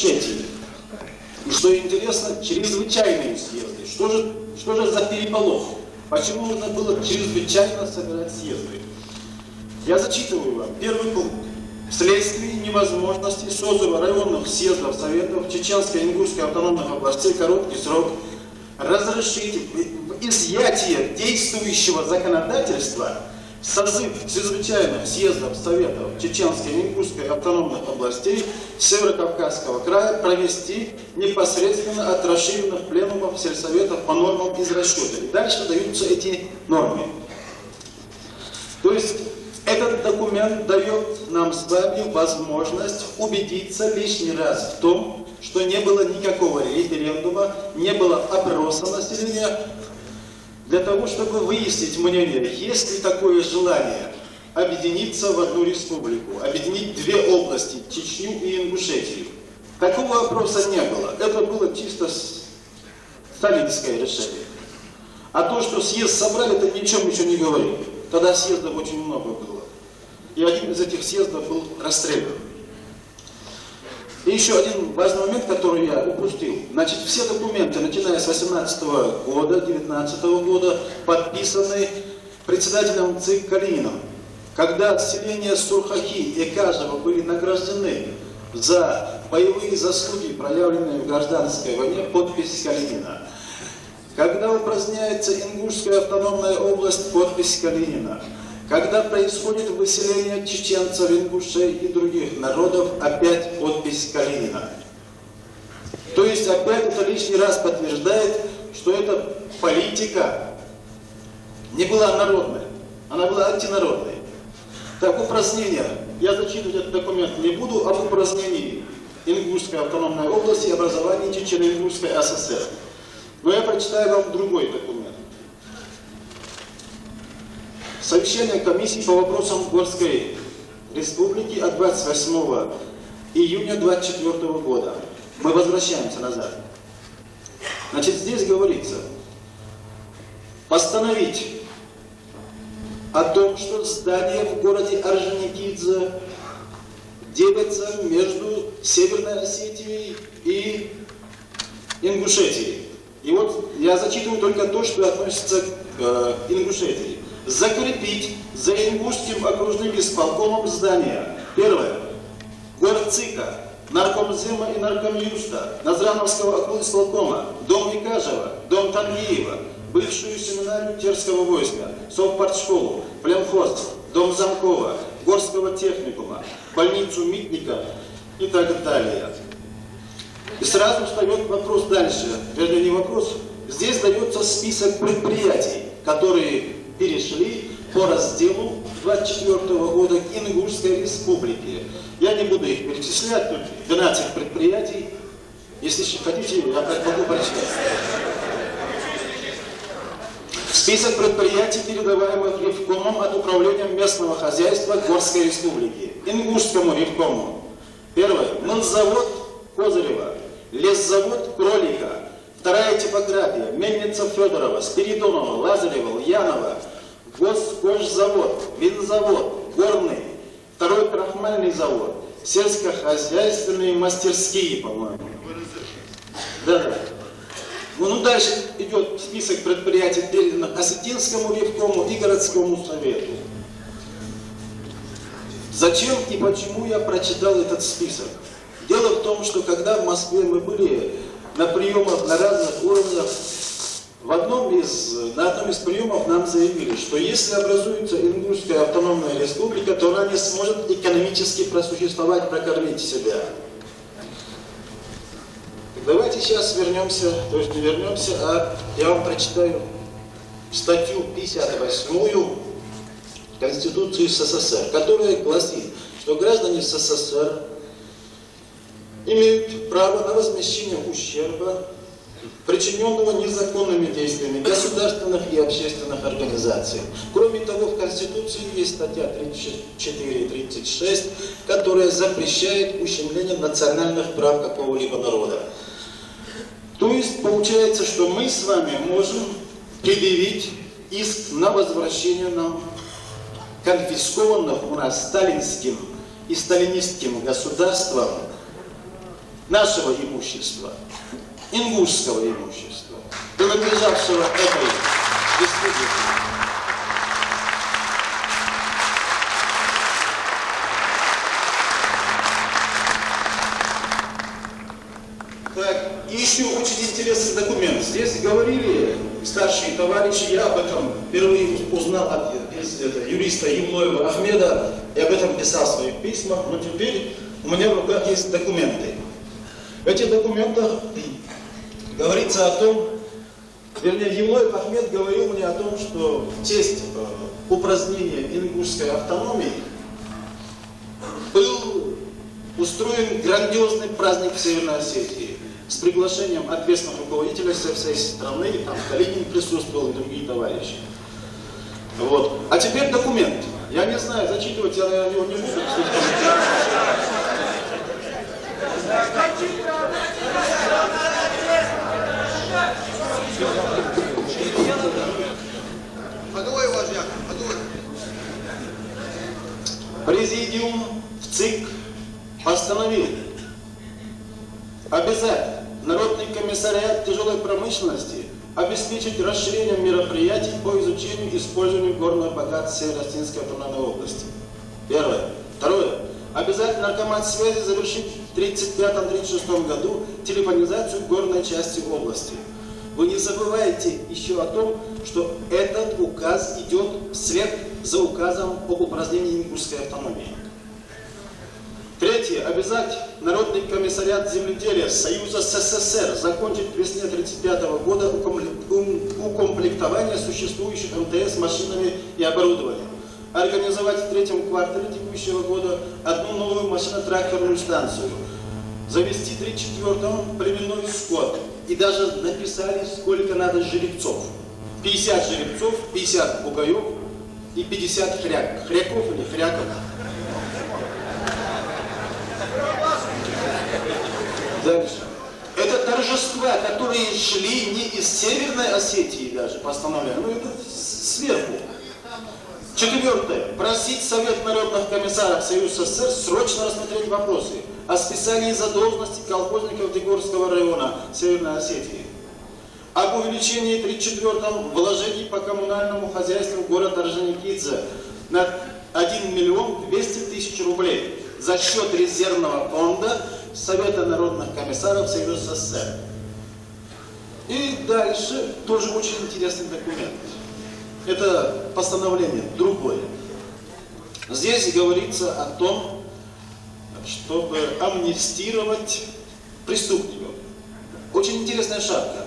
Ингушетии. И что интересно, чрезвычайные съезды. Что же за переполох? Почему нужно было чрезвычайно собирать съезды? Я зачитываю вам. Первый пункт. Вследствие невозможности созыва районных съездов Советов Чеченской и Ингушской автономных областей короткий срок разрешить изъятие действующего законодательства созыв чрезвычайных съездов Советов Чеченской и Ингушской автономных областей Северо-Кавказского края провести непосредственно от расширенных пленумов сельсоветов по нормам из расчета. И дальше даются эти нормы. То есть этот документ дает нам с вами возможность убедиться лишний раз в том, что не было никакого референдума, не было опроса населения, для того, чтобы выяснить мнение, есть ли такое желание объединиться в одну республику, объединить две области, Чечню и Ингушетию. Такого опроса не было. Это было чисто сталинское решение. А то, что съезд собрали, это ни о чем еще не говорит. Тогда съездов очень много было. И один из этих съездов был расстрелян. И еще один важный момент, который я упустил. Значит, все документы, начиная с 18 года, 19 года, подписаны председателем ЦИК Калининым. Когда отселение Сурхахи и Кажева были награждены за боевые заслуги, проявленные в гражданской войне, подпись Калинина. Когда упраздняется Ингушская автономная область, подпись Калинина. Когда происходит выселение чеченцев, ингушей и других народов, опять подпись Калинина. То есть опять это лишний раз подтверждает, что эта политика не была народной, она была антинародной. Так, упразднение. Я зачитывать этот документ не буду об упразднении Ингушской автономной области и образовании Чечено-Ингушской ССР. Но я прочитаю вам другой документ. Совещание комиссии по вопросам Горской республики от 28 июня 24 года. Мы возвращаемся назад. Значит, здесь говорится, постановить о том, что здание в городе Орджоникидзе делится между Северной Осетией и Ингушетией. И вот я зачитываю только то, что относится к Ингушетии. Закрепить за Ингушским окружным исполкомом здания. Первое. Горцика, Наркомзема и Наркомюста, Назрановского округа исполкома, дом Икажева, дом Тангиева, бывшую семинарию Терского войска, совпартшколу, пленхоз, дом Замкова, Горского техникума, больницу Митника и так далее. И сразу встает вопрос дальше. Вернее, не вопрос. Здесь дается список предприятий, которые перешли по разделу 24 года к Ингушской республике. Я не буду их перечислять, тут 12 предприятий. Если хотите, я так могу прочитать. Список предприятий, передаваемых Ревкомом от Управления местного хозяйства Горской республики. Ингушскому Ревкому. Первое. Мылзавод Козырева. Лесзавод Кролика. Вторая типография. Мельница Федорова, Спиридонова, Лазарева, Янова. Госкожзавод, винзавод, горный. Второй крахмальный завод. Сельскохозяйственные мастерские, по-моему. Да. Ну, дальше идет список предприятий, переданных Осетинскому Ревкому и городскому совету. Зачем и почему я прочитал этот список? Дело в том, что когда в Москве мы были на приемах на разных уровнях, на одном из приемов нам заявили, что если образуется Ингушская автономная республика, то она не сможет экономически просуществовать, прокормить себя. Давайте сейчас вернемся, то есть не вернемся, а я вам прочитаю статью 58 Конституции СССР, которая гласит, что граждане СССР имеют право на возмещение ущерба, причиненного незаконными действиями государственных и общественных организаций. Кроме того, в Конституции есть статья 34 и 36, которая запрещает ущемление национальных прав какого-либо народа. То есть получается, что мы с вами можем предъявить иск на возвращение нам конфискованных у нас сталинским и сталинистским государством нашего имущества, ингушского имущества, принадлежавшего этой республике. Так, и еще очень интересный документ. Здесь говорили старшие товарищи, я об этом впервые узнал от юриста Юмноева Ахмеда, и об этом писал в своих письмах, но теперь у меня в руках есть документы. В этих документах говорится о том, вернее, Юмноев Ахмед говорил мне о том, что в честь упразднения ингушской автономии был устроен грандиозный праздник в Северной Осетии с приглашением ответственных руководителей со всей страны, там Калинин присутствовал и другие товарищи. Вот. А теперь документ. Я не знаю, зачитывать я его не буду. Президиум ЦИК постановил обязать Народный комиссариат тяжелой промышленности обеспечить расширением мероприятий по изучению и использованию горных богатств Северо-Осетинской автономной области. Первое. Второе. Обязать Наркомат связи завершить в 1935-1936 году телефонизацию горной части области. Вы не забывайте еще о том, что этот указ идет вслед за указом об упразднении ингушской автономии. Третье. Обязать Народный комиссариат земледелия Союза СССР закончить к весне 1935 года укомплектование существующих МТС машинами и оборудованием. Организовать в третьем квартале текущего года одну новую машино-тракторную станцию. Завести в 1934-м племенной скот. И даже написали, сколько надо жеребцов. 50 жеребцов, 50 бугаев и 50 хряков или хряков. Дальше. Это торжества, которые шли не из Северной Осетии даже, постановление, но это сверху. Четвертое. Просить Совет народных комиссаров Союза СССР срочно рассмотреть вопросы о списании задолженности колхозников Дегорского района Северной Осетии. Об увеличении в 1934-м вложений по коммунальному хозяйству города Орджоникидзе на 1 миллион 200 тысяч рублей за счет резервного фонда Совета народных комиссаров Союза СССР. И дальше тоже очень интересный документ. Это постановление другое. Здесь говорится о том, чтобы амнистировать преступников. Очень интересная шапка.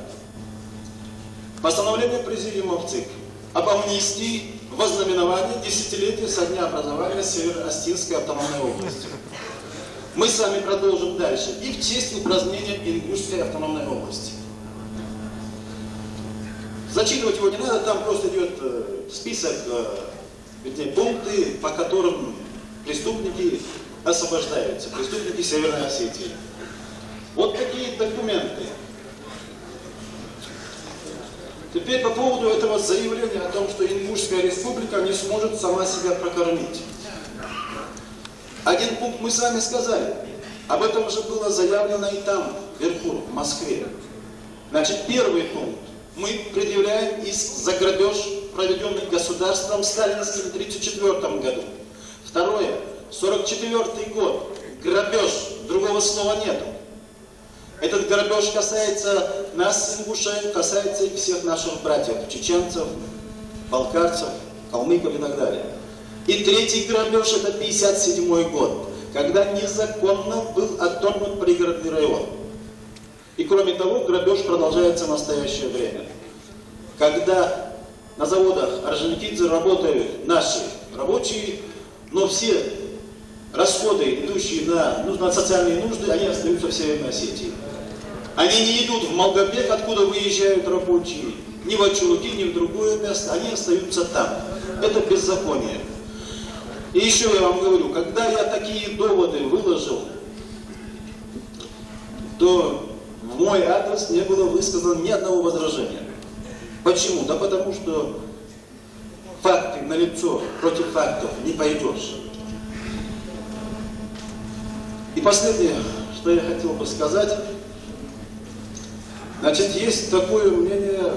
Постановление Президиума ЦИК об амнистии в ознаменовании десятилетия со дня образования Северо-Осетинской автономной области. Мы с вами продолжим дальше. И в честь упразднения Ингушской автономной области. Зачитывать его не надо, там просто идет список, пункты, по которым преступники освобождаются, преступники Северной Осетии. Вот такие документы. Теперь по поводу этого заявления о том, что Ингушская республика не сможет сама себя прокормить. Один пункт мы с вами сказали. Об этом уже было заявлено и там, вверху, в Москве. Значит, первый пункт. Мы предъявляем иск за грабеж, проведенный государством сталинским в 1934 году. Второе. 1944 год. Грабеж. Другого слова нету. Этот грабеж касается нас, ингушей, касается и всех наших братьев, чеченцев, балкарцев, калмыков и так далее. И третий грабеж — это 1957 год, когда незаконно был отторгнут пригородный район. И кроме того, грабеж продолжается в настоящее время. Когда на заводах Орджоникидзе работают наши рабочие, но все расходы, идущие на социальные нужды, они остаются в Северной Осетии. Они не идут в Малгобек, откуда выезжают рабочие, ни в Ачулуки, ни в другое место, они остаются там. Это беззаконие. И еще я вам говорю, когда я такие доводы выложил, то в мой адрес не было высказано ни одного возражения. Почему? Да потому что факты налицо, против фактов не пойдешь. И последнее, что я хотел бы сказать. Значит, есть такое мнение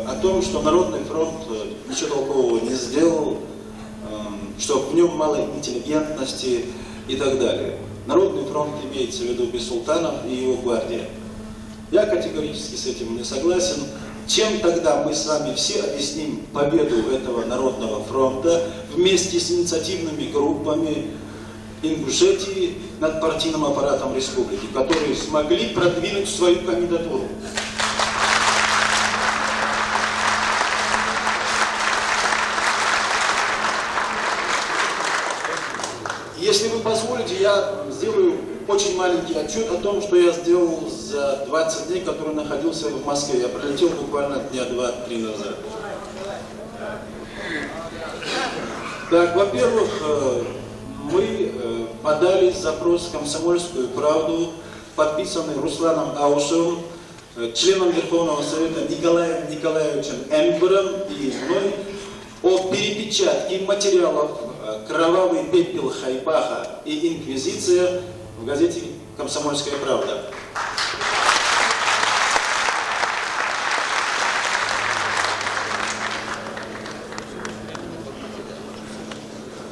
о том, что Народный фронт ничего толкового не сделал, что в нем мало интеллигентности и так далее. Народный фронт имеется в виду Бессултанов и его гвардия. Я категорически с этим не согласен. Чем тогда мы с вами все объясним победу этого Народного фронта вместе с инициативными группами Ингушетии над партийным аппаратом республики, которые смогли продвинуть свою кандидатуру? Если вы позволите, я сделаю очень маленький отчет о том, что я сделал за 20 дней, который находился в Москве. Я прилетел буквально дня 2-3 назад. Так, во-первых, мы подали запрос в «Комсомольскую правду», подписанный Русланом Аушевым, членом Верховного Совета Николаем Николаевичем Эмбером и мной, о перепечатке материалов «Кровавый пепел Хайбаха и инквизиция» в газете «Комсомольская правда».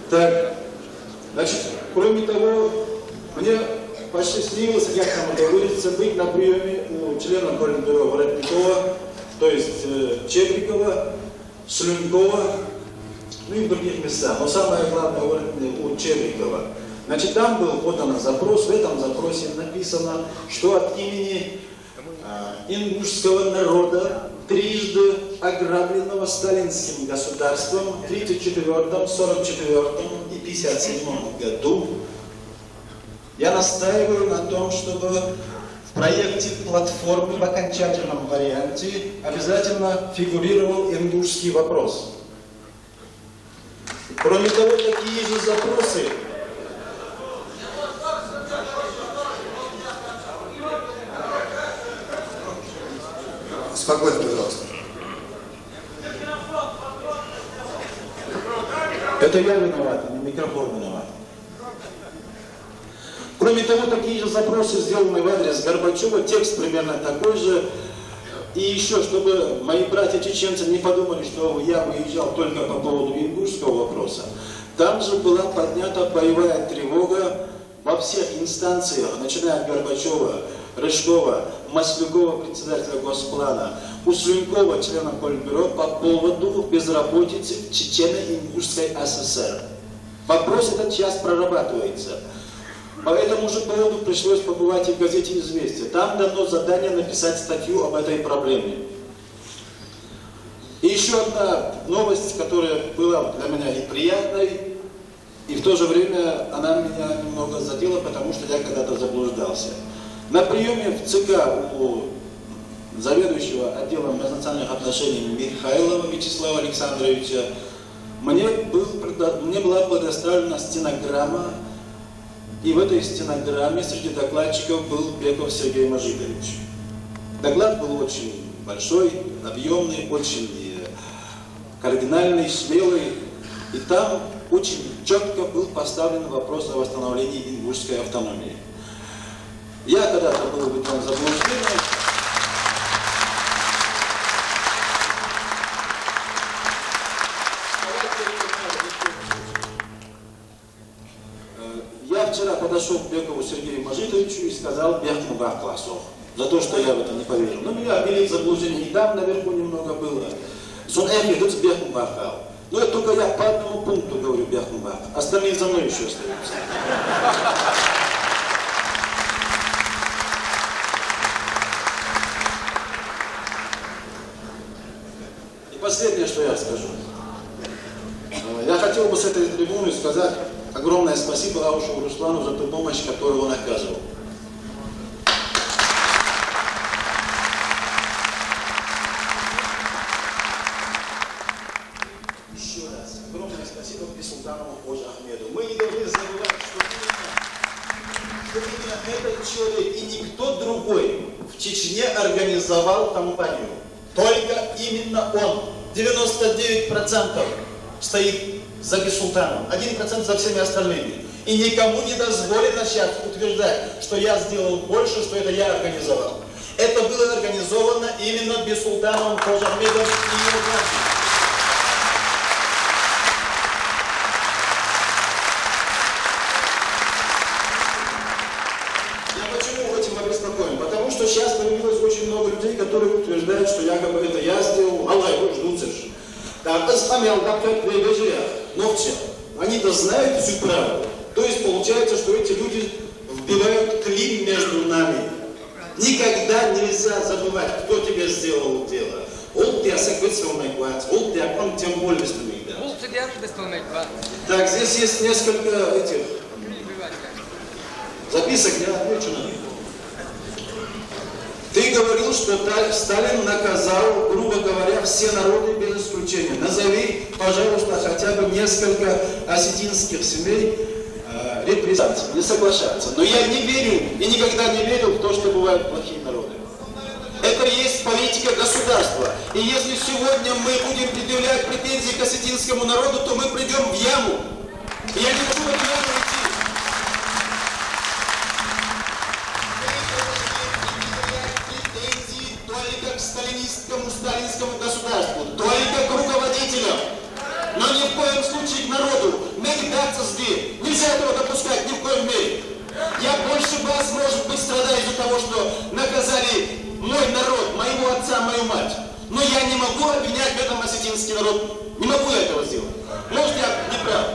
Так, значит, кроме того, мне посчастливилось, как там это говорится, быть на приеме у члена Политбюро Воротникова, то есть Чебрикова, Шлюнькова, ну и в других местах. Но самое главное у Чебрикова. Значит, там был подан запрос, в этом запросе написано, что от имени ингушского народа, трижды ограбленного сталинским государством в 1934, 1944 и 1957 году, я настаиваю на том, чтобы в проекте платформы в окончательном варианте обязательно фигурировал ингушский вопрос. Кроме того, такие же запросы спокойно, пожалуйста. Это я виноват, не микрофон виноват. Кроме того, такие же запросы сделаны в адрес Горбачева, текст примерно такой же. И еще, чтобы мои братья-чеченцы не подумали, что я выезжал только по поводу ингушского вопроса, там же была поднята боевая тревога во всех инстанциях, начиная от Горбачева, Рыжкова, Маслюкова, председателя Госплана, Услюнькова, члена Политбюро, по поводу безработицы в Чечено-Ингушской ССР. Вопрос этот сейчас прорабатывается. По этому же поводу пришлось побывать и в газете «Известия». Там дано задание написать статью об этой проблеме. И еще одна новость, которая была для меня и приятной, и в то же время она меня немного задела, потому что я когда-то заблуждался. На приеме в ЦК у заведующего отделом межнациональных отношений Михайлова Вячеслава Александровича мне была предоставлена стенограмма, и в этой стенограмме среди докладчиков был Беков Сергей Мажитович. Доклад был очень большой, объемный, очень кардинальный, смелый, и там очень четко был поставлен вопрос о восстановлении ингушской автономии. Я когда-то был в этом заблуждении. Я вчера подошел к Бекову Сергею Мажитовичу и сказал «Бехмугах классов» за то, что я в это не поверил. Но меня обвели в заблуждение, и там наверху немного было. Сон эхи идут с Бехмугахал. Но это только я по одному пункту говорю Бехмугах. Остальные за мной еще остаются. Последнее, что я скажу. Я хотел бы с этой трибуны сказать огромное спасибо Аушеву Руслану за ту помощь, которую он оказывал. Еще раз огромное спасибо Бессултанову Хожи Ахмеду. Мы не должны забывать, что именно этот человек и никто другой в Чечне организовал кампанию. Только именно он. 99% стоит за Бессултановым, 1% за всеми остальными. И никому не дозволено сейчас утверждать, что я сделал больше, что это я организовал. Это было организовано именно Бессултановым, Хожахмедом и его братьями. Я почему этим обеспокоен? Потому что сейчас появилось очень много людей, которые утверждают, что якобы это я сделал, Аллах его ждут. Но в чем? Они-то знают всю правду. То есть получается, что эти люди вбивают клин между нами. Никогда нельзя забывать, кто тебе сделал дело. Он тем более Так, здесь есть несколько этих записок, я отвечу на них. Ты говорил, что Сталин наказал, грубо говоря, все народы без исключения. Назови, пожалуйста, хотя бы несколько осетинских семей репрессаций. Не соглашаются. Но я не верю и никогда не верил в то, что бывают плохие народы. Это и есть политика государства. И если сегодня мы будем предъявлять претензии к осетинскому народу, то мы придем в яму. И я не могу в эту яму идти. Только к сталинскому государству, только к руководителям, но ни в коем случае к народу. Нельзя этого допускать ни в коем мере. Я больше вас, может быть, страдаю из-за того, что наказали мой народ, моего отца, мою мать. Но я не могу обвинять в этом осетинский народ. Не могу я этого сделать. Может, я не прав.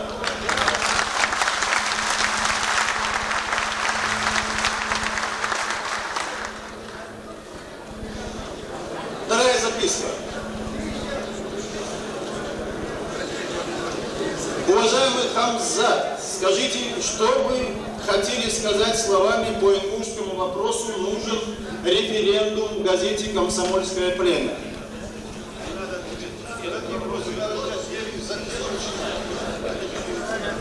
Вторая записка. Уважаемый Хамзат, скажите, что вы хотели сказать словами по ингушскому вопросу «Нужен референдум» в газете «Комсомольское племя».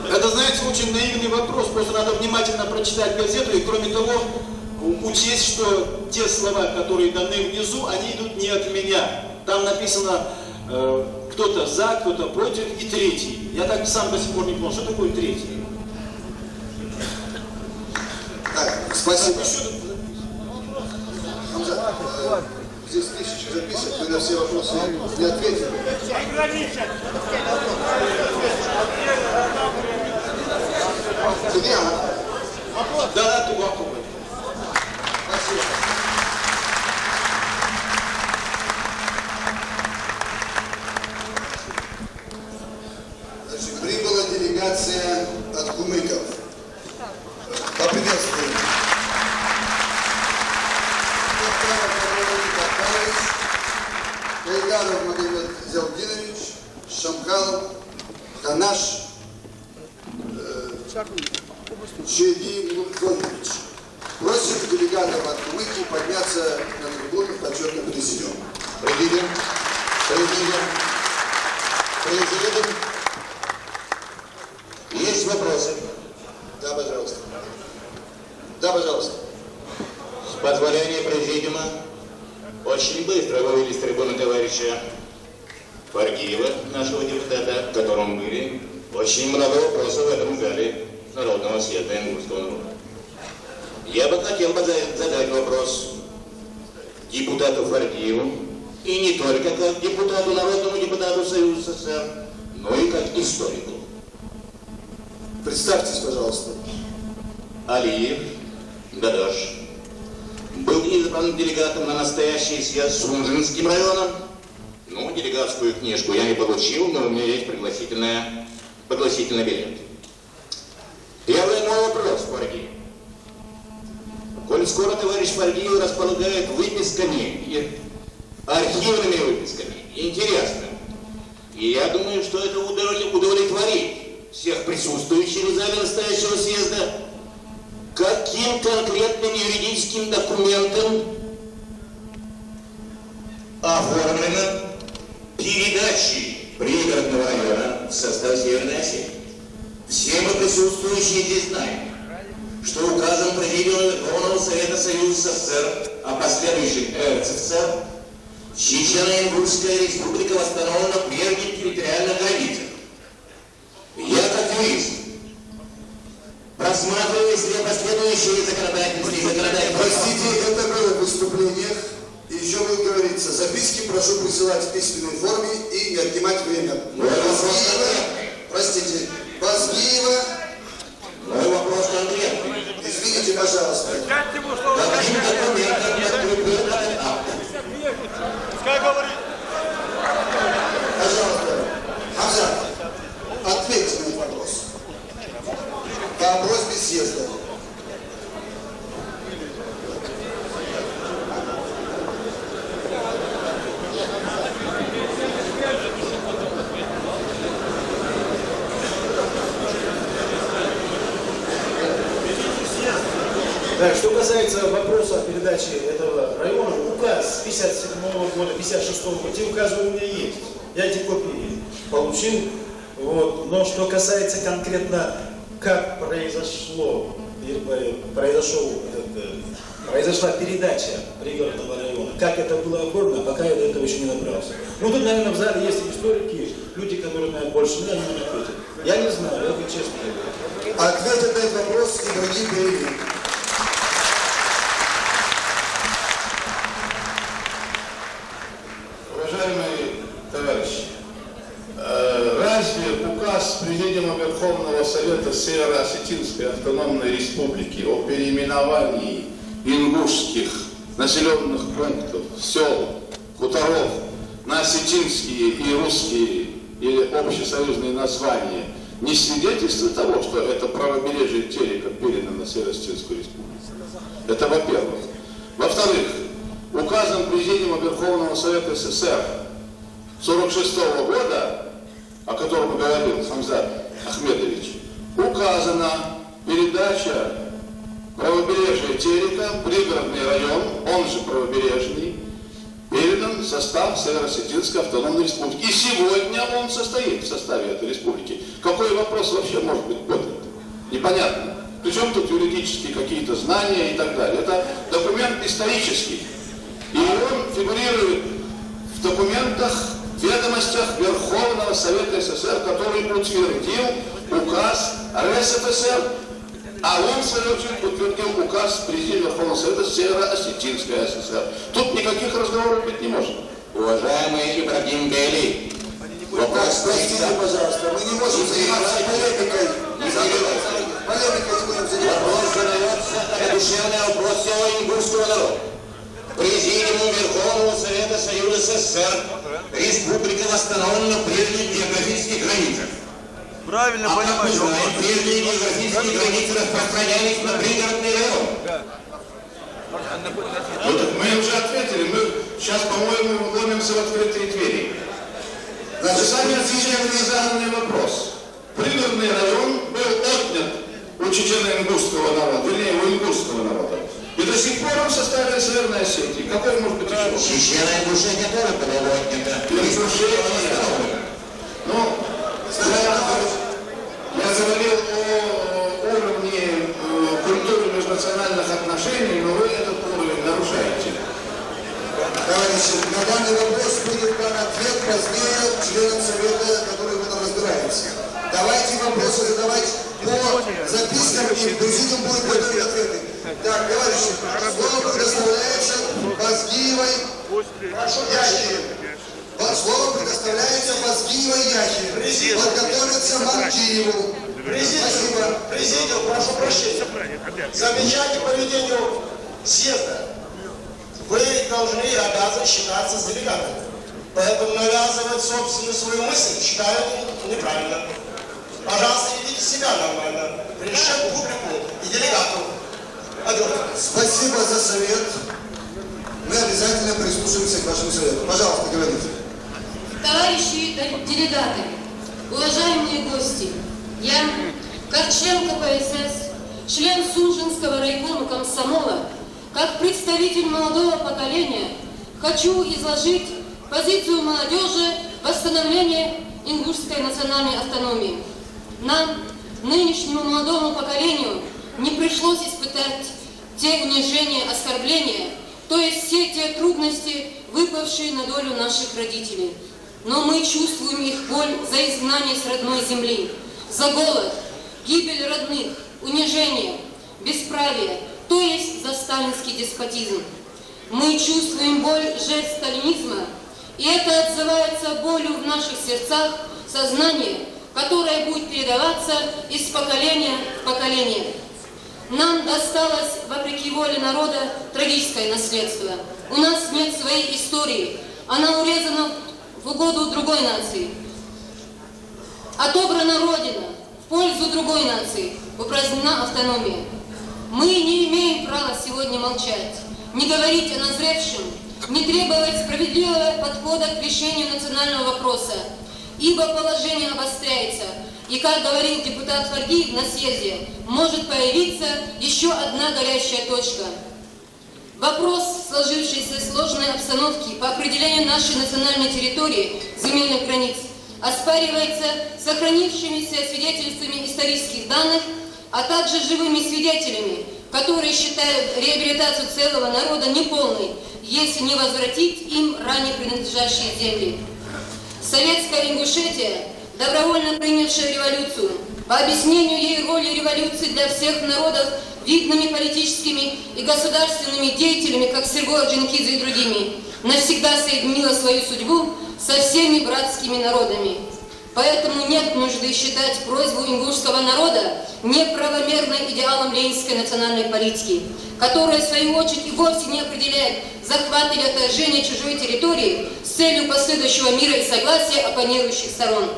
Это, знаете, очень наивный вопрос, просто надо внимательно прочитать газету и, кроме того, учесть, что те слова, которые даны внизу, они идут не от меня. Там написано кто-то за, кто-то против и третий. Я так сам до сих пор не понял, что такое третий. Так, спасибо. Здесь тысячи записок, вы на все вопросы не ответили. Да, Тугакова. Спасибо. Значит, прибыла делегация от кумыков. Поприветствуем. Кайгаров Магомед Зялдинович, Шамкалов, Ханаш, Чеди Мурзонович. Просим делегатов от Кумыки подняться на трибуну в почетном президиуме. Президент. Есть вопросы? Да, пожалуйста. Да, пожалуйста. С позволения президиума, очень быстро вывели с трибуны товарища Фаргиева, нашего депутата, к которому были очень много вопросов в этом зале Народного съезда ингушского народа. Я бы хотел задать вопрос депутату Фаргиеву, и не только как депутату, народному депутату Союза СССР, но и как историку. Представьтесь, пожалуйста. Алиев Дадаш был избран делегатом на настоящий съезд с Унжинским районом. Ну, делегатскую книжку я не получил, но у меня есть пригласительный билет. Первый мой вопрос, Фаргиев. Коль скоро товарищ Фаргиев располагает выписками, архивными выписками, интересно. И я думаю, что это удовлетворит всех присутствующих в зале настоящего съезда. Каким конкретным юридическим документом оформлена передача пригородного района в состав Северной Осетии? Все мы присутствующие здесь знаем, что указом Президиума Верховного Совета Союза СССР о последующих РСФСР Чечено-Ингушская республика восстановлена в прежних территориальных границах. юрист. Просматривая все последующие законодательные... Простите, это было в выступлениях. И еще будет говориться, записки прошу присылать в письменной форме и не отнимать время. Базгиева, простите, Базгиева. Мой вопрос конкретный. Извините, пожалуйста. Каким документом подкреплен этот акт? Пускай говорит. Пожалуйста, Хамзат, ответьте на этот вопрос. По просьбе съезда. Да, что касается вопроса передачи этого района, указ 57 года, 56 года, те указы у меня есть. Я эти копии получил. Вот. Но что касается конкретно, как произошла передача пригородного района, как это было оформлено, пока я до этого еще не добрался. Ну тут, наверное, в зале есть историки, люди, которые, наверное, больше меня не ответят. Я не знаю, я говорю честно. Ответят на этот вопрос и другие перевели. Уважаемые товарищи, разве указ Президиума Верховного Совета Северо-Осетинской автономной республики о переименовании ингушских населенных пунктов, сел, хуторов на осетинские и русские или общесоюзные названия не свидетельство того, что это правобережье Терека передано на Северо-Осетинскую республику? Это во-первых. Во-вторых, указом Президиума Верховного Совета СССР 1946 года, о котором говорил Хамзат Ахмедович, указана передача правобережья Терека, пригородный район, он же правобережный, передан в состав Северо-Осетинской автономной республики. И сегодня он состоит в составе этой республики. Какой вопрос вообще может быть поднят? Непонятно. Причем тут юридические какие-то знания и так далее. Это документ исторический. И он фигурирует в документах, ведомостях Верховного Совета СССР, который утвердил указ РСФСР, а он, в свою очередь, утвердил указ Президиума Верховного Совета Северо-Осетинской ССР. Тут никаких разговоров быть не может. Уважаемый Ибрагим Гаили, вопрос Простите, пожалуйста, мы не можем заниматься полемикой. Полемикой не будем заниматься. Вопрос задается как душевный вопрос всего ингушского народа. Президиуму Верховного Совета Союза СССР республика восстановлена в прежних географических границах. Правильно понимаете. Прежние географические границы распространялись на пригородный район. Ну, так мы уже ответили, мы сейчас, по-моему, ломимся в открытые двери. Вы сами отвечали на заданный вопрос. Пригородный район был отнят у чечено-ингушского народа, вернее, у ингушского народа. И до сих пор он в составе Северной Осетии. Какой может быть еще? Чечено-ингушетия тоже было отнято. Ну, я говорил о уровне культуры межнациональных отношений, но вы этот уровень нарушаете. Товарищи, на данный вопрос будет дан ответ позднее членам Совета, которые в этом разбираются. Давайте вопросы задавать по запискам, и президиум будет готовить ответы. Так, товарищи, слово предоставляется Базгиевой Яхе. Слово предоставляется Базгиевой Яхе. Подготовиться Маркиеву. Спасибо. Президиум, прошу прощения. Замечание по ведению съезда. Вы должны и обязаны считаться с делегатами. Поэтому навязывать собственную свою мысль считаю неправильно. Пожалуйста, ведите себя нормально. Прежде публику и делегату. Спасибо за совет. Мы обязательно прислушаемся к вашему совету. Пожалуйста, говорите. Товарищи делегаты, уважаемые гости, я, как член КПСС, член Сунжинского райкома комсомола, как представитель молодого поколения, хочу изложить позицию молодежи восстановления ингушской национальной автономии. Нам, нынешнему молодому поколению, не пришлось испытать те унижения, оскорбления, то есть все те трудности, выпавшие на долю наших родителей. Но мы чувствуем их боль за изгнание с родной земли. за голод, гибель родных, унижение, бесправие, то есть за сталинский деспотизм. Мы чувствуем боль жертв сталинизма, и это отзывается болью в наших сердцах, сознание, которое будет передаваться из поколения в поколение. Нам досталось, вопреки воле народа, трагическое наследство. У нас нет своей истории, она урезана в угоду другой нации. Отобрана Родина в пользу другой нации, упразднена автономия. Мы не имеем права сегодня молчать, не говорить о назревшем, не требовать справедливого подхода к решению национального вопроса, ибо положение обостряется, и, как говорил депутат Фаргиев на съезде, может появиться еще одна горящая точка. Вопрос сложившейся сложной обстановки по определению нашей национальной территории, земельных границ, оспаривается сохранившимися свидетельствами исторических данных, а также живыми свидетелями, которые считают реабилитацию целого народа неполной, если не возвратить им ранее принадлежащие земли. Советская Ингушетия, добровольно принявшая революцию, по объяснению ей роли революции для всех народов видными политическими и государственными деятелями, как Серго Орджоникидзе и другими, навсегда соединила свою судьбу со всеми братскими народами. Поэтому нет нужды считать просьбу ингушского народа неправомерным идеалом ленинской национальной политики, которая, в свою очередь, и вовсе не определяет захват или отторжение чужой территории с целью последующего мира и согласия оппонирующих сторон.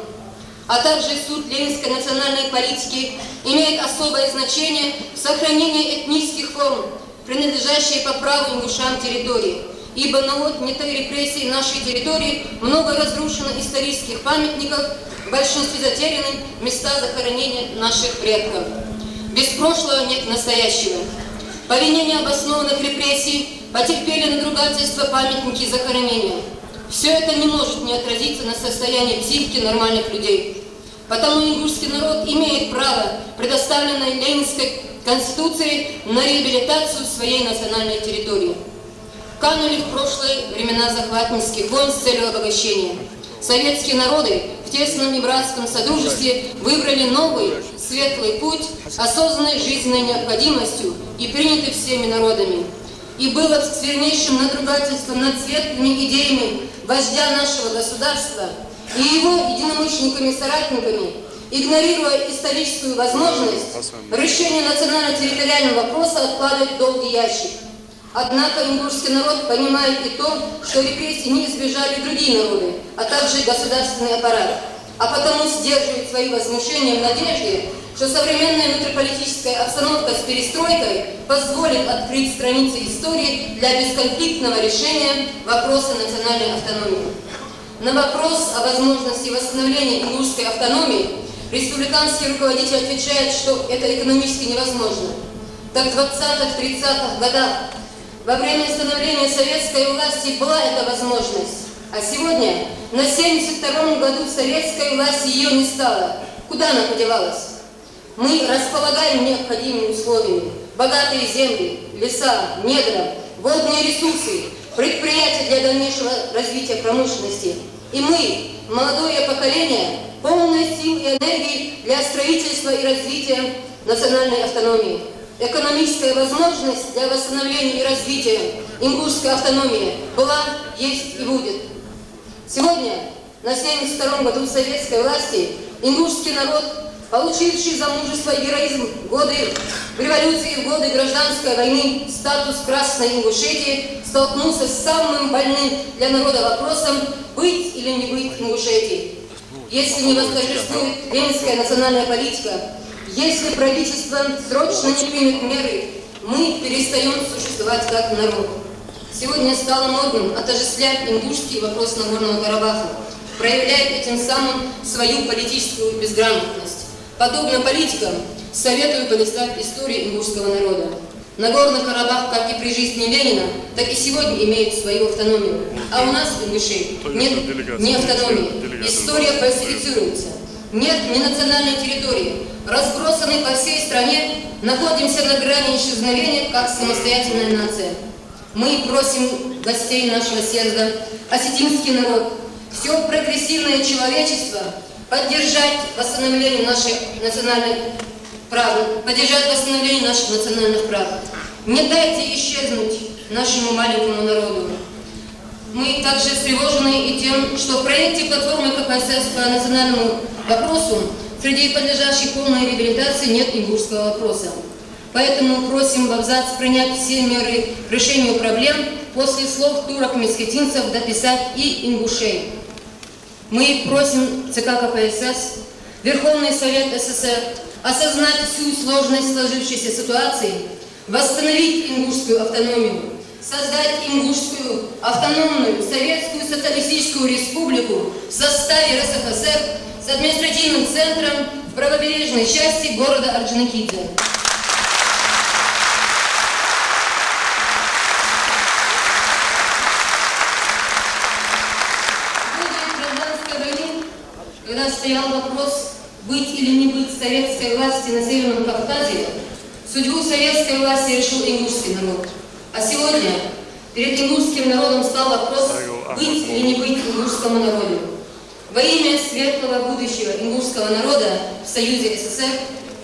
А также суд ленинской национальной политики имеет особое значение в сохранении этнических форм, принадлежащих по праву ингушам территории, ибо на отнятой репрессии нашей территории много разрушено исторических памятников, в большинстве затеряны места захоронения наших предков. Без прошлого нет настоящего. По вине необоснованных репрессий потерпели надругательства памятники и захоронения. Все это не может не отразиться на состоянии психики нормальных людей. Потому ингушский народ имеет право, предоставленное Ленинской Конституцией, на реабилитацию своей национальной территории. Канули в прошлые времена захватнических войн с целью обогащения. Советские народы в тесном и братском содружестве выбрали новый, светлый путь, осознанный жизненной необходимостью и приняты всеми народами. И было сильнейшим надругательством над светлыми идеями вождя нашего государства и его единомышленниками-соратниками, игнорируя историческую возможность, решение национально-территориального вопроса откладывать в долгий ящик. Однако ингушский народ понимает и то, что репрессии не избежали другие народы, а также государственный аппарат, а потому сдерживает свои возмущения в надежде, что современная внутриполитическая обстановка с перестройкой позволит открыть страницы истории для бесконфликтного решения вопроса национальной автономии. На вопрос о возможности восстановления ингушской автономии республиканский руководитель отвечает, что это экономически невозможно. Так в 20-30-х годах во время становления советской власти была эта возможность, а сегодня, на 72-м году советской власти ее не стало. Куда она подевалась? Мы располагаем необходимыми условиями: богатые земли, леса, недра, водные ресурсы, предприятия для дальнейшего развития промышленности. И мы, молодое поколение, полное сил и энергии для строительства и развития национальной автономии. Экономическая возможность для восстановления и развития ингушской автономии была, есть и будет. Сегодня, на 72-м году советской власти, ингушский народ, получивший за мужество и героизм в годы революции и в годы гражданской войны статус Красной Ингушетии, столкнулся с самым больным для народа вопросом: быть или не быть Ингушетией. Если не восторжествует ленинская национальная политика, если правительство срочно не примет меры, мы перестаем существовать как народ. Сегодня стало модным отождествлять ингушский вопрос Нагорного Карабаха, проявляя этим самым свою политическую безграмотность. Подобно политикам, советую полистать историю ингушского народа. Нагорный Карабах, как и при жизни Ленина, так и сегодня имеет свою автономию. А у нас, ингушей, нет ни автономии. История фальсифицируется. Нет ни национальной территории. Разбросаны по всей стране, находимся на грани исчезновения, как самостоятельная нация. Мы просим гостей нашего съезда, осетинский народ, все прогрессивное человечество поддержать восстановление наших национальных прав, Не дайте исчезнуть нашему маленькому народу. Мы также встревожены и тем, что в проекте платформы КПСС по национальному вопросу среди подлежащих полной реабилитации нет ингушского вопроса. Поэтому просим в абзац принять все меры к решению проблем, после слов турок-месхетинцев дописать и ингушей. Мы просим ЦК КПСС, Верховный Совет СССР осознать всю сложность сложившейся ситуации, восстановить ингушскую автономию, создать ингушскую автономную советскую социалистическую республику в составе РСФСР с административным центром в правобережной части города Орджоникидзе. Когда стоял вопрос, быть или не быть советской власти на Северном Кавказе, судьбу советской власти решил ингушский народ. А сегодня перед ингушским народом стал вопрос, быть или не быть ингушскому народу. Во имя светлого будущего ингушского народа в Союзе СССР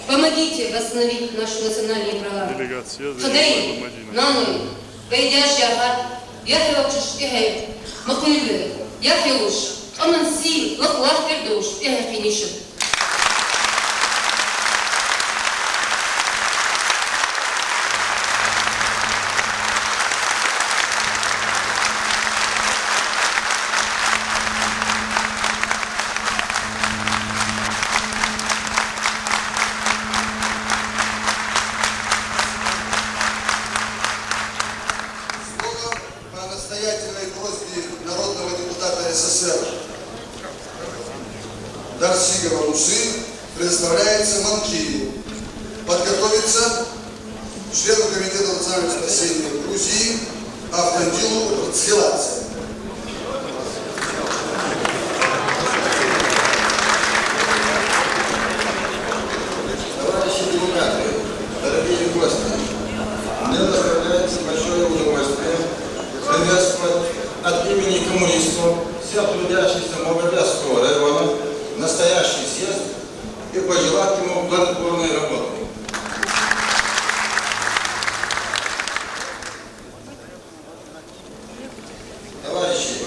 помогите восстановить наши национальные права. Хадай, Наной, Гайдяш Яхат, Яхилакшиш Ихайт, Махунилы, Яхилуш, Аманси, Лахлах Пердуш, Ихайфинишев. Дарсигова Русы предоставляется Манкиеву. Подготовиться члену Комитета национального спасения Грузии Автандилу Схиладзе. Товарищи депутаты, дорогие гости, мне доставляется большое удовольствие приветствовать от имени коммунистов всех трудящихся Молодецкого района настоящий съезд и пожелать ему плодотворной работы. Товарищи,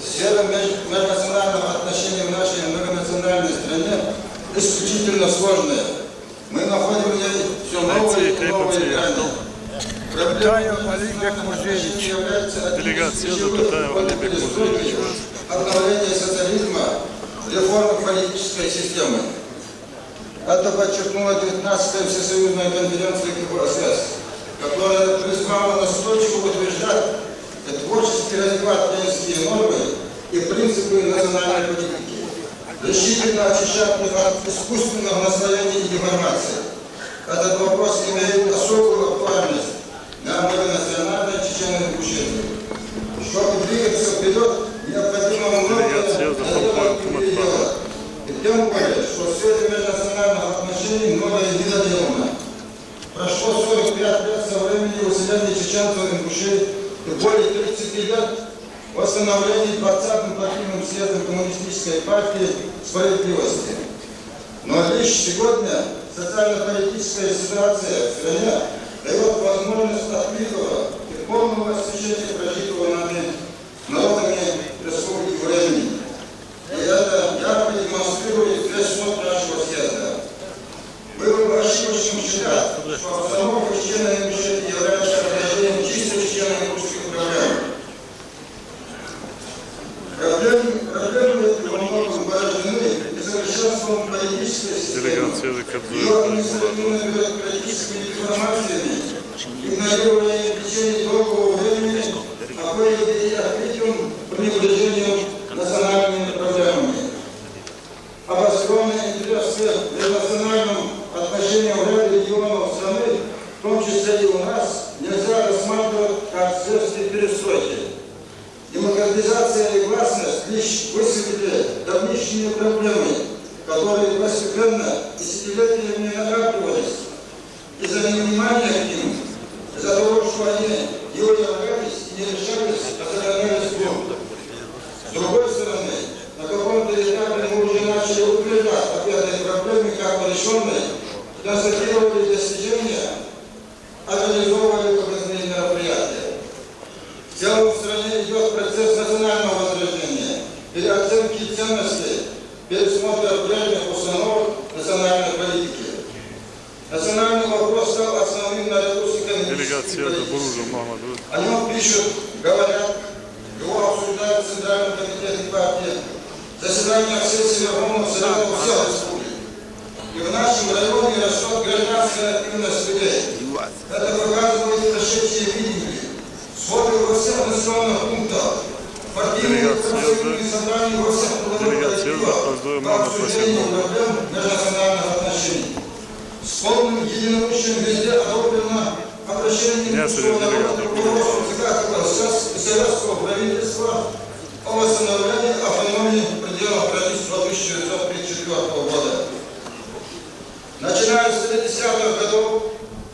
сфера межнациональных отношений в нашей многонациональной стране исключительно сложная. Мы находим в ней все новые и новые грани. Тутаев Олег Бекмурзевич. Делегация Тутаев Олег Бекмурзевич. Обновление социализма, реформы политической системы. Это подчеркнула 19-я Всесоюзная конференция КПСС, которая призвала настойчиво утверждать и творчески развивать ленинские нормы и принципы национальной политики, решительно очищать их от искусственного наслоения и деформации. Этот вопрос имеет особую актуальность на многонациональной Чечено-Ингушетии. Чтобы двигаться вперед, необходимо многое делать. И тем более, что в сфере межнациональных отношений многое недоделано. Прошло 45 лет со времени выселения чеченцев и ингушей и более 30 лет восстановления 20-м партийным съездом коммунистической партии справедливости. Но лишь сегодня социально-политическая ситуация в стране дает возможность открытого и полного освещения прожитого нами народами республики времени. И это ярко демонстрирует весь ход нашего съезда. Было бы ошибочным считать, что обстановка Чечено-Ингушетии является отражением чисто чечено-ингушских проблем. Проблемы эти во многом порождены несовершенством политической системы, ее административными бюрократическими деформациями, игнорированием в течение долгого времени, а кое-где и открытым пренебрежением национальными проблемами. Обостренные интересы в межнациональном отношении в ряде регионов страны, в том числе и у нас, нельзя рассматривать как следствие перестройки. Демократизация и гласность лишь высветили давнишние проблемы, которые постепенно десятилетиями накапливались. Из-за невнимания к ним, из-за того, что они являлись и не решались, а сохранялись в С другой стороны, на каком-то этапе мы уже начали посвященной, констатировали достижения, организовывали показные мероприятия. В целом в стране идет процесс национального возрождения, переоценки ценностей, пересмотра прежних установок национальной политики. Национальный вопрос стал основным наряду с экономическим политикой. О нем пишут, говорят, его обсуждают в Центральном комитете партии, заседаниях сессии Верховного Совета всех республик. И в нашем районе растет гражданская активность людей. Это показывает прошедшие видения. Своды во всех населенных пунктах, партийные профсоюзные собрания во всех трудовых коллективах по обсуждению проблем межнациональных отношений. С полным единодушием везде одобрено обращение Минского народа к руководству ЦК советского правительства о восстановлении автономии в пределах правительства 1934 года. Начиная с 50-х годов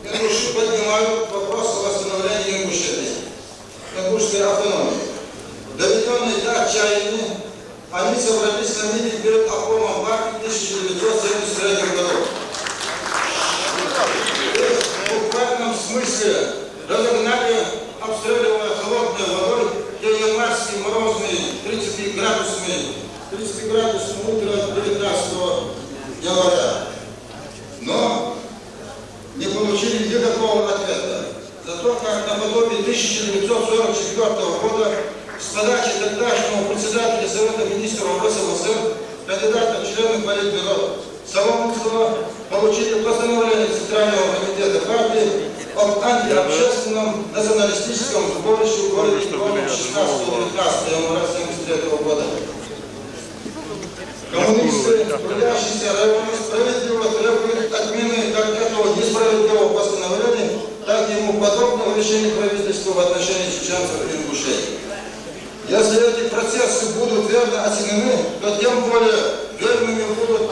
ингуши поднимают вопрос о восстановлении ингушской автономии. Доведенные до отчаяния, они собрались на митинг перед обкомом партии 1973 годов. В буквальном смысле разогнали, обстреливая холодной водой, где январские морозные 30-градусные утро 19 января. Но не получили никакого ответа. Зато как наподобие 1944 года с подачи тогдашнего председателя Совета министров РСФСР, кандидата в члены Политбюро Соломонцева, получили постановление Центрального комитета партии об антиобщественном националистическом сборище в городе 16-19 января 1973 года. Коммунисты, трудящиеся районы, справедливо требуют отмены как этого несправедливого постановления, так и ему подобного решения правительства в отношении чеченцев и ингушей. Если эти процессы будут верно оценены, то тем более верными будут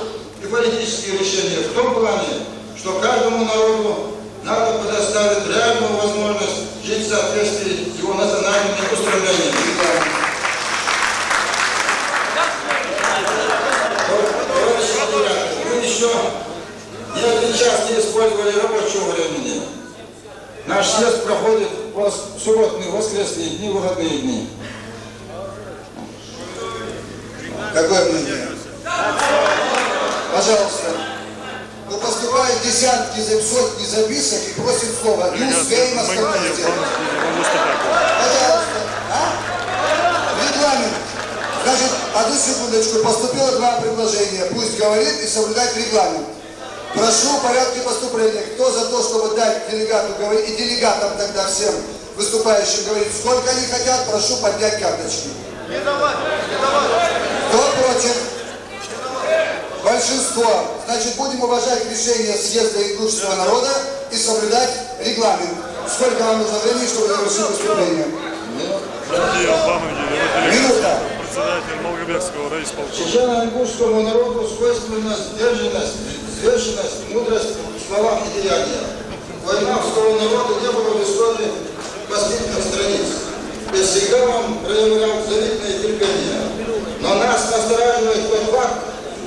и политические решения в том плане, что каждому народу надо предоставить реальную возможность жить в соответствии с его национальными устремлениями. Мы еще ни один час не использовали рабочего времени. Наш съезд проходит в субботные, воскресные дни, выходные дни. Какое мнение? Пожалуйста. Ну, поступают десятки, сотни записок и просим слова. Не успеем остановить. Пожалуйста. Регламент. Значит, одну секундочку. Поступило 2 предложения. Пусть говорит и соблюдать регламент. Прошу в порядке поступления. Кто за то, чтобы дать делегату говорить, и делегатам тогда всем выступающим говорить, сколько они хотят, прошу поднять карточки. Не давать, не давать. Кто против? Большинство. Значит, будем уважать решение съезда ингушского народа и соблюдать регламент. Сколько вам нужно времени, чтобы завершить выступление? Минута. Председатель Малгобекского райисполкома. Чечено-ингушскому народу свойственна сдержанность, взвешенность, мудрость в словах и деяниях. У инавского народа не было в истории последних страниц. И всегда он проявлял завидное терпение. Но нас настораживает тот факт,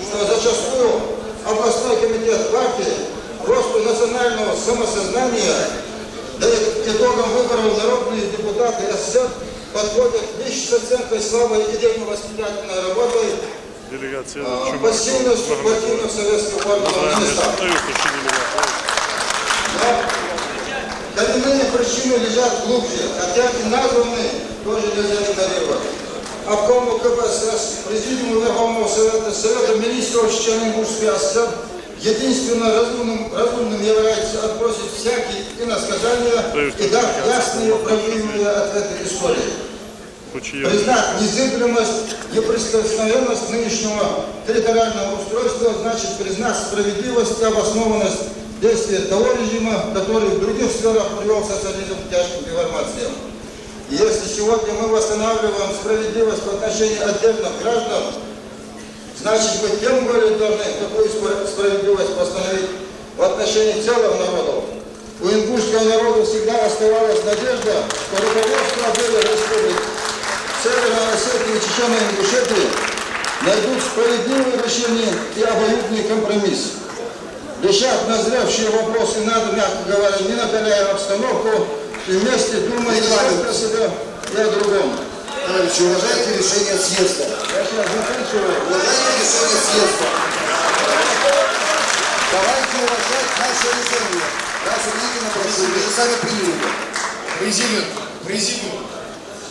что зачастую областной комитет партии росту национального самосознания, да и итогам выборов народные депутаты СССР подходят лишь с оценкой слабой идейно-воспитательной работой, пассивностью партийных советских органов на местах. Но коренные причины лежат глубже, хотя и названные тоже нельзя игнорировать. Обкому КПСС, Президиуму Верховного Совета, Совета министров Чечено-Ингушской ССР единственно разумным является отбросить всякие иносказания и дать ясные правдивые ответы истории. Признать незыблемость, неприкосновенность нынешнего территориального устройства значит признать справедливость и обоснованность действия того режима, который в других сферах привел социализм к тяжким деформациям. И если сегодня мы восстанавливаем справедливость по отношению отдельных граждан, значит, мы тем более должны такую справедливость восстановить в отношении целых народов. У ингушского народа всегда оставалась надежда, что руководство обеих республик Северной Осетии и Чечено-Ингушетии найдут справедливое решение и обоюдный компромисс. решать назревшие вопросы надо, мягко говоря, не накаляя обстановку, и вместе думать о себе и о другом. Товарищи, уважайте решение съезда. Я сейчас заканчиваю. Уважайте решение съезда. Давайте уважать наше решение. Наше мнение на прошлое. Вы же сами приняли. Президент,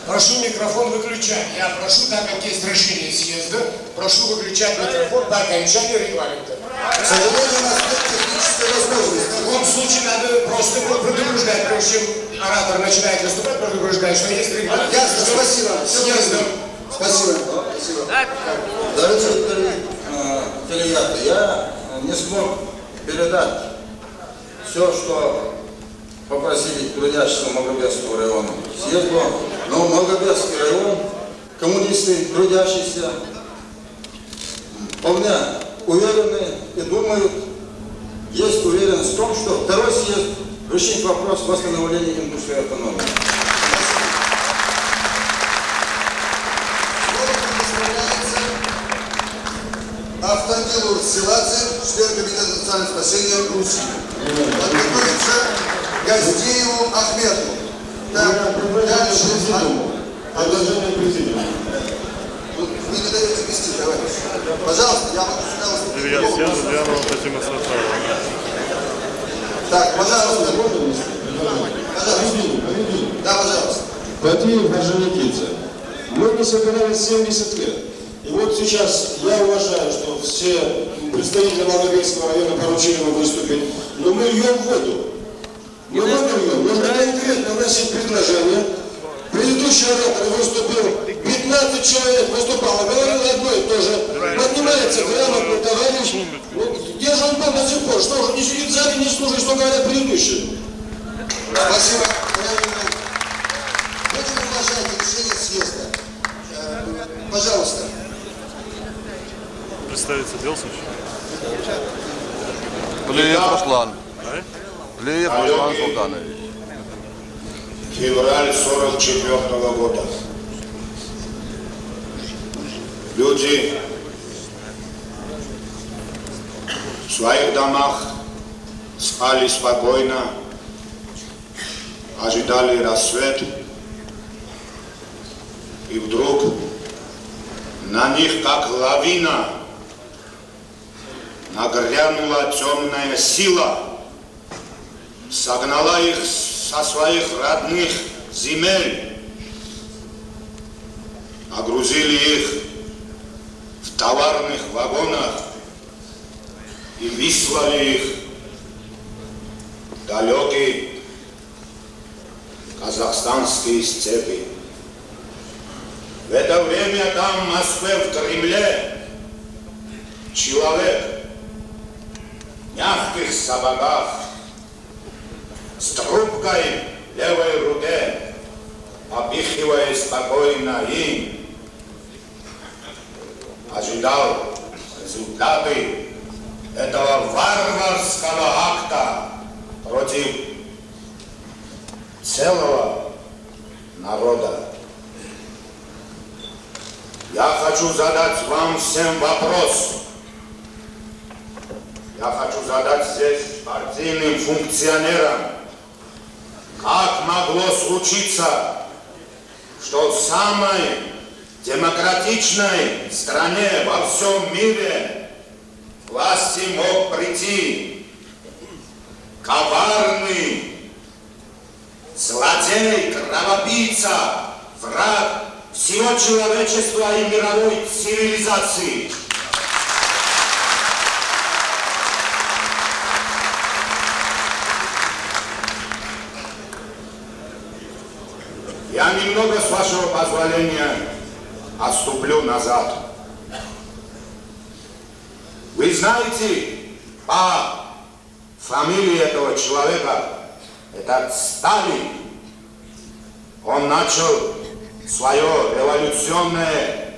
прошу микрофон выключать. Я прошу, так как есть решение съезда, прошу выключать микрофон по окончанию регламента. К сожалению, у нас нет технической возможности. В таком случае надо просто предупреждать, прежде чем оратор начинает выступать, предупреждать, что есть регламент. Ясно, спасибо. Съездом. Спасибо. Дорогие телеяты, я не смог передать все, что попросили трудящего Малгобекского района съезду, но Малгобекский район, коммунисты, трудящиеся, вполне уверены и думают, есть уверенность в том, что второй съезд решит вопрос восстановления индустрии автономии. Автандилур Силадзе, член Комитета социального спасения Руси. Подготовится Газдееву Ахмету. Дальше. Предложение президиума. Вы не даете вести, товарищ. Пожалуйста, я могу сюда Илья Съезда, Диана Татьяна Сатарова. Так, пожалуйста. Да, пожалуйста. Батиев Орджоникидзе. Мы не собирались 70 лет. И вот сейчас я уважаю, что все представители Малгобекского района поручили ему выступить, но мы льем воду. Мы много льем. Нужно конкретно вносить предложение. Предыдущий оратор выступил, 15 человек выступало, говорил одно и то же. Поднимается грамотный товарищ. Вот, где же он был до сих пор? Что же, не сидит в зале, не слушает, что говорят предыдущие? Спасибо. Будем уважать решение съезда. Пожалуйста. Представится Делсович. Плеев Руслан. Плеев Руслан Султанович. Февраль 44 года. Люди в своих домах спали спокойно, ожидали рассвет, и вдруг на них, как лавина, нагрянула темная сила, согнала их со своих родных земель, огрузили их в товарных вагонах и выслали их в далекие казахстанские степи. В это время там, в Москве, в Кремле, человек в мягких сапогах, с трубкой в левой руке, обихивая спокойно им, ожидал результаты этого варварского акта против целого народа. Я хочу задать вам всем вопрос. Я хочу задать здесь партийным функционерам. Как могло случиться, что в самой демократичной стране во всем мире к власти мог прийти коварный злодей, кровопийца, враг всего человечества и мировой цивилизации? Я немного, с вашего позволения, отступлю назад. Вы знаете, по фамилии этого человека, это Сталин, он начал свою революционную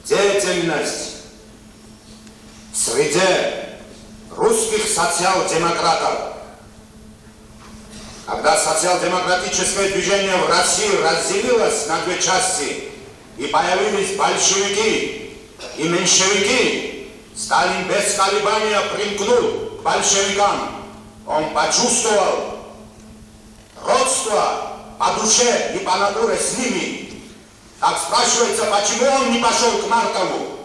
деятельность в среде русских социал-демократов. Когда социал-демократическое движение в России разделилось на две части и появились большевики и меньшевики, Сталин без колебания примкнул к большевикам, он почувствовал родство по душе и по натуре с ними. Так спрашивается, почему он не пошел к Маркову?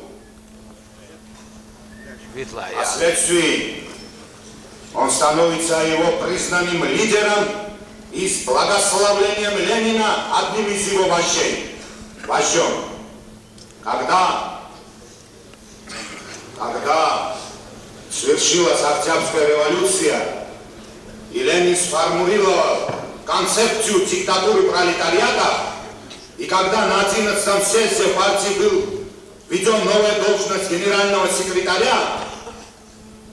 Вследствие он становится его признанным лидером и с благословением Ленина одним из его вождей. Когда свершилась Октябрьская революция, и Ленин сформулировал концепцию диктатуры пролетариата, и когда на 11-м съезде партии был введен новая должность генерального секретаря,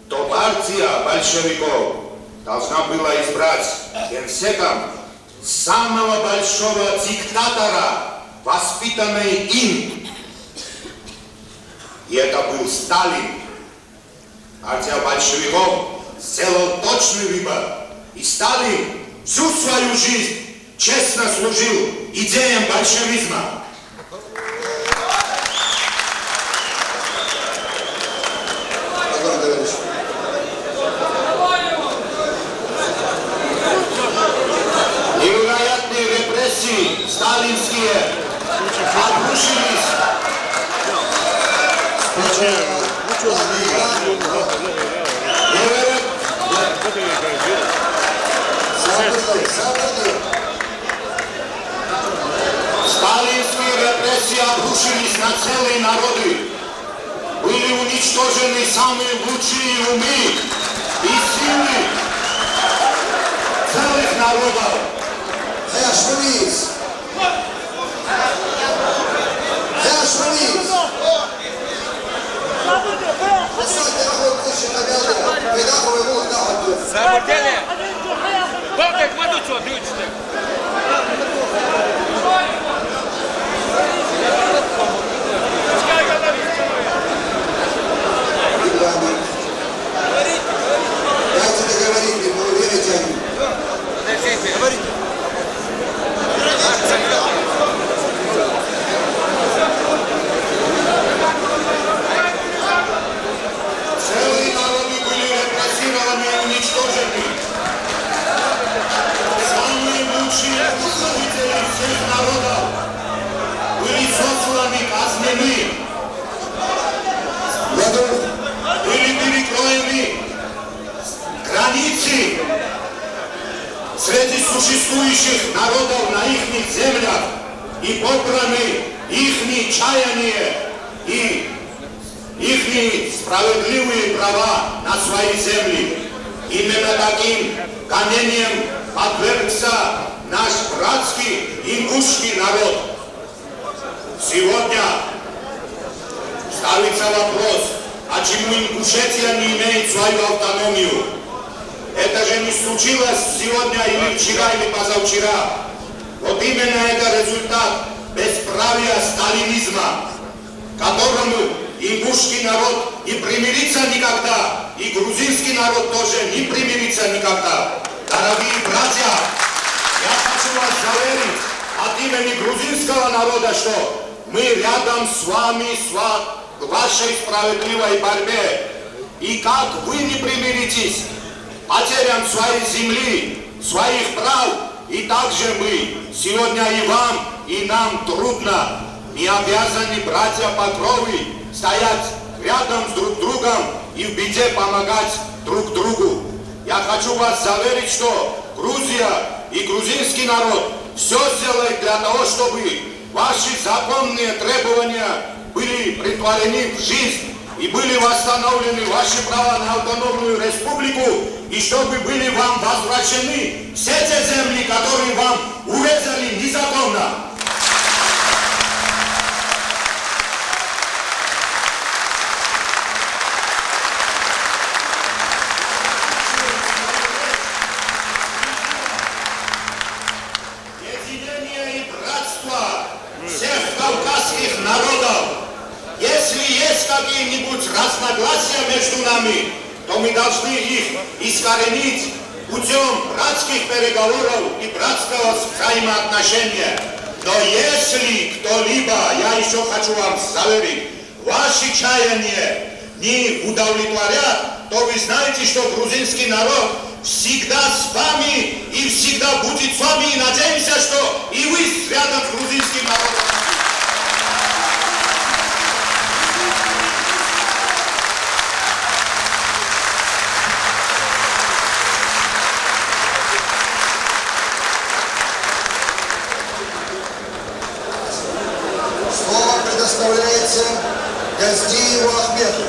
то партия большевиков должна была избрать генсеком самого большого диктатора, воспитанный им. И это был Сталин. Партия большевиков сделал точный выбор. И Сталин всю свою жизнь честно служил идеям большевизма. Невероятные репрессии сталинские обрушились. Сталинские репрессии обрушились на целые народы. Были уничтожены самые лучшие умы и силы целых народов. Herr Schmidt! Herr Schmidt! Дайте договорить, вы уверите они. Целые народы были репрессированы и уничтожены. Самые лучшие представители всех народов были сосланы, казнены. Были перекроены границы среди существующих народов на их землях и попраны их чаяния и их справедливые права на свои земли. Именно таким гонением подвергся наш братский ингушский народ. Сегодня ставится вопрос, а чему Ингушетия не имеет свою автономию? Это же не случилось сегодня или вчера или позавчера. Вот именно это результат бесправия сталинизма, которому ингушский народ не примирится никогда, и грузинский народ тоже не примирится никогда. Дорогие братья, я хочу вас заверить от имени грузинского народа, что мы рядом с вами, в вашей справедливой борьбе. И как вы не примиритесь потерям своей земли, своих прав, и также мы. Сегодня и вам, и нам трудно. Мы обязаны, братья по крови, стоять рядом с друг другом и в беде помогать друг другу. Я хочу вас заверить, что Грузия и грузинский народ все сделает для того, чтобы ваши законные требования были претворены в жизнь и были восстановлены ваши права на автономную республику, и чтобы были вам возвращены все те земли, которые вам урезали незаконно. Единение и братство всех кавказских народов. Если есть какие-нибудь разногласия между нами, то мы должны их искоренить путем братских переговоров и братского взаимоотношения. Но если кто-либо, я еще хочу вам заверить, ваши чаяния не удовлетворят, то вы знаете, что грузинский народ всегда с вами и всегда будет с вами. И надеемся, что и вы рядом с грузинским народом. Слово предоставляется Газдиеву Ахмету.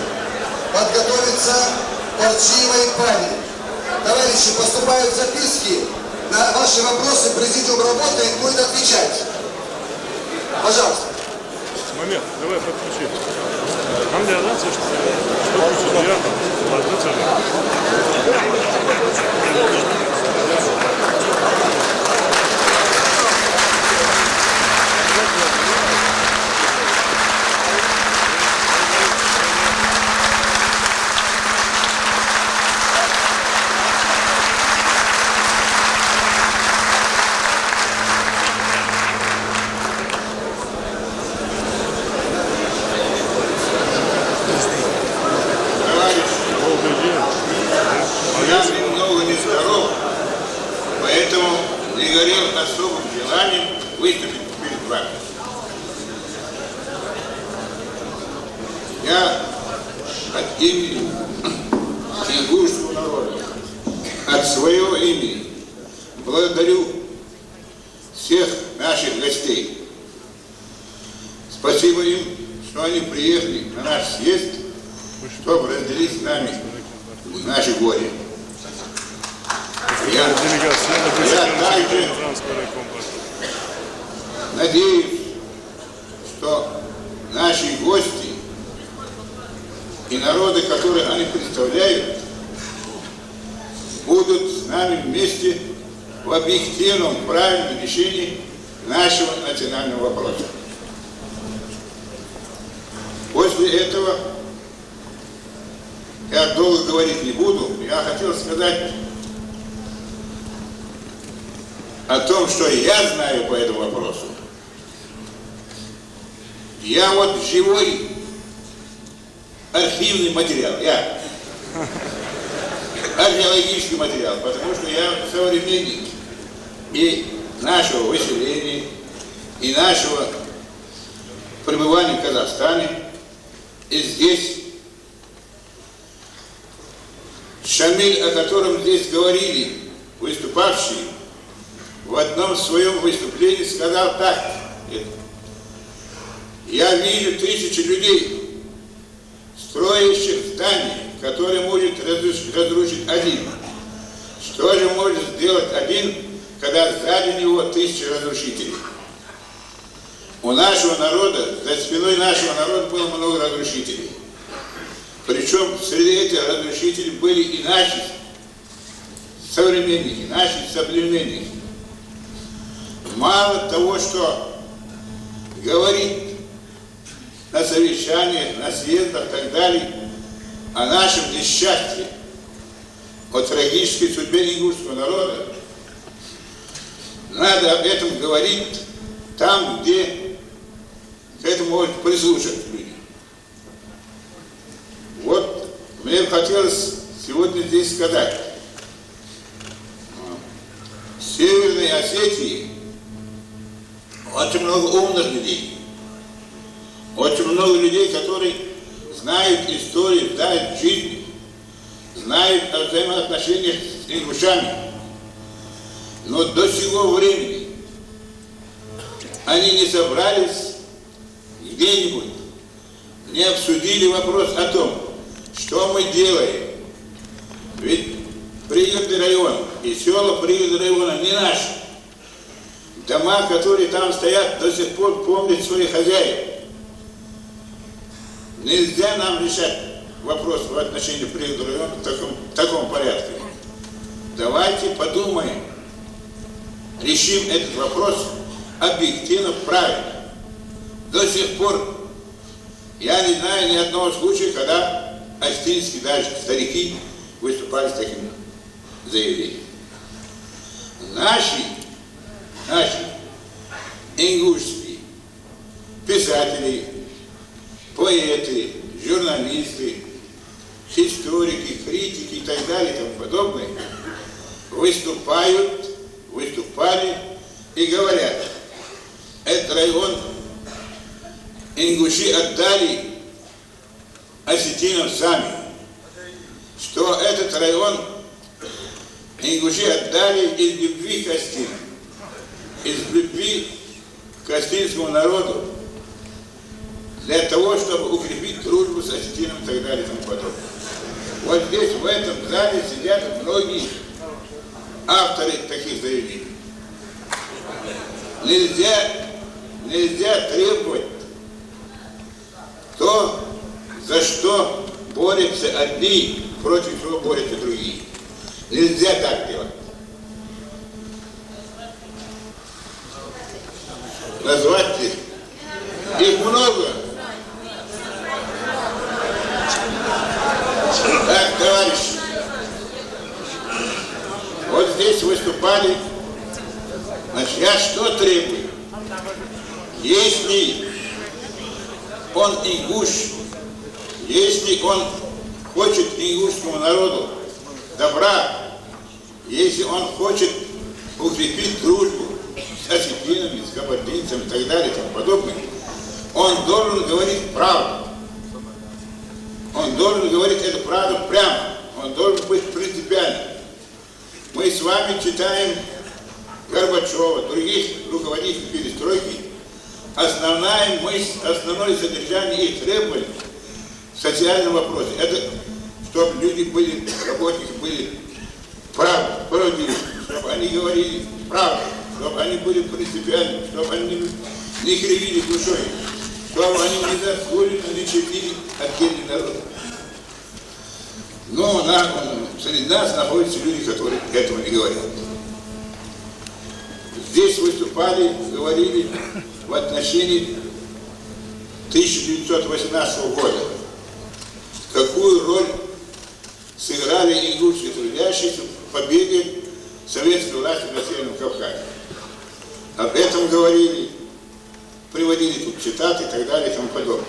Подготовиться Порчивой Павел. Товарищи, поступают записки. На ваши вопросы президиум работает, будет отвечать. Пожалуйста. Момент, давай подключи. Нам для нас, что судья, Я немного нездоров, поэтому не горел особым желанием выступить перед вами. Я от имени ингушского народа, от своего имени благодарю всех наших гостей. Спасибо им, что они приехали на наш съезд, чтобы разделить с нами наши горе. Я также надеюсь, что наши гости и народы, которые они представляют, будут с нами вместе в объективном, правильном решении нашего национального вопроса. После этого я долго говорить не буду. Я хотел сказать о том, что я знаю по этому вопросу. Я вот живой архивный материал, я археологический материал, потому что я современник и нашего выселения, и нашего пребывания в Казахстане, и здесь Шамиль, о котором здесь говорили выступавшие, в одном своем выступлении сказал так: я вижу тысячи людей, строящих здание, которое может разрушить один. Что же может сделать один, когда сзади него тысячи разрушителей? У нашего народа, за спиной нашего народа было много разрушителей. Причем среди этих разрушителей были и наши современники, наши соплеменники. Мало того, что говорит на совещаниях, на съездах и так далее о нашем несчастье, о трагической судьбе ингушского народа, надо об этом говорить там, где к этому может прислушаться люди. Вот мне хотелось сегодня здесь сказать: в Северной Осетии очень много умных людей, очень много людей, которые знают историю, знают жизнь, знают о взаимоотношениях с ингушами. Но до сего времени они не собрались где-нибудь, не обсудили вопрос о том, что мы делаем. Ведь пригородный район и села пригородного района не наши. Дома, которые там стоят, до сих пор помнят своих хозяев. Нельзя нам решать вопрос в отношении пригородного района в таком порядке. Давайте подумаем, решим этот вопрос объективно, правильно. До сих пор я не знаю ни одного случая, когда остинские даже старики выступали с таким заявлением. Наши ингушские писатели, поэты, журналисты, историки, критики и так далее и тому подобное выступали и говорят, этот район ингуши отдали осетинам сами, что этот район ингуши отдали из любви к осетинам, из любви к осетинскому народу, для того, чтобы укрепить дружбу с осетином и так далее и тому подобное. Вот здесь, в этом зале, сидят многие авторы таких заявлений. Нельзя требовать то, за что борются одни, против чего борются другие. Нельзя так делать. Назвать их много. Так, товарищи, вот здесь выступали, значит, я что требую? Если он ингуш, если он хочет ингушскому народу добра, если он хочет укрепить дружбу с осетинами, с кабардинцами и так далее и тому подобное, он должен говорить правду. Он должен говорить эту правду прямо. Он должен быть принципиальным. Мы с вами читаем Горбачева, других руководителей перестройки. Основная мысль, основное содержание их требований в социальном вопросе — это чтобы люди были, работники были правдивы, чтобы они говорили правду, чтобы они были принципиальны, чтобы они не кривили душой, чтобы они не заслужили, не чертили отдельный народ. Но среди нас находятся люди, которые этого не говорят. Здесь выступали, говорили в отношении 1918 года, какую роль сыграли ингушские трудящиеся в победе советской власти на Северном Кавказе. Об этом говорили, приводили тут цитаты и так далее и тому подобное.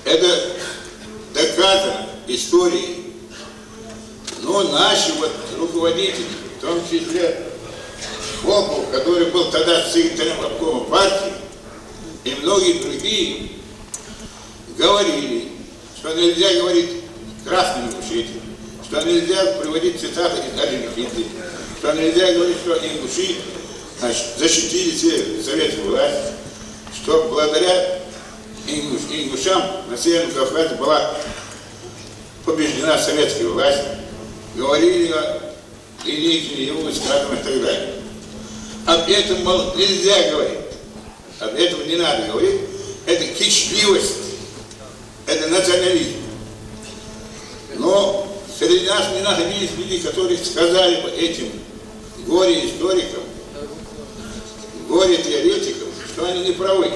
Это доказано историей. Но наши вот руководители, в том числе Волков, который был тогда секретарем обкома партии, и многие другие, говорили, что нельзя говорить красными ингушетами, что нельзя приводить цитаты из Орджоникидзе, что нельзя говорить, что ингуши защитили все советскую власть, что благодаря ингушам на Северном Кавказе была побеждена советская власть, говорили о Ильиче, его скажем и так далее. Об этом нельзя говорить, об этом не надо говорить, это кичливость, это национализм. Но среди нас не надо видеть людей, которые сказали бы этим горе-историкам, горе-теоретикам, что они не правы,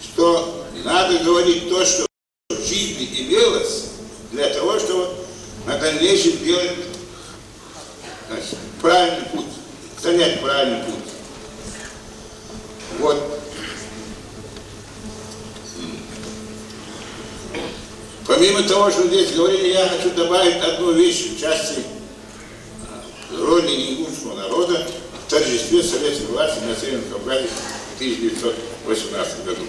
что надо говорить то, что в жизни имелось, для того, чтобы на дальнейшем делать правильный путь, занять правильный путь. Вот. Помимо того, что здесь говорили, я хочу добавить одну вещь в части роли ингушского народа в торжестве советской власти на Северном Кавказе в 1918 году.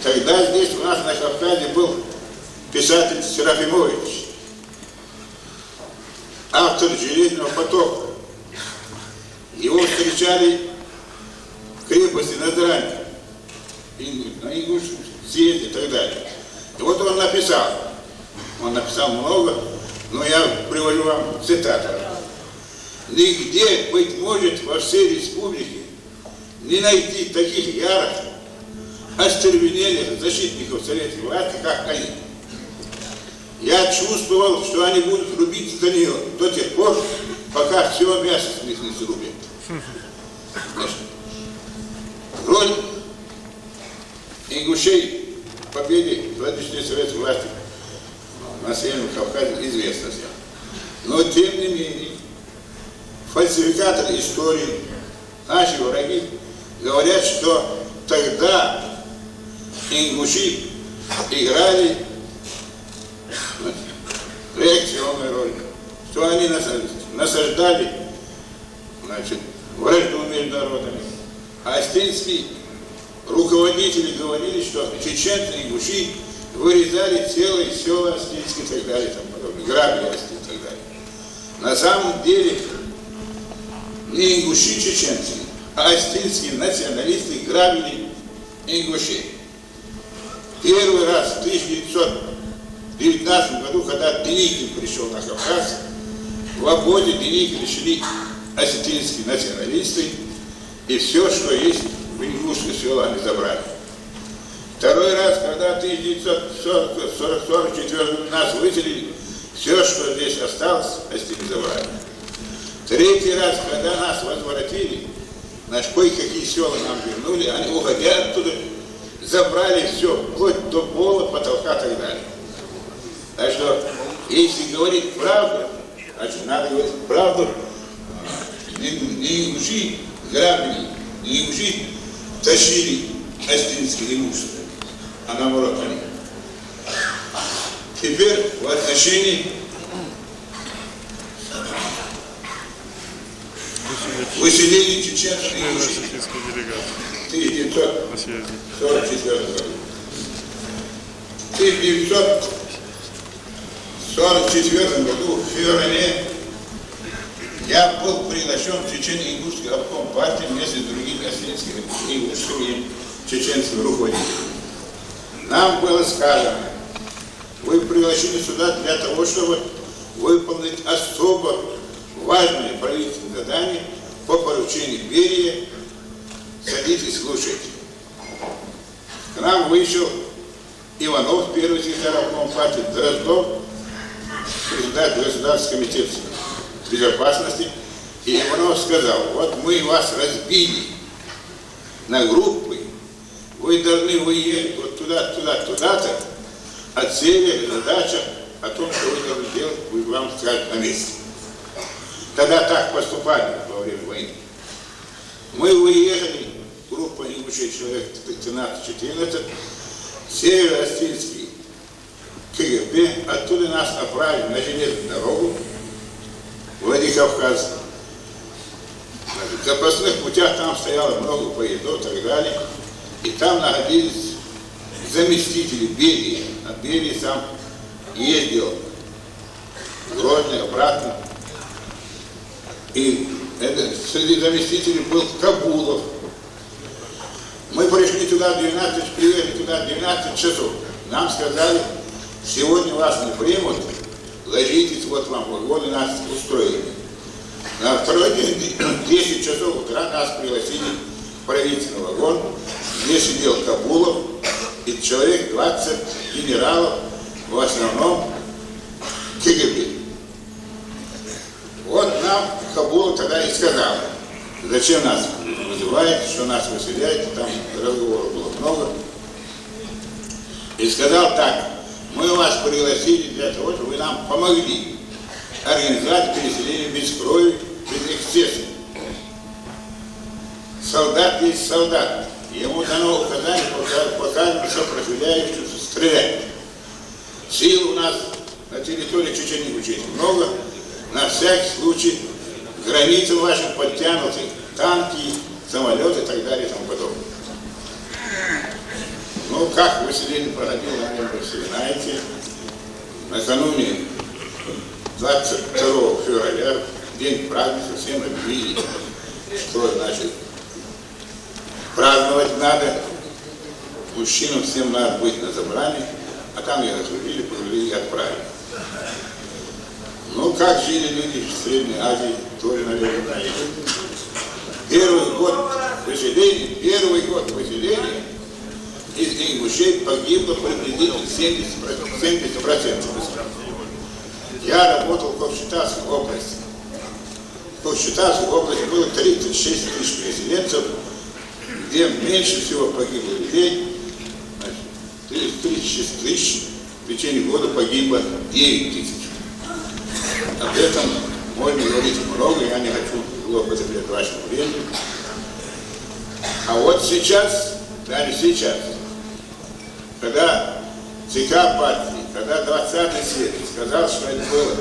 Тогда здесь у нас на Кавказе был писатель Серафимович, автор «Железного потока». Его встречали в крепости Назрань, на ингушском съезде и так далее. И вот он написал много, но я привожу вам цитату. «Нигде, быть может, во всей республике не найти таких ярых, остервенелых защитников советской власти, как они. Я чувствовал, что они будут рубиться за нее до тех пор, пока все мясо с них не срубят». Роль ингушей в победе владычной советской власти на Северном Кавказе известна всем. Но тем не менее, фальсификаторы истории, наши враги, говорят, что тогда ингуши играли то они насаждали, значит, вражду между народами. А астинские руководители говорили, что чеченцы и ингуши вырезали целые села астинские и так далее, там подобное, грабили астин и так далее. На самом деле не ингуши чеченцы, а астинские националисты грабили ингушей. Первый раз в 1919 году, когда Деникин пришел на Кавказ, в ободе Деникина шли осетинские националисты, и все, что есть в ингушских селах, они забрали. Второй раз, когда в 1944 нас выселили, все, что здесь осталось, осетины забрали. Третий раз, когда нас возвратили, значит, кое-какие села нам вернули, они, уходя оттуда, забрали все, вплоть до пола, потолка и так далее. Так что, если говорить правду, значит, надо говорить правду. Не ингуши грабили, не ингуши тащили астинские имущества, а наоборот они. Теперь в отношении выселения чеченцев и ингушей. 1944 году. В 1944 году в феврале я был приглашен в Чечено-Ингушский обком партии вместе с другими осетинскими и ингушскими чеченскими руководителями. Нам было сказано, вы приглашены сюда для того, чтобы выполнить особо важное правительственное задание по поручению Берия. Садитесь, слушайте. К нам вышел Иванов, первый секретарь обкома партии, Дроздов, председатель Государственного комитета безопасности, и Иванов сказал, вот мы вас разбили на группы, вы должны выехать вот туда, туда-то, а цель, задача о том, что вы должны делать, вы вам скажут на месте. Тогда так поступали во время войны. Мы выехали, группа ингушей, человек 13-14, северо-астинский КГБ, оттуда нас направили на железную дорогу, Владикавказ. В запасных путях там стояло много поездов и так далее. И там находились заместители Берии. А Берия сам ездил в Грозный, обратно. И среди заместителей был Кабулов. Мы пришли туда в 12, приехали туда в 12 часов. Нам сказали, сегодня вас не примут, ложитесь, вот вам вагоны, нас устроили. На второй день, 10 часов утра, нас пригласили в правительственный вагон, где сидел Кабулов и человек 20 генералов, в основном КГБ. Вот нам Кабулов тогда и сказал, зачем нас вызываете, что нас выселяете, там разговоров было много. И сказал так, мы вас пригласили для того, чтобы вы нам помогли организовать переселение без крови, без эксцессов. Солдат есть солдат. Ему дано указание показывать сопротивляющимся стрелять. Сил у нас на территории Чечен-Ингушетии много. На всякий случай границы ваши подтянуты, танки, самолеты и так далее и тому подобное. Ну, как выселение проходило, наверное, все знаете. Накануне 22 февраля, день праздника, всем объявили, что, значит, праздновать надо, мужчинам всем надо быть на забрании, а там их отрубили, погрузили и отправили. Ну, как жили люди в Средней Азии, тоже, наверное, знаете. Первый год выселения из ингушей погибло приблизительно 70%. Я работал в Кокшетавской области. В Кокшетавской области было 36 тысяч переселенцев, где меньше всего погибло людей. Значит, 36 тысяч, в течение года погибло 9 тысяч. Об этом можно говорить много, я не хочу злоупотреблять вашим временем. А вот сейчас, даже сейчас, когда ЦК партии, когда 20-й съезд сказал, что это было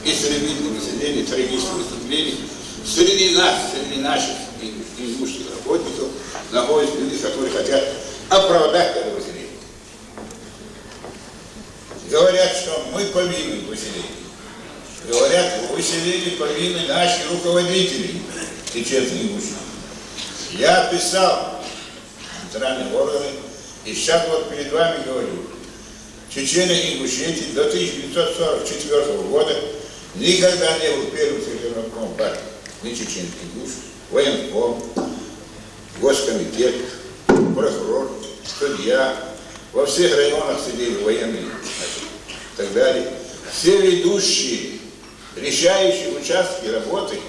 и среди населения трагических выступлений, среди нас, среди наших ингушских работников, находятся люди, которые хотят оправдать это выселение. Говорят, что мы повинны в выселении. Говорят, в выселении повинны наши руководители, чеченцы-ингуши. Я писал в центральные органы, и сейчас вот перед вами говорю, Чечения и Ингушетии до 1944 года никогда не был первым секретарем партии. Ни чеченский ингуш, военком, госкомитет, прокурор, судья. Во всех районах сидели военные и так далее. Все ведущие, решающие участки работы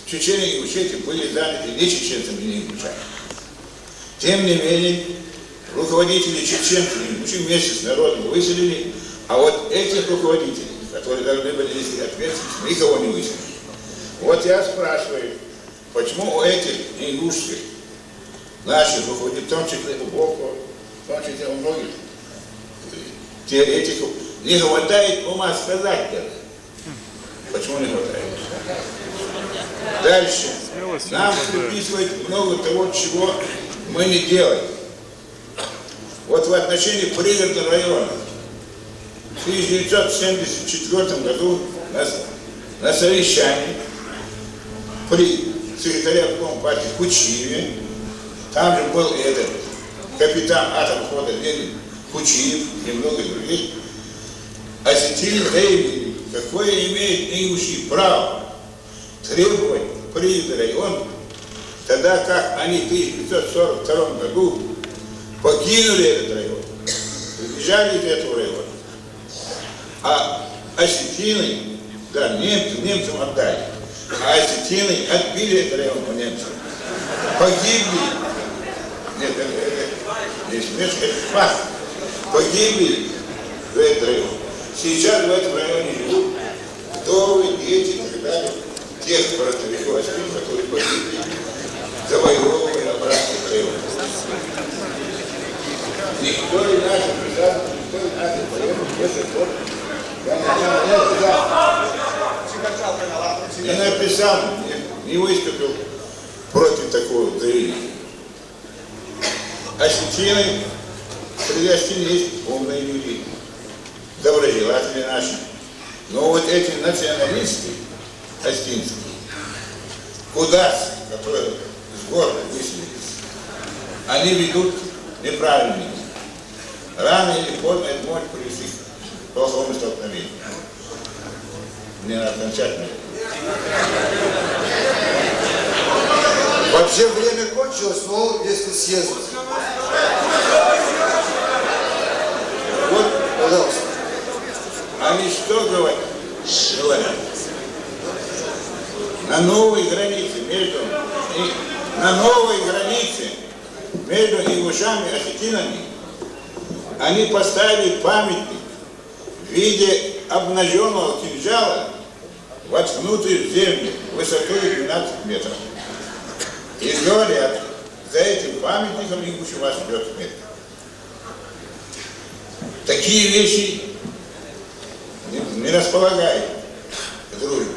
в Чечении и Ингушетии были заняты не чеченцами, не ингушами. Тем не менее, руководители чеченцев и ингуши вместе с народом выселили, а вот этих руководителей, которые должны были нести ответственность, никого не выселили. Вот я спрашиваю, почему у этих ингушских наших руководителей, в том числе у Бокова, в том числе у многих теоретиков, не хватает ума сказать это? Почему не хватает? Дальше. Нам приписывают много того, чего мы не делаем. Вот в отношении пригородного района в 1974 году на совещании при секретаре обкома партии Кучиеве, там же был этот капитан атомфлота Ленин Кучиев и много других, осетины заявили, какое имеет ингуши право требовать пригородный район, тогда как они в 1942 году покинули этот район, убежали из этого района. А осетины, да, немцам отдали, а осетины отбили этот район у немцев. Погибли, нет, это факт, погибли в этот район. Сейчас в этом районе живут вдовы, дети и так далее, тех фронтовиков, которые погибли, завоевывая обратный район. Никто не начал писать, никто не начал поехать в этот город. Я не написал, не выступил против такого заявления. Осетины, среди осетин есть умные люди, доброжелатели наши. Но вот эти националисты осетинские, кудасы, которые с города выселились, они ведут неправильно. Рано или поздно это может привести к плохому столкновению. Не надо окончательно. Вообще время кончилось, но если съезд. Вот, пожалуйста. Они что говорят? На новой границе между ингушами и осетинами они поставили памятник в виде обнаженного кинжала, воткнутый в землю высотой 12 метров. И говорят, за этим памятником ингуши вас ждет смерть. Такие вещи не располагают к дружбе.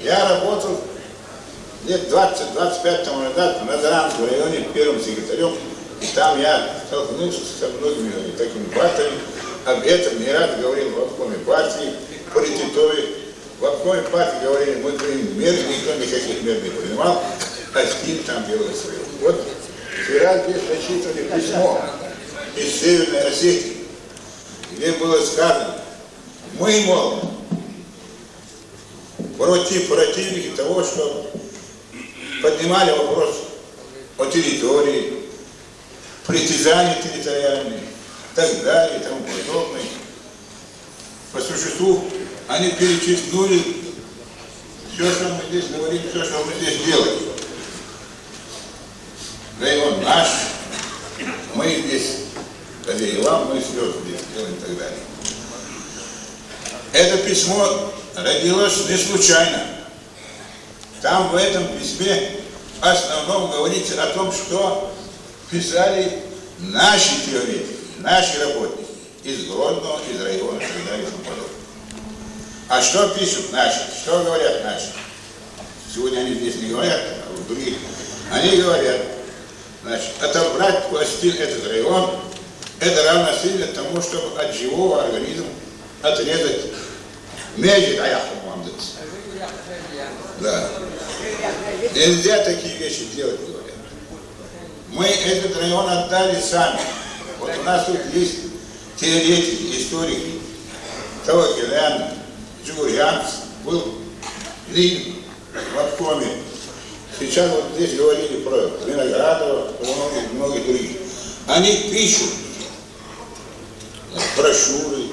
Я работал лет 20-25 тому назад в Назаранском районе первым секретарем, и там я столкнулся со многими такими партиями. Об этом не раз говорил в обкоме партии, при Титове. В обкоме партии говорили, мы примем меры, никто никаких мер не принимал, а Скин там делал свое. Вот вчера здесь зачитывали письмо из Северной Осетии, где было сказано, мы, мол, противники того, что поднимали вопрос о территории, притязания территориальные, и так далее, и тому подобное. По существу они перечислили все, что мы здесь говорим, все, что мы здесь делаем. Район наш, мы здесь, вам, мы слезы здесь делаем и так далее. Это письмо родилось не случайно. Там в этом письме в основном говорится о том, что писали наши теоретики, наши работники из Гродного, из района и так далее и тому подобное. А что пишут наши? Что говорят наши? Сегодня они здесь не говорят, а в других. Они говорят, значит, отобрать пластин этот район, это равносильно тому, чтобы от живого организма отрезать меди, а я вам дать. Да. Нельзя такие вещи делать, говорят. Мы этот район отдали сами. Вот у нас тут есть теоретики, историки. Тавакелян, Джугурьянц, был Лин в обкоме. Сейчас вот здесь говорили про Виноградова, про многих других. Они пишут брошюры,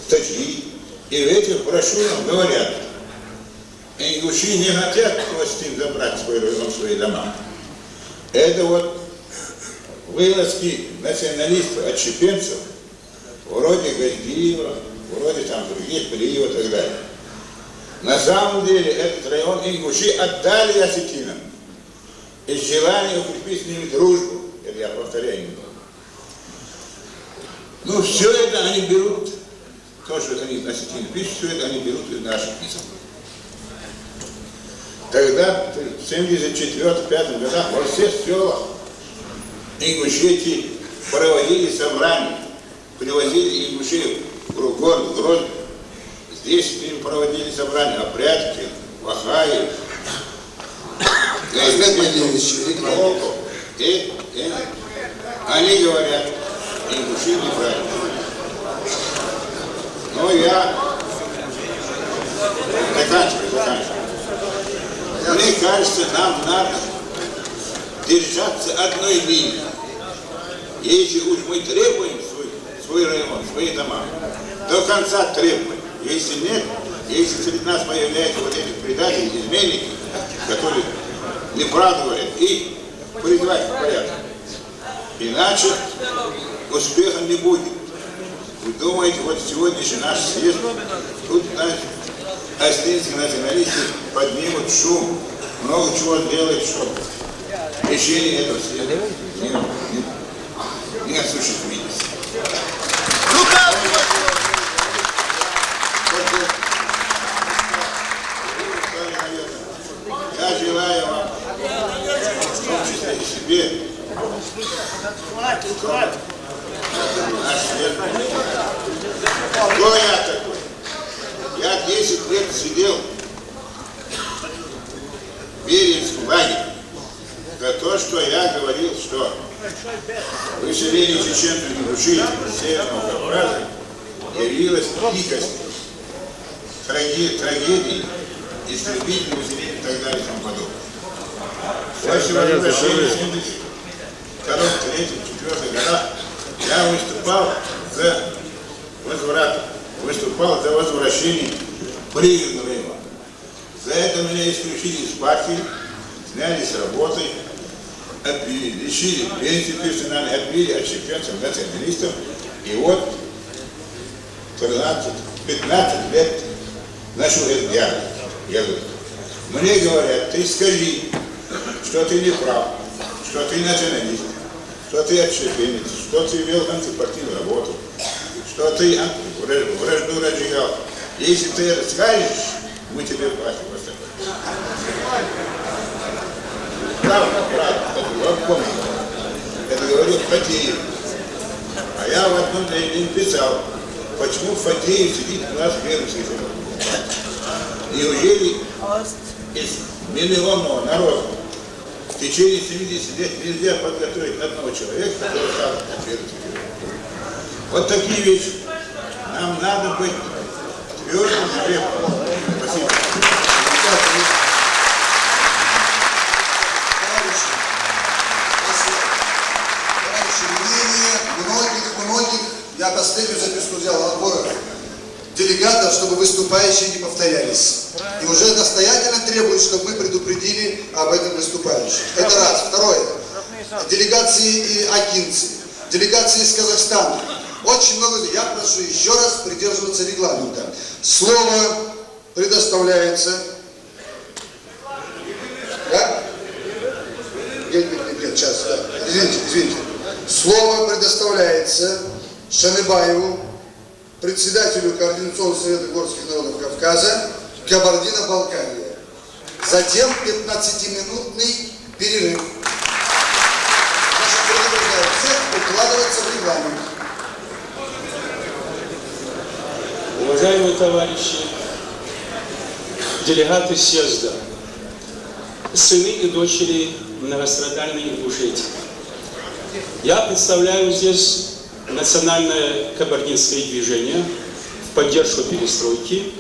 статьи, и в этих брошюрах говорят, ингуши не хотят пластин забрать свой район, свои дома. Это вот вылазки националистов, отщепенцев, вроде Гайдиева, вроде там других, Плиева и так далее. На самом деле этот район ингуши отдали осетинам из желания укрепить с ними дружбу. Это я повторяю немного. Ну, все это они берут, то, что они осетины пишут, все это они берут из наших писем. Тогда в 1974-1975 годах во всех селах ингушетии проводили собрания, привозили ингушей в город, в Грозный. Здесь им проводили собрания о Прятке, в Ахае. Они говорят, ингуши неправильно. Но я заканчиваю. Мне кажется, нам надо держаться одной линии. Если уж мы требуем свой район, свои дома, до конца требуем. Если нет, если среди нас появляются вот эти предатели, изменники, которые неправду говорят, и призывать в порядок. Иначе успеха не будет. Вы думаете, вот сегодняшний наш съезд, тут, знаете, осетинские националисты поднимут шум, много чего делают, чтобы решение этого съезда не осуществилось. Я желаю вам, в том числе и себе, наш свет. Кто я такой? Я 10 лет сидел в Беринском лагере за то, что я говорил, что выселение чеченцев и ингушей из Северного Кавказа явилось дикостью, трагедией, истребительным выселением и так далее и тому подобное. После возвращения в 1972-1974 годах я выступал за возвращение пригородного района. За это меня исключили из партии, сняли с работы, лишили пенсии персональной, отбили отщепенцев, националистов. И вот 15 лет ношу этот ярлык. Мне говорят, ты скажи, что ты не прав, что ты националист, что ты отщепенец, что ты вел антипартийную работу, что ты вражду разжигал. Если ты это скажешь, мы тебе платим остальное. Правда, правда, это говорил Фатеев. А я в одном заявлении писал, почему Фатеев сидит у нас в Бернских селах. Неужели из миллионного народа в течение 70 лет нельзя подготовить одного человека, который стал ответственным? Вот такие вещи. Нам надо быть твердым и крепким. Спасибо. Многих, я последнюю записку взял отбора делегатов, чтобы выступающие не повторялись. И уже настоятельно требуют, чтобы мы предупредили об этом выступающих. Это раз. Второе. Делегации акинцы, делегации из Казахстана. Очень много. Я прошу еще раз придерживаться регламента. Слово предоставляется. Да? Нет, сейчас, да. Извините. Слово предоставляется Шаныбаеву председателю Координационного совета горских народов Кавказа Кабардино-Балкария. Затем 15-минутный перерыв. Значит, предупреждаю всех укладываться в регламент. Уважаемые товарищи, делегаты съезда, сыны и дочери многострадальной Ингушетии. Я представляю здесь национальное кабардинское движение в поддержку перестройки.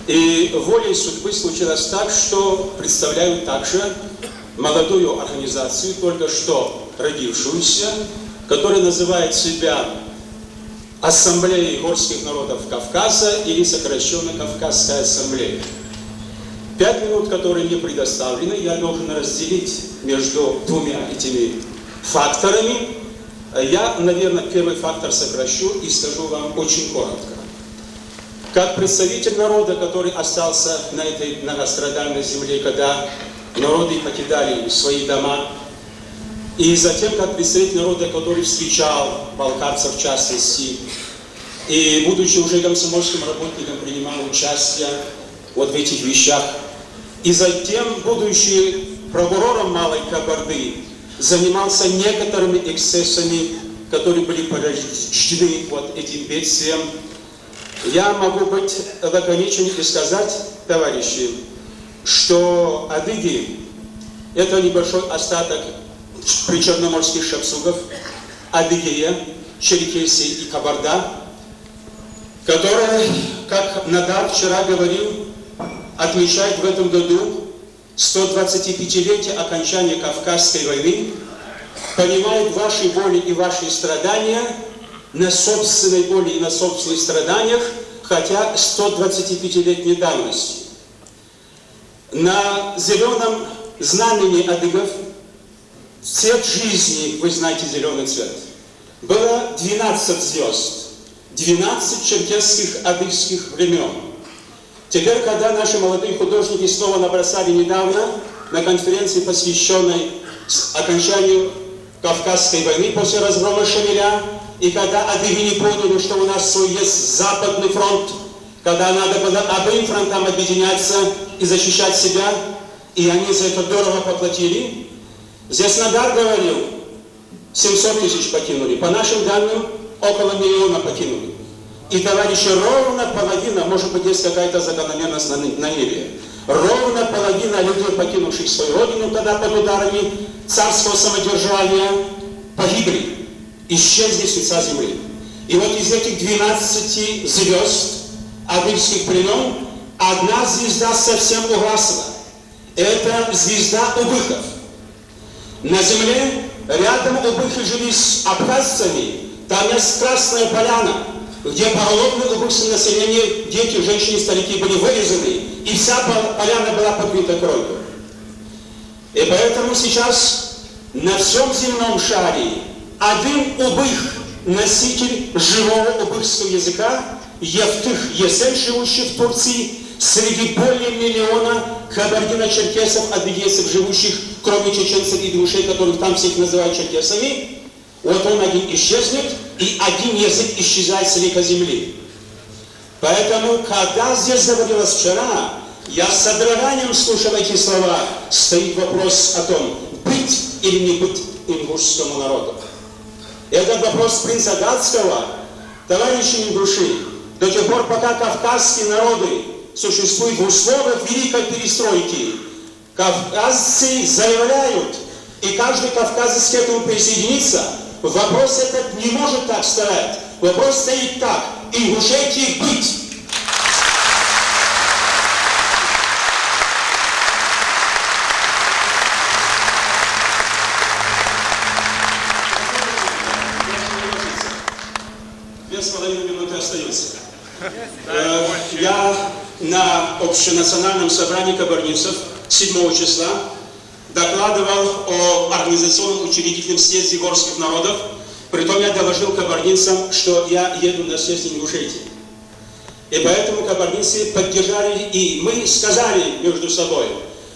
И волей судьбы случилось так, что представляю также молодую организацию, только что родившуюся, которая называет себя Ассамблеей горских народов Кавказа или сокращенно Кавказская ассамблея. 5 минут, которые мне предоставлены, я должен разделить между двумя этими факторами. Я, наверное, первый фактор сокращу и скажу вам очень коротко. Как представитель народа, который остался на этой многострадальной земле, когда народы покидали свои дома, и затем как представитель народа, который встречал балкарцев в частности, и будучи уже комсомольским работником, принимал участие вот в этих вещах, и затем, будучи прокурором Малой Кабарды, занимался некоторыми эксцессами, которые были порождены вот этим бедствием. Я могу быть лаконичен и сказать, товарищи, что адыги – это небольшой остаток причерноморских шапсугов, Адыгея, Черкесия и Кабарда, которые, как Надар вчера говорил, отмечает в этом году 125-летие окончания Кавказской войны, понимает ваши боли и ваши страдания на собственной боли и на собственных страданиях, хотя 125-летней давности. На зеленом знамени адыгов цвет жизни, вы знаете зеленый цвет, было 12 звезд, 12 черкесских адыгских времен. Теперь, когда наши молодые художники снова набросали недавно на конференции, посвященной окончанию Кавказской войны после разгрома Шамиля, и когда адыги не поняли, что у нас свой есть Западный фронт, когда надо было обоим фронтам объединяться и защищать себя, и они за это дорого поплатили. Здесь Надар говорил, 700 тысяч покинули, по нашим данным, около 1 миллиона покинули. И, товарищи, ровно половина, может быть, есть какая-то закономерность на небе, ровно половина людей, покинувших свою родину тогда под ударами царского самодержавия, погибли, исчезли с лица земли. И вот из этих 12 звезд адыгских племен одна звезда совсем угасла. Это звезда убыхов. На земле рядом убыхи жили с абхазцами, там есть Красная Поляна, где поголовное убыточное население, дети, женщины, старики были вырезаны, и вся поляна была покрыта кровью. И поэтому сейчас на всем земном шаре один убых, носитель живого убыхского языка, Евтых Есен, живущий в Турции, среди более 1 миллиона кабардино-черкесов, адыгейцев, живущих, кроме чеченцев и ингушей, которых там всех называют черкесами, вот он один исчезнет, и один язык исчезает с лица земли. Поэтому, когда здесь говорилось вчера, я с содроганием слушал эти слова, стоит вопрос о том, быть или не быть ингушскому народу. Этот вопрос принца датского, товарищи ингуши, до тех пор, пока кавказские народы существуют в условиях великой перестройки, кавказцы заявляют, и каждый кавказец к этому присоединится, вопрос этот не может так стоять. Вопрос стоит так: Ингушетии быть. Две с половиной минуты остается. Я на общенациональном собрании кабардинцев 7 числа докладывал о организационном учредительном съезде горских народов. Притом я доложил кабардинцам, что я еду на съезд Ингушетии. И поэтому кабардинцы поддержали, и мы сказали между собой,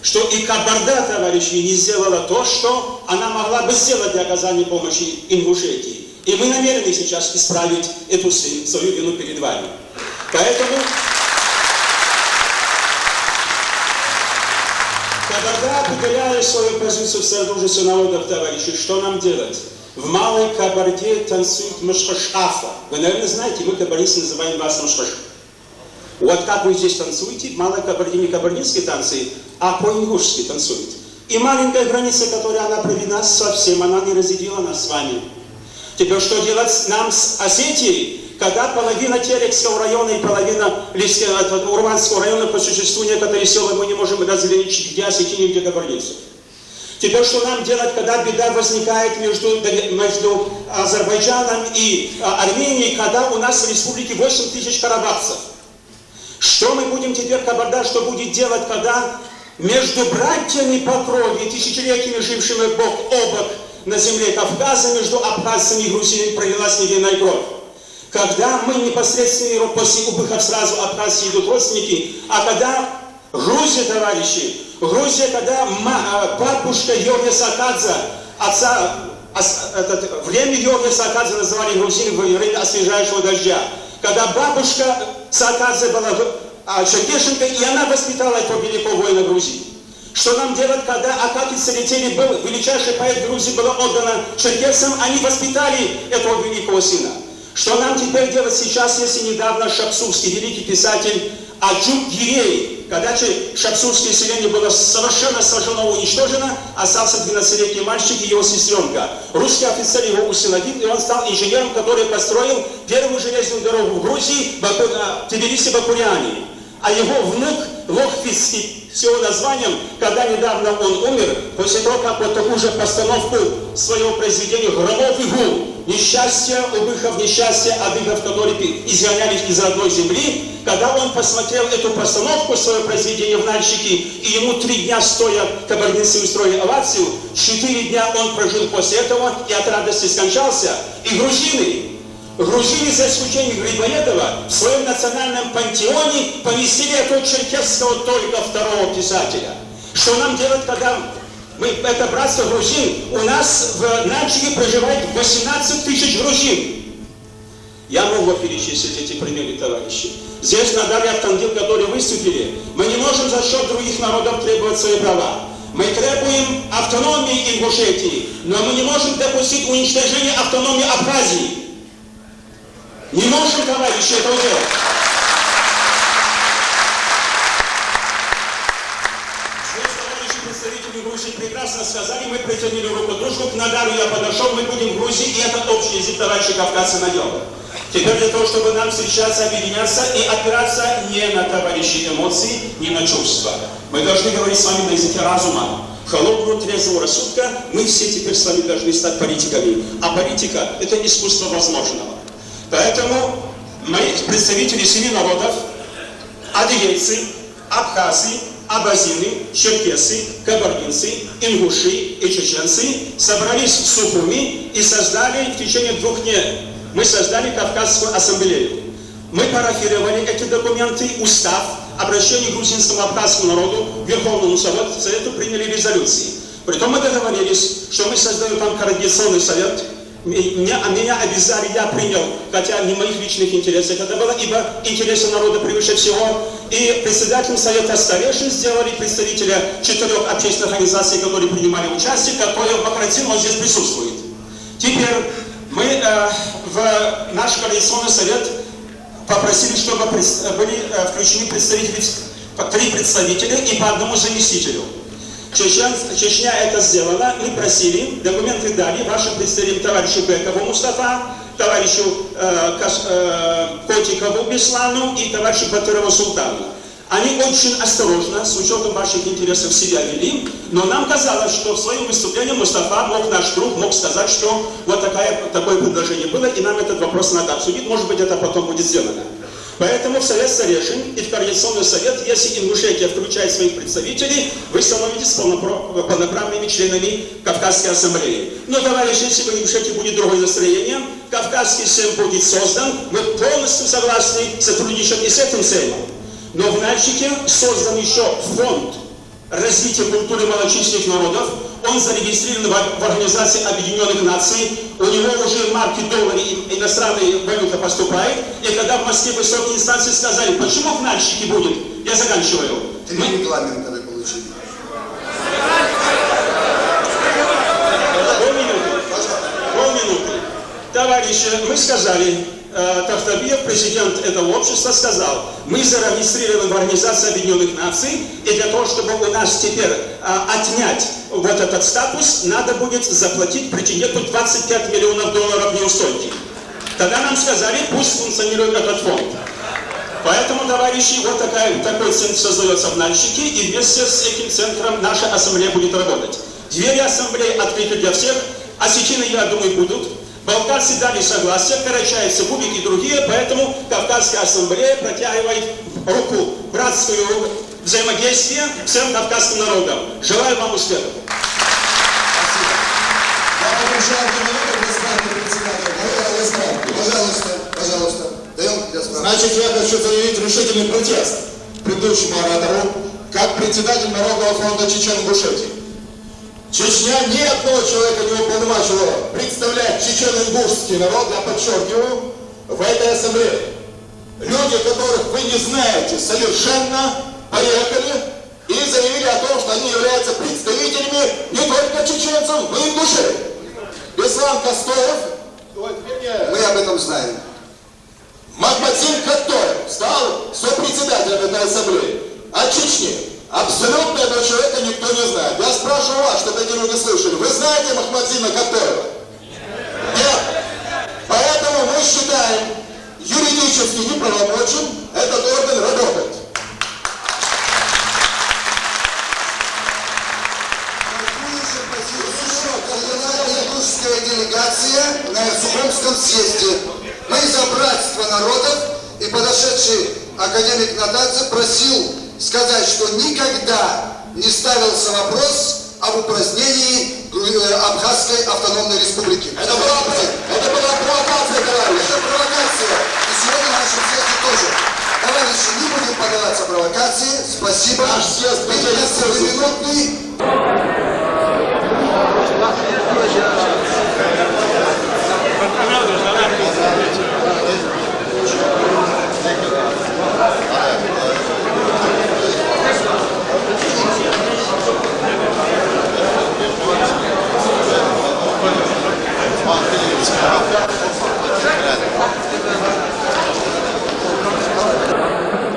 что и Кабарда, товарищи, не сделала то, что она могла бы сделать для оказания помощи Ингушетии. И мы намерены сейчас исправить эту свою вину перед вами. Поэтому Кабарда определяет свою позицию в Содружестве народов, товарищи, что нам делать? В Малой Кабарде танцует мышхашафа. Вы, наверное, знаете, мы кабардисты называем вас мышхаш. Вот как вы здесь танцуете, в Малой Кабарде не кабардинские танцы, а по-ингушски танцуют. И маленькая граница, которая она проведена совсем, она не разделила нас с вами. Теперь что делать нам с Осетией, когда половина Терекского района и половина Урманского района по существу некоторые села мы не можем разграничить, где осетины и где кабардинцы. Теперь что нам делать, когда беда возникает между Азербайджаном и Арменией, когда у нас в республике 8 тысяч карабахцев? Что мы будем теперь, Кабарда, что будет делать, когда между братьями по крови, тысячелетиями жившими бок о бок на земле Кавказа, между абхазцами и грузинами пролилась невинная кровь? Когда мы непосредственно после убыхов сразу Абхазии идут родственники, а когда Грузия, товарищи, Грузия, когда бабушка Йоги Сакадзе, время Йоги Сакадзе называли грузины время освежающего дождя, когда бабушка Сакадзе была черкешенкой, и она воспитала этого великого воина Грузии. Что нам делать, когда Акакий Царетели был, величайший поэт Грузии, было отдано черкесам, они воспитали этого великого сына. Что нам теперь делать сейчас, если недавно шапсурский великий писатель Аджуб Гирей, когда шапсурское селение было совершенно сожжено, уничтожено, остался 12-летний мальчик и его сестренка. Русский офицер его усыновил, и он стал инженером, который построил первую железную дорогу в Грузии, Тбилиси-Бакуряне. А его внук Лохвицкий, с его названием, когда недавно он умер, после того, как вот такую же постановку своего произведения «Громовый гул», несчастье убыхов, несчастье адыгов, которые изгонялись из родной земли, когда он посмотрел эту постановку, свое произведение в Нальчике, и ему 3 дня стоя кабардинцы устроили овацию, 4 дня он прожил после этого и от радости скончался. И грузины, за исключением Грибоедова, в своем национальном пантеоне поместили этого черкесского только второго писателя. Что нам делать, когда это братство грузин, у нас в Нальчике проживает 18 тысяч грузин. Я могу перечислить эти примеры, товарищи. Здесь на Дарье Автандил, которые выступили, мы не можем за счет других народов требовать свои права. Мы требуем автономии Ингушетии, но мы не можем допустить уничтожения автономии Абхазии. Не можем, товарищи, этого делать. Здесь, товарищи представители Грузии, прекрасно сказали, мы протянули руку дружбу, к Нагару я подошел, мы будем в Грузии, и этот общий язык, товарищи кавказцы, найдем. Теперь для того, чтобы нам встречаться, объединяться и опираться не на, товарищи, эмоции, не на чувства. Мы должны говорить с вами на языке разума. Холодного, трезвого рассудка, мы все теперь с вами должны стать политиками. А политика – это искусство возможного. Поэтому мы, представители 7 народов, адыгейцы, абхазы, абазины, черкесы, кабардинцы, ингуши и чеченцы собрались в Сухуми и создали в течение 2 дней, мы создали Кавказскую ассамблею. Мы парафировали эти документы, устав, обращение к грузинскому абхазскому народу, Верховному Совету приняли резолюции. Притом мы договорились, что мы создаем там координационный совет. Меня обязали, я принял, хотя не моих личных интересов это было, ибо интересы народа превыше всего. И председателем совета старейшин сделали представителя 4 общественных организаций, которые принимали участие, который Бахратин, он здесь присутствует. Теперь мы в наш коалиционный совет попросили, чтобы были включены представители, 3 представителя и по 1 заместителю. Чечня это сделала, мы просили, документы дали вашим представителям товарищу Бекову Мустафа, товарищу Котикову Беслану и товарищу Батырову Султану. Они очень осторожно, с учетом ваших интересов, себя вели, но нам казалось, что в своем выступлении Мустафа, наш друг, мог сказать, что вот такое предложение было, и нам этот вопрос надо обсудить, может быть, это потом будет сделано. Поэтому в Совет старейшин и в Координационный совет, если Ингушетия включает своих представителей, вы становитесь полноправными членами Кавказской ассамблеи. Но, товарищи, если в Ингушетии будет другое настроение, Кавказский Сейм будет создан, мы полностью согласны сотрудничать и с этим Сеймом. Но в Нальчике создан еще фонд развития культуры малочисленных народов. Он зарегистрирован в Организации Объединенных Наций. У него уже марки доллара и иностранная валюта поступает. И когда в Москве высокие инстанции сказали, почему в Нальчике будет, я заканчиваю. Три регламента вы получили. Полминуты. Товарищи, мы сказали, Тахтабиев, президент этого общества, сказал, мы зарегистрированы в Организации Объединенных Наций, и для того, чтобы у нас теперь отнять вот этот статус, надо будет заплатить претенденту 25 миллионов долларов неустойки. Тогда нам сказали, пусть функционирует этот фонд. Поэтому, товарищи, вот такой центр создается в Нальчике, и вместе с этим центром наша ассамблея будет работать. Двери ассамблеи открыты для всех, осетины, я думаю, будут. Балкарцы дали согласие, карачаевцы, бубики и другие, поэтому Кавказская ассамблея протягивает руку, братскую руку взаимодействия всем кавказским народам. Желаю вам успехов. Пожалуйста. Значит, я хочу заявить решительный протест предыдущему оратору, как председатель Народного фронта Чечен-Ингушетии. Чечня ни одного человека не уполномочила представлять чечено-ингушский народ, я подчеркиваю, в этой ассамблее. Люди, которых вы не знаете совершенно, поехали и заявили о том, что они являются представителями не только чеченцев, но и ингушей. Беслан Костоев, мы об этом знаем. Махмадзин Каттоев стал сопредседателем этой ассамблеи. От Чечни абсолютно этого человека никто не знает. Я спрашиваю вас, чтобы эти люди слышали. Вы знаете Махмадзина Каттоева? Нет. Поэтому мы считаем юридически неправомочен этот орган работать. Ингушская делегация на Сухумском съезде. Мы за братство народов, и подошедший академик Натадзе просил сказать, что никогда не ставился вопрос об упразднении Абхазской автономной республики. Это была провокация, товарищ. Это провокация. И сегодня в нашем съезде тоже. Товарищи, не будем поддаваться провокации. Спасибо. Наш съезд 15-минутный.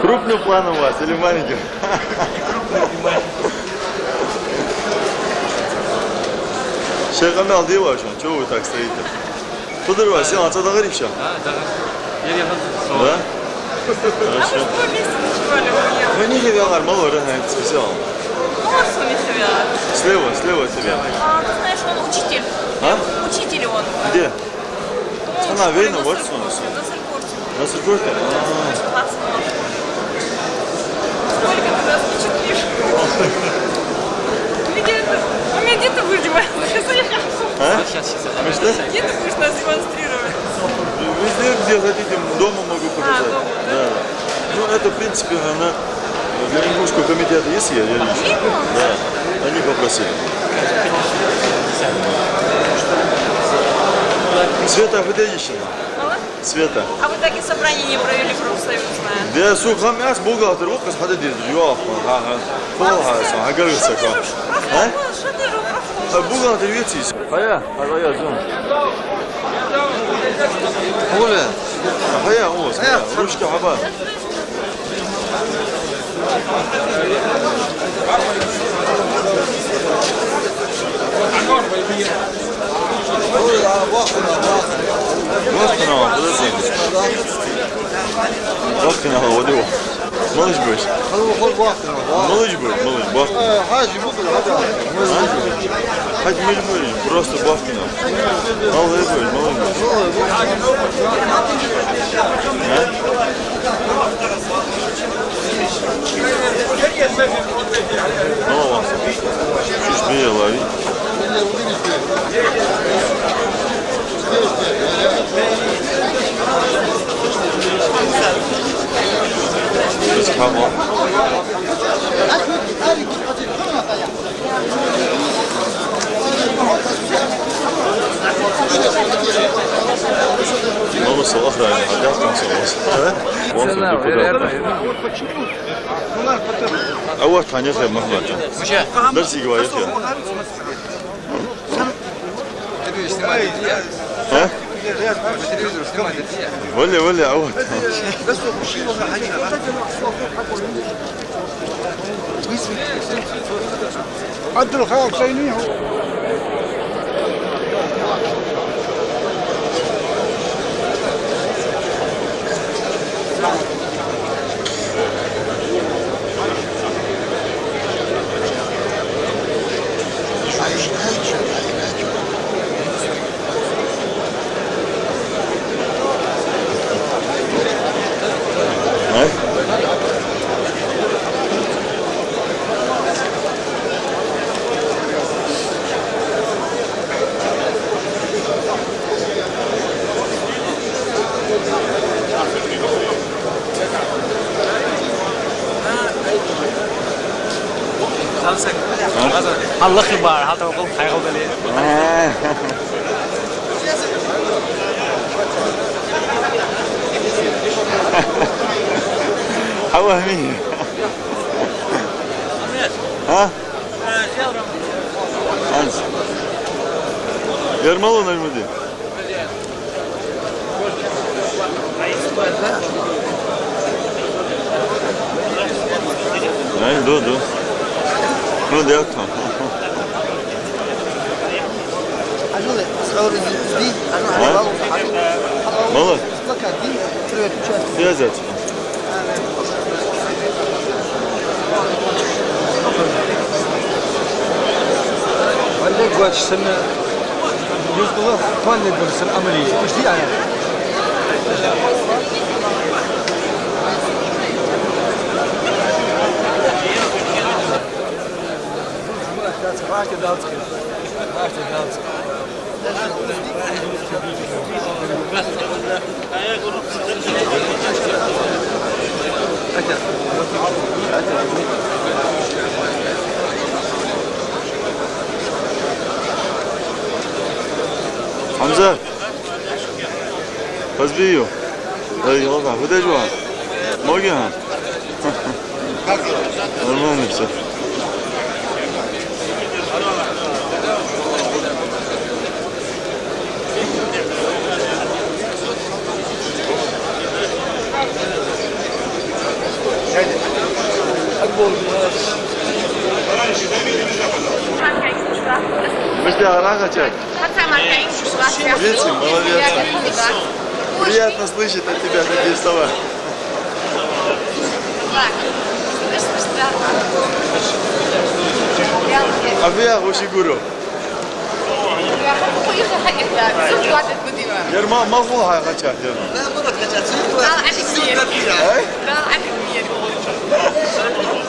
Крупным планом у вас или маленьким? Шейхамел девочка, чего вы так стоите? Подорвай, сел, отца договорим все? Да. Да? А мы же вместе ночевали. Мы не живем, мало рынок специал. Он с вами себя. Слева от тебя. Ты знаешь, он учитель. А? Учитель он. Где? Она видно, вот что у нас. На Сыркорте? Сколько ты нас не чутишь? У меня где-то выживает. А? Сейчас. Где ты будешь нас демонстрировать? Везде, где хотите, дома могу показать. Дома, да? Ну, это, в принципе, для Ингушского комитета есть я лично. Да, они попросили. Света Федеевична. Света. А вы так и собрание не провели профсоюзное? Да, сухом мяс, бухгалтер, вот посмотри, ёх, полгаса, говорится как. А? Что ты же профсоюз? Бухгалтер ветись. Хая, зон. Оля. Хая, ручки хаба. Вахтина, вот его. Малыш будешь? Малыш будет, Бахтина. Хоть мельмы, просто Бахтина. Малый будет. Ну, вас. Чушь лови. Come on. правильно, хотят консулос. Он депутат. А вот, конечно, Махмад. Дальше говорит я. А? Вали, а вот. عدل خيرك سينيه الله خبار حتى وقف حي خوض لي حوا مين ها انس يرملو نجمدي اي دو Ну, да, там. Мало? Я взять. Олег Гуач, сами юзгула фанны бирсин амали. Ишли ая. Варте датски. Hamza. Позбию. Да, ладно, выдай его. Ноги. Нормально все. Мышля, рано чай. Видите, молодец. Приятно слышать от тебя такие слова. А я очень гуру. Ерма, могу качать.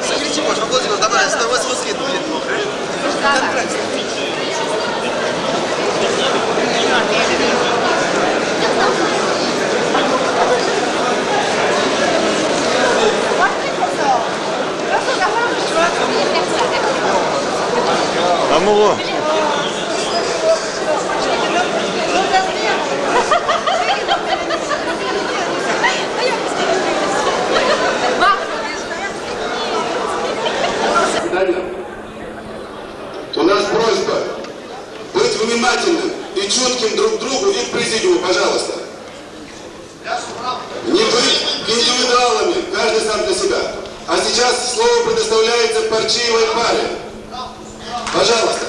Смотрите, можно было добавить 180 будет. А мало. У нас просьба быть внимательным и чутким друг к другу и к президиуму, пожалуйста. Не быть индивидуалами, каждый сам для себя. А сейчас слово предоставляется Парчиевой паре. Пожалуйста.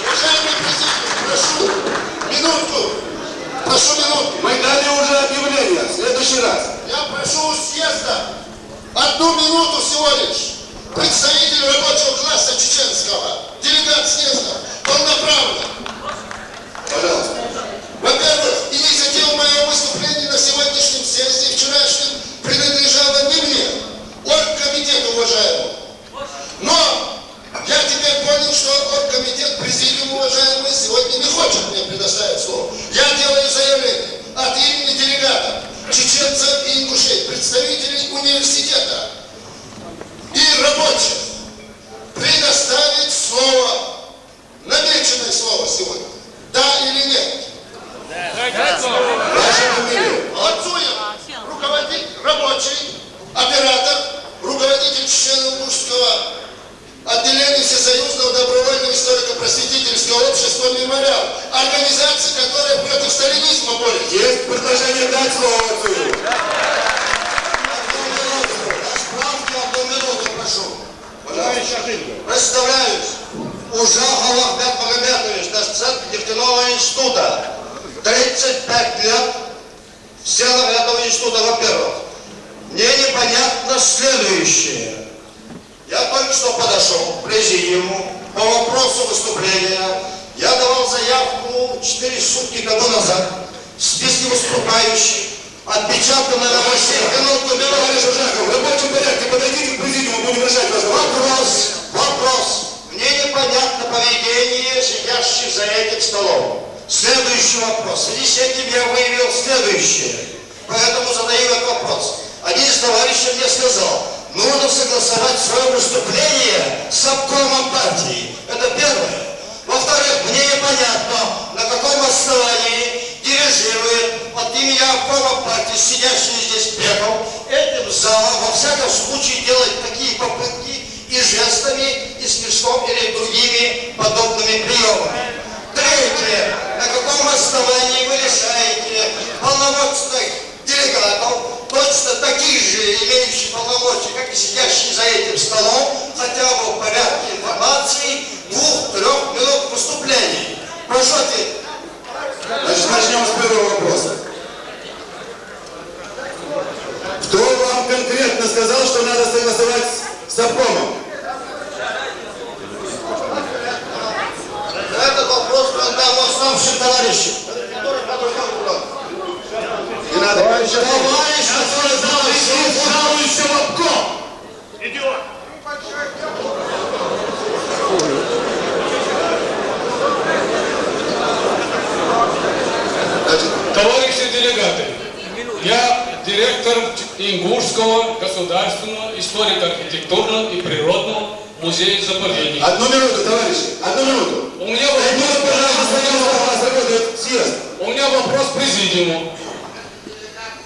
Уважаемый президент, прошу минутку. Мы дали уже объявление. В следующий раз. Я прошу у съезда 1 минуту всего лишь. Представитель рабочего класса чеченского, делегат съезда, полноправно. Пожалуйста. Во-первых, инициатива моего выступления на сегодняшнем съезде и вчерашнем принадлежала не мне, оргкомитету уважаемому. Но я теперь понял, что оргкомитет, президиум уважаемый, сегодня не хочет мне предоставить слово. Я делаю заявление от имени делегатов, чеченцев и ингушей, представителей университета и рабочих предоставить слово, намеченное слово сегодня. Да или нет? Ваша фамилия? Отцу организация, которая против сталинизма борется. Есть предложение дать слово отцу. Одну минуту, прошу. Представляюсь. Ужахов Ахмед Магомедович, доцент нефтяного института. 35 лет в стенах этого института, во-первых. Мне непонятно следующее. Я только что подошел к президиуму по вопросу выступления. Я давал заявку 4 сутки тому назад в списке выступающих. Отпечатано на 8 минут. Товарищ Ужахов, в рабочем порядке подойдите к президиуму, будем решать ваш Вопрос. Мне непонятно поведение сидящих за этим столом. Следующий вопрос. В связи с этим я выявил следующее. Поэтому задаю этот вопрос. Один из товарищей мне сказал, нужно согласовать свое выступление с обкомом партии. Это первое. Во-вторых, мне непонятно, на каком основании дирижирует от имени обкома партии, сидящий здесь Пеков, этим залом, во всяком случае, делать такие попытки и жестами, и смешком, или другими подобными приемами. Третье. На каком основании вы лишаете полномочных делегатов, точно таких же имеющих полномочия, как и сидящие за этим столом, хотя бы в порядке информации 2-3 минут выступлений? Прошу ответить. Значит, начнем с первого вопроса. Кто вам конкретно сказал, что надо согласовать с обкомом? Этот вопрос задал основным товарищем. Не надо. Товарищ, который жалуется в обком. Идиот! Товарищи делегаты, я директор Ингушского государственного историко-архитектурного и природного музея-заповедника. Одну минуту, товарищи, одну минуту. У меня вопрос к президиуму.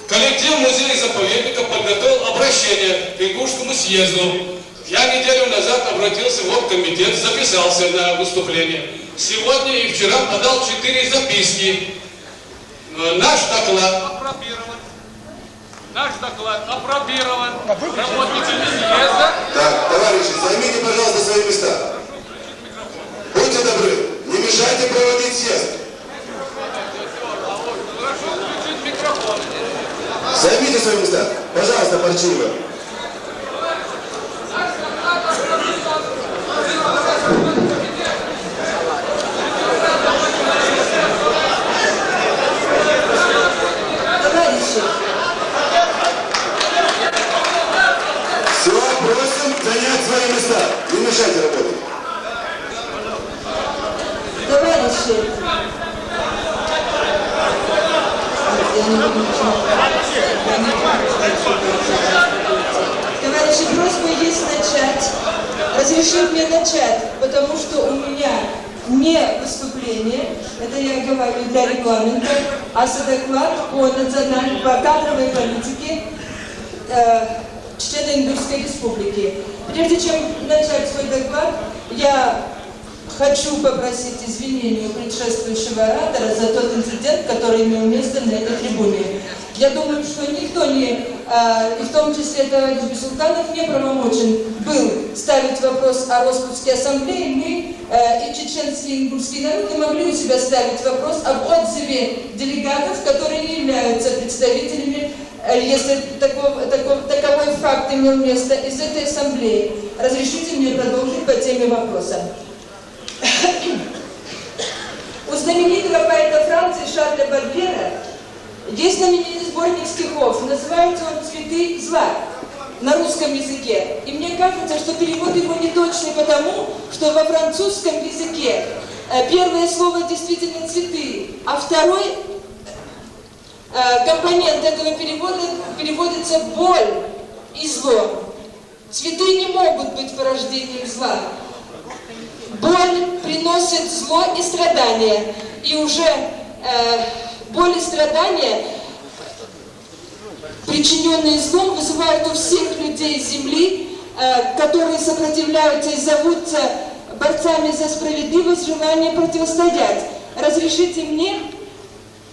Коллектив музея-заповедника подготовил обращение к Ингушскому съезду. Я неделю назад обратился в оргкомитет, записался на выступление. Сегодня и вчера подал 4 записки. Наш доклад апробирован работниками съезда. Так, товарищи, займите, пожалуйста, свои места. Будьте добры, не мешайте проводить съезд. Займите свои места. Пожалуйста, Парчиева. Все, просим занять свои места. Не мешайте работать. Товарищи, товарищи, просьба есть начать. Разрешите мне начать, потому что у меня не выступление, это я говорю для регламента, а доклад по кадровой политике члена Ингушской республики. Прежде чем начать свой доклад, я хочу попросить извинения у предшествующего оратора за тот инцидент, который имел место на этой трибуне. Я думаю, что никто не, и в том числе товарищ Бисултанов, не правомочен был ставить вопрос о распуске ассамблеи. Мы и чеченские и ингушские народы могли у себя ставить вопрос об отзыве делегатов, которые не являются представителями, если таковой факт имел место, из этой ассамблеи. Разрешите мне продолжить по теме вопроса. У знаменитого поэта Франции Шарля Бадлера есть знаменитый сборник стихов, называется он «Цветы зла» на русском языке. И мне кажется, что перевод его не точный, потому что во французском языке первое слово действительно «цветы», а второй компонент этого перевода переводится «боль» и «зло». Цветы не могут быть порождением зла. Боль приносит зло и страдания, и уже боль и страдания, причиненные злом, вызывают у всех людей Земли, которые сопротивляются и зовутся борцами за справедливость, желание противостоять разрешите мне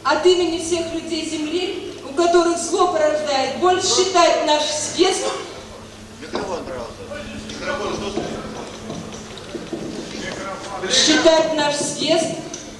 от имени всех людей Земли, у которых зло порождает боль, считать наш съезд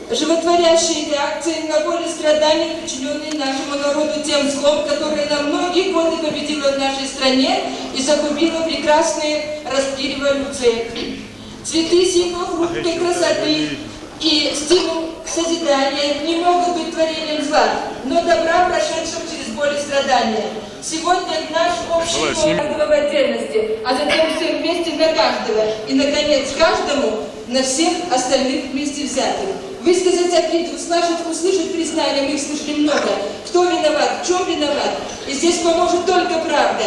животворящей реакцией на боль и страдания, причиненные нашему народу тем злом, которое на многие годы победило в нашей стране и загубило прекрасные ростки революции. Цветы, символ хрупкой красоты и стимул к созиданию не могут быть творением зла, но добра, прошедшим через боль и страдания. Сегодня наш общий каждого в отдельности, а затем все вместе на каждого. И, наконец, каждому на всех остальных вместе взятых. Высказать обиду, услышать признание, мы их слышали много. Кто виноват, в чем виноват. И здесь поможет только правда.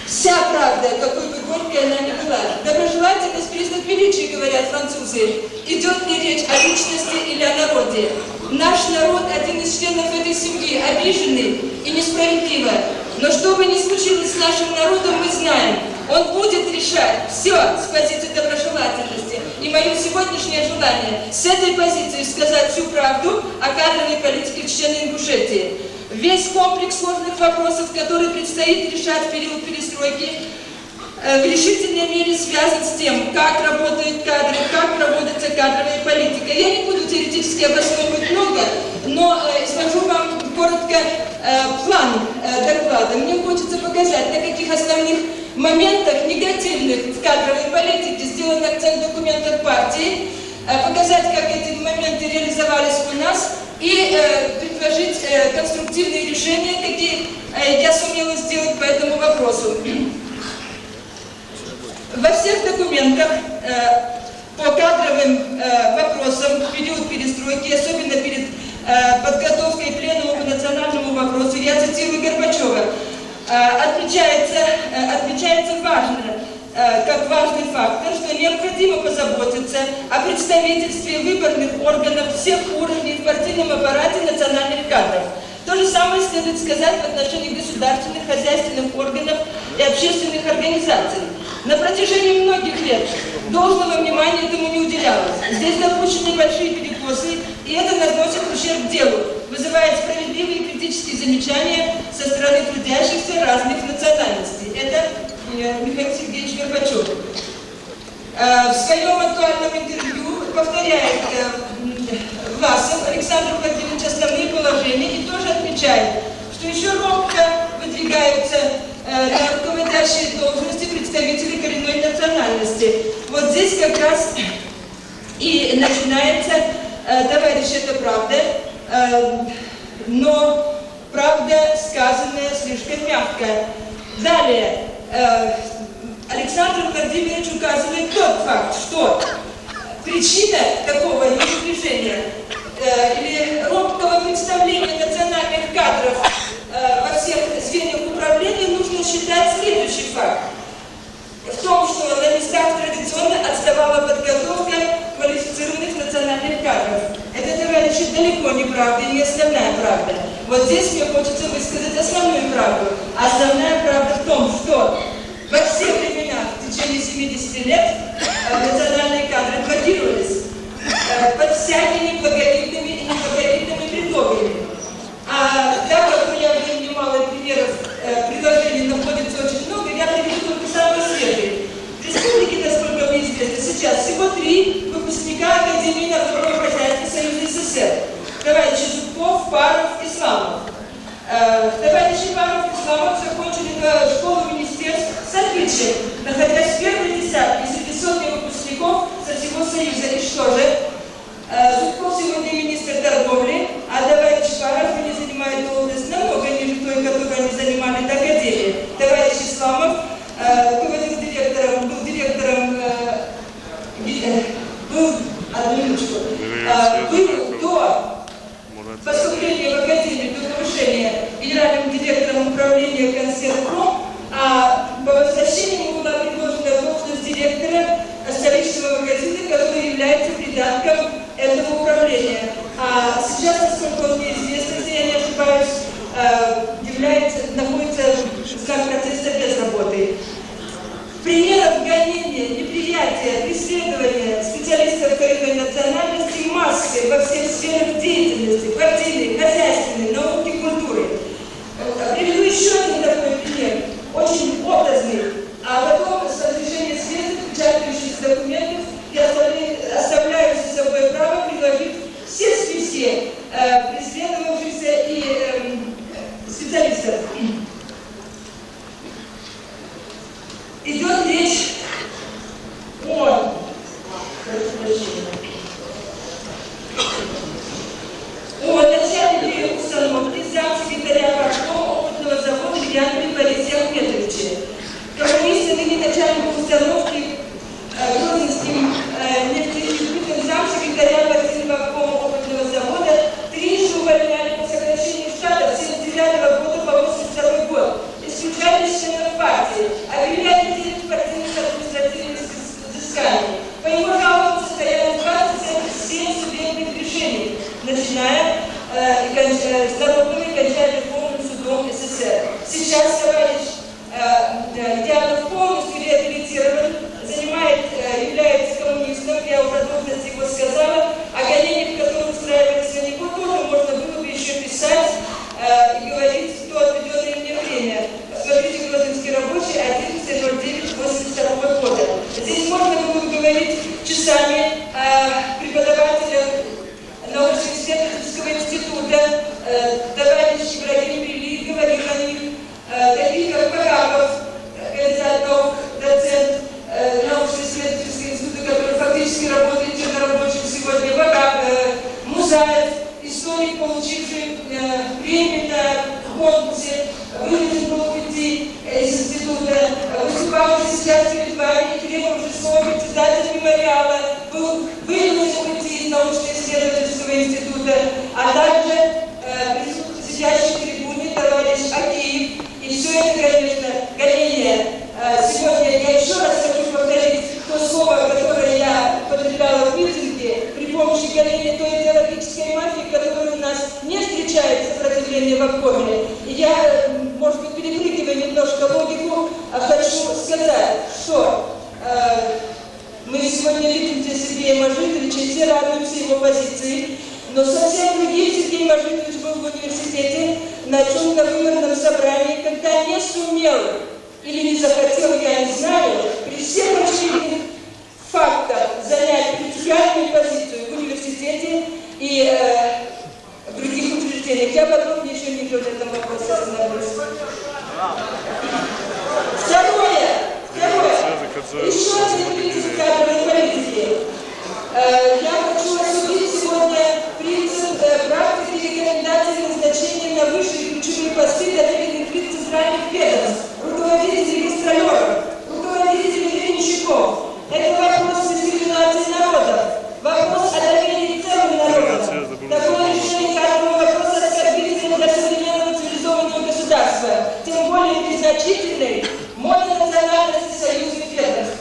Вся правда, какой бы горькой она ни была. Доброжелательность признак величия, говорят французы. Идет ли речь о личности или о народе? Наш народ, один из членов этой семьи, обиженный и несправедливо. Но что бы ни случилось с нашим народом, мы знаем, он будет решать все с позиции доброжелательности. И мое сегодняшнее желание с этой позиции сказать всю правду о кадровой политике в члене Ингушетии. Весь комплекс сложных вопросов, которые предстоит решать в период перестройки, в решительной мере связан с тем, как работают кадры, как проводится кадровая политика. Я не буду теоретически обосновывать много, но скажу вам коротко план доклада. Мне хочется показать, на каких основных моментах негативных в кадровой политике сделан акцент в документах партии, показать, как эти моменты реализовались у нас и предложить конструктивные решения, какие я сумела сделать по этому вопросу. Во всех документах по кадровым вопросам в период перестройки, особенно перед подготовкой пленума по национальному вопросу, я цитирую Горбачева, отмечается как важный фактор, что необходимо позаботиться о представительстве выборных органов всех уровней в партийном аппарате национальных кадров. То же самое следует сказать в отношении государственных, хозяйственных органов и общественных организаций. На протяжении многих лет должного внимания этому не уделялось. Здесь допущены большие перекосы, и это наносит ущерб делу, вызывает справедливые и критические замечания со стороны трудящихся разных национальностей. Это Михаил Сергеевич Горбачев. В своем актуальном интервью повторяет Власов Александр Владимирович основные положения и тоже отмечает, что еще робко выдвигаются на руководящие должности представители коренной национальности. Вот здесь как раз и начинается, товарищи, это правда, но правда, сказанная слишком мягко. Далее, Александр Владимирович указывает тот факт, что причина такого недвижения или робкого представления национальных кадров во всех звеньях управления нужно считать следующий факт. В том, что на местах традиционно отставала подготовка квалифицированных национальных кадров. Это, товарищи, далеко не правда и не основная правда. Вот здесь мне хочется высказать основную правду. Основная правда в том, что во все времена, в течение 70 лет, национальные кадры блокировались под всякими благовидными и неблаговидными предлогами. Так как у меня уже немало примеров предложений находится очень много, я приведу только самые свежие. В республике, насколько мне известно, сейчас всего 3 выпускника Академии народного хозяйства Союза СССР. Товарищи Зубков, Паров, Исламов. Товарищи Паров и Исламов закончили школу министерств с отличием, находясь в первой десятке среди сотни выпускников со всего Союза. И что же? Зубков сегодня министр торговли, а товарищ Паров не занимает должность намного ниже той, которую они занимали до Академии. Товарищ Исламов был директором, был до поступления в Академию, до повышения генеральным директором управления Консервпром, а по возвращении ему была предложена должность директора столичного магазина, который является придатком этого управления. А сейчас, насколько мне известно, если я не ошибаюсь, находится в процессе без работы. Примеров гонения, неприятия, преследования специалистов коренной национальности массы кончая Верховным судом СССР. Сейчас товарищ Дианов полностью реабилитирован, является коммунистом, я уже подробности его сказала, о гонениях, которые устраивались на него, тоже можно было бы еще писать и говорить в то отведенное мне время. Смотрите, Грозинский рабочий, 11.09.82 года. Здесь можно было бы говорить часами о преподавателях научно-исследовательского института, товарищ Ибрагим Бели говорил о них, таких как Параков, кандидат наук, доцент научно-исследовательского института, который фактически работает чернорабочим сегодня, Музаев, историк, получивший премию на конкурсе, вынужден был уйти из института, выступавший сейчас перед вами, Ефремов Жесов, председатель мемориала, был вынужден уйти из научно-исследовательского института, а также сидящий в трибуне товарищ Акиев. И все это, конечно, гонение. Сегодня я еще раз хочу повторить то слово, которое я потребляла в митинге при помощи гонения той идеологической мафии, которая у нас не встречает сопротивления в обкоме. И я, может быть, перепрыгивая немножко логику, хочу сказать, что мы сегодня видим здесь Сергея Мажитовича, и все радуются его позиции, но совсем другим Сергей Мажитович был в университете на выборном собрании, когда не сумел или не захотел, я не знаю, при всех очевидных фактах занять принципиальную позицию в университете и в других учреждениях. Я подробнее еще не в этом вопросе остановлюсь. Второе. Еще один принцип кадровой политики. Я хочу осудить сегодня принцип практики рекомендаций назначения на высшие ключевые посты доверенных лиц центральных ведомств, руководителей гастролеров, руководителей временщиков. Это вопрос дискриминации народов, вопрос о доверии целым народам. Такое решение кадрового вопроса оскорбительно для современного цивилизованного государства, тем более при значительной мононациональности союзных ведомств.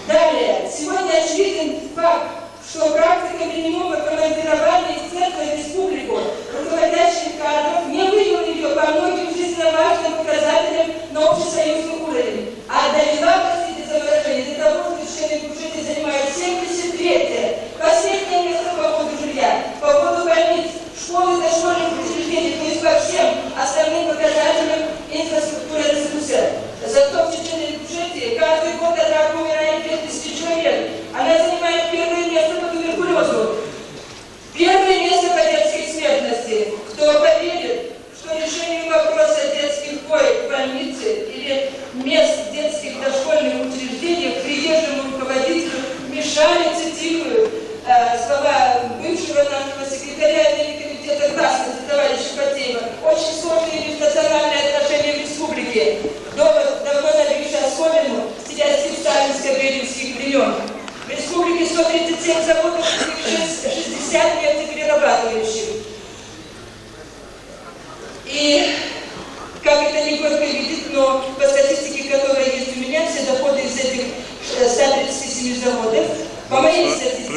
Далее. Сегодня очевиден факт, что практика прямого командирования из центра в республику руководящих кадров не вывела ее по многим жизненно важным показателям на общесоюзный уровень, а довела, простите за выражение, до того, что члены бюджета занимают 73-е, последнее место по поводу жилья, по поводу больниц, школы, дошкольных учреждений, то есть по всем остальным показателям инфраструктуры РСФСР. Зато в чеченском бюджете каждый год от рака умирает 5000 человек. Она занимает первое место по туберкулезу. Первое место по детской смертности. Кто поверит, что решению вопроса детских коек в больнице или мест в детских дошкольных учреждениях приезжему руководителю мешали, цитирую, слова бывшего нашего секретаря комитета гласности товарища Фатеева, очень сложные межнациональные отношения в республике. Давно набивший оскомину, сидящий в сталинско-бериевских времен. В республике 137 заводов, 60 нефтеперерабатывающих. И, как это не горько видит, но по статистике, которая есть у меня, все доходы из этих 137 заводов, по моей статистике,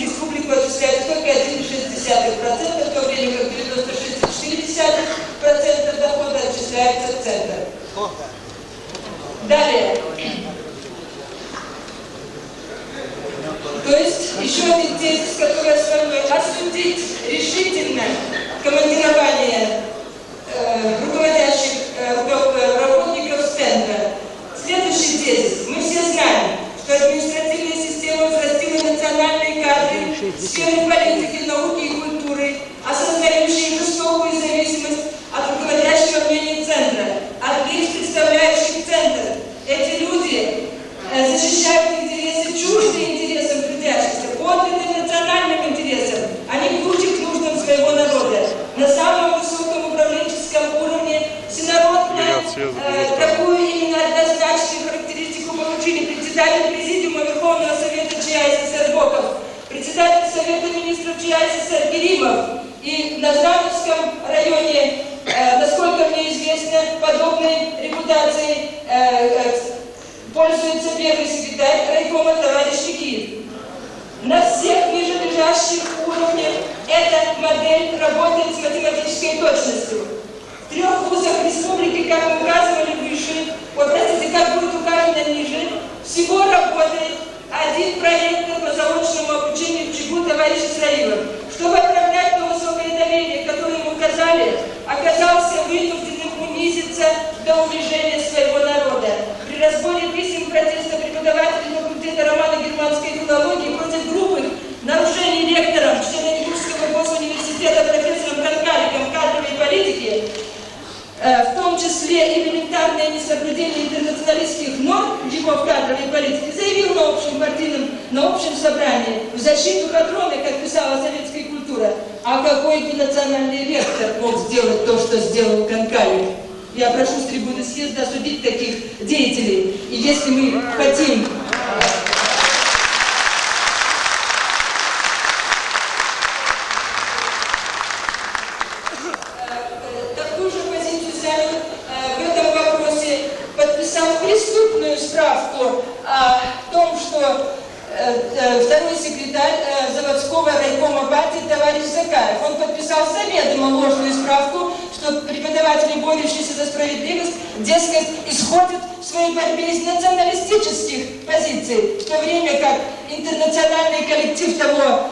республику отчисляют только 1,6%, в то время как 96,4% дохода отчисляется в центр. Далее. То есть, еще один тезис, который основной, осудить решительно командирование руководящих работников центра. Следующий тезис. Мы все знаем, что административная система взрастила национальные кадры в сфере политики, науки и культуры, осознающие жестокую зависимость от руководящего мнения центра, от лиц, представляющих центр. Эти люди защищают интересы чуждые интересам трудящихся, подлинным национальным интересам, а не глухих нуждам своего народа. На самом высоком управленческом уровне всенародно такую именно однозначную характеристику получили председатель Президиума Верховного Совета ЧА СССР Боков, председатель Совета Министров ЧА СССР Керимов, и на Ждановском районе, насколько мне известно, подобной репутацией пользуется первый секретарь райкома товарищ Никиев. На всех ниже лежащих уровнях эта модель работает с математической точностью. В 3 вузах республики, как мы указывали выше, как будет указано ниже, всего работает 1 проректор по заочному обучению в ЧГУ товарищ Исраилов. Чтобы оправдать то высокое доверие, которое ему оказали, оказался вынужденным унизиться до унижения своего народа. При разборе писем протеста преподавателей факультета романо-германской филологии против грубых нарушений ректором, членом Ингушского госуниверситета профессором Канкаликом кадровой политики, в том числе элементарное несоблюдение интернационалистских норм его в кадровой политике, заявил на общем собрании в защиту патрона, как писала советская культура. А какой бы национальный ректор мог сделать то, что сделал Канкалик? Я прошу с трибуны съезда осудить таких деятелей. И если мы хотим... такую же позицию занял в этом вопросе, подписал преступную справку о том, что второй секретарь заводского райкома партии товарищ Закаев. Он подписал заведомо ложную справку, что преподаватели, борющиеся за справедливость, дескать, исходят в своей борьбе из националистических позиций, в то время как интернациональный коллектив того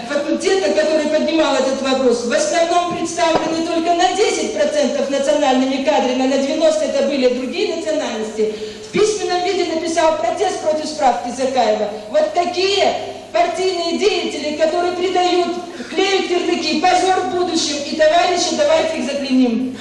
факультета, который поднимал этот вопрос, в основном представлены только на 10% национальными кадрами, а на 90% это были другие национальности. В письменном виде написал протест против справки Закаева. Вот такие партийные деятели, которые придают, клеют ярлыки, позор в будущем, и товарищи, давайте их заклеймим.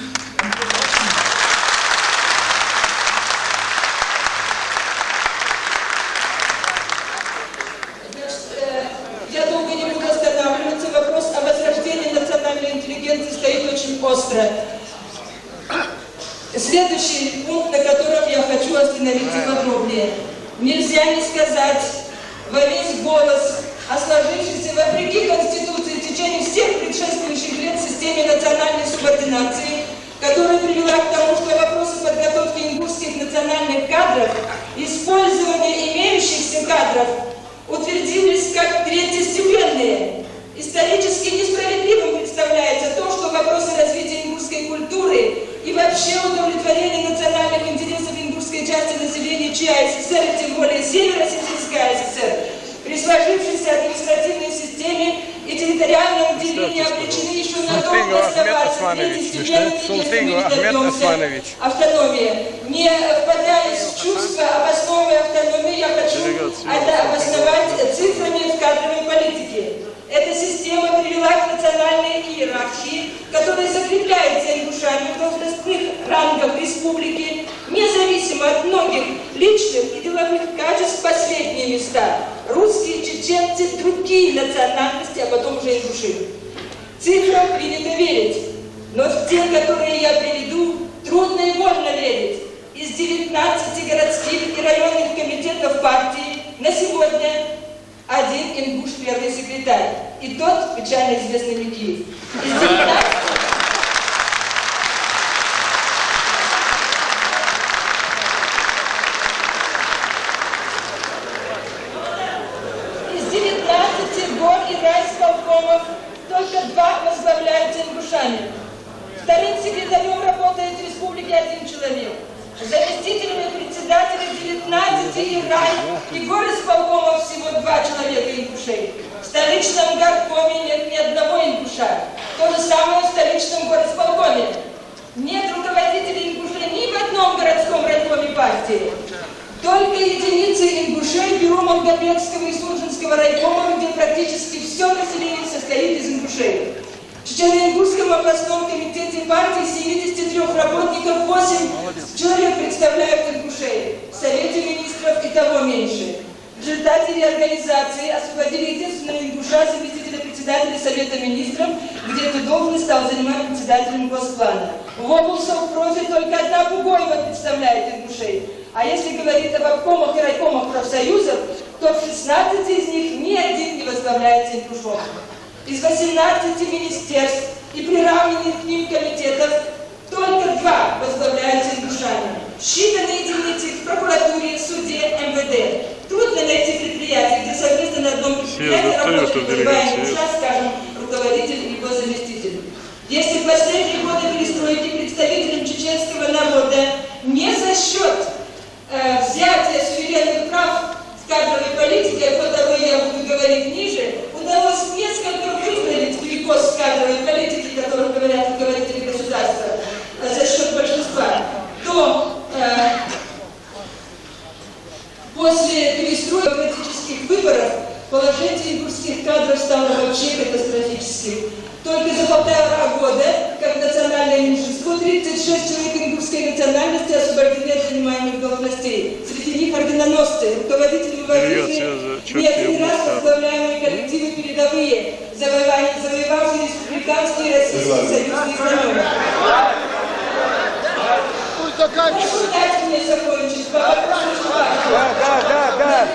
Я долго не буду останавливаться. Вопрос о возрождении национальной интеллигенции стоит очень остро. Следующий пункт, на котором я хочу остановиться подробнее. Нельзя не сказать во весь голос о сложившейся вопреки Конституции в течение всех предшествующих лет системе национальной субординации, которая привела к тому, что вопросы подготовки ингушских национальных кадров, использования имеющихся кадров утвердились как третьестепенные. Исторически несправедливым представляется то, что вопросы развития ингушской культуры и вообще удовлетворения национальных интересов ингушской части населения ЧА-СССР, и тем более Северо-Осетинской АССР, при сложившейся административной системе и территориальном делении обречены еще на долго оставаться третьестепенными, если мы не добьемся автономии. Не впадаясь в чувство, обосновывая автономию, я хочу это обосновать цифрами в кадровой политике. Эта система привела к национальной иерархии, которая закрепляет за ингушами в должностных рангах республики, независимо от многих личных и деловых качеств, последние места. Русские, чеченцы, другие национальности, а потом уже ингуши. Цифрам принято верить, но в те, которые я приведу, трудно и больно верить. Из 19 городских и районных комитетов партии на сегодня один ингуш первый секретарь. И тот печально известный Микиев. Из 19 гор и райисполкомов только 2 возглавляются ингушами. Вторым секретарем работает в республике 1 человек. Заместителями председателя 19 и рай и горисполкомов всего 2 человека ингушей. В столичном горкоме нет ни одного ингуша. То же самое в столичном горисполкоме. Нет руководителей ингушей ни в одном городском райкоме партии. Только единицы ингушей бюро Мангобекского и Суржинского райкома, где практически все население состоит из ингушей. В Чечено-Ингушском областном комитете партии 73 работников 8 человек представляют ингушей. В Совете министров и того меньше. В результате реорганизации освободили единственного ингуша, заместителя председателя Совета министров, где эту должность стал занимать председателем Госплана. В облсовпрофе только одна Бугоева представляет ингушей. А если говорить об обкомах и райкомах профсоюзов, то в 16 из них ни один не возглавляется ингушом. Из 18 министерств и приравненных к ним комитетов только 2 возглавляются ингушами. Считанные единицы в прокуратуре, суде, МВД. Трудно найти предприятие, где совместно на одном предприятия работают называемый скажем, руководитель и его заместитель. Если в последние годы перестройки представителям чеченского народа не за счет взятия суверенных прав с кадровой политикой, о которой я буду говорить ниже, удалось несколько выздоровить перекос с кадровой политики, о котором говорят руководители государства, за счет большинства, то после перестройки демократических выборов положение ингушских кадров стало вообще катастрофическим. Только за 1,5 года, как национальное меньшинство, 36 человек ингушской национальности освобождены от занимаемых должностей. Среди них орденоносцы, руководители вооружения, не один раз возглавляемые коллективы передовые, завоевавшие республиканские и российские союзные знамена. Прошу дать мне закончить по вопросу Да.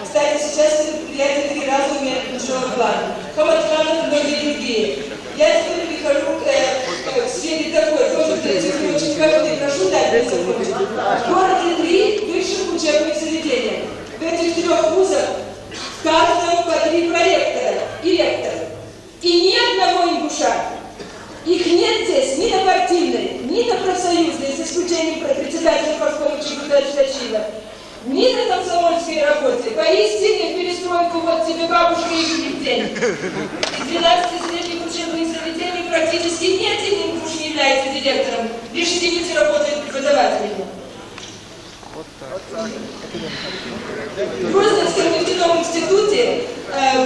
Кстати, сейчас это предприятие три раза умеет большого плана. Хамадханов и многие другие. Я теперь перехожу к сфере такой, тоже очень важной, прошу дать мне закончить. В городе 3 высших учебных заведений. В этих 3 вузах в каждом по 3 проректора и ректора. И ни одного ингуша. Их нет здесь ни на партийной, ни на профсоюзной, с исключением председателя Морского ЧГК Чтачила, ни на комсомольской работе. Поистине в перестройку вот тебе бабушка и видит день. Из 12 средних учебных заведений практически ни один ингуш не является директором, лишь единицы работают преподавателями. В Грозненском нефтяном институте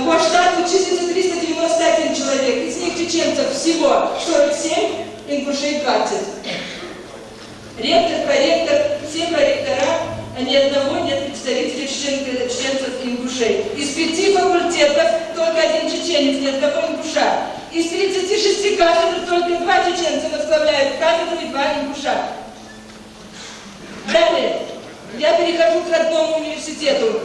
по штату числится 391 человек, из них чеченцев всего 47, ингушей 20. Ректор, проректор, все проректора, ни одного нет представителей чеченцев и ингушей. Из 5 факультетов только 1 чеченец, ни одного ингуша. Из 36 кафедр только 2 чеченца возглавляют кафедру и 2 ингуша. Далее. Я перехожу к родному университету.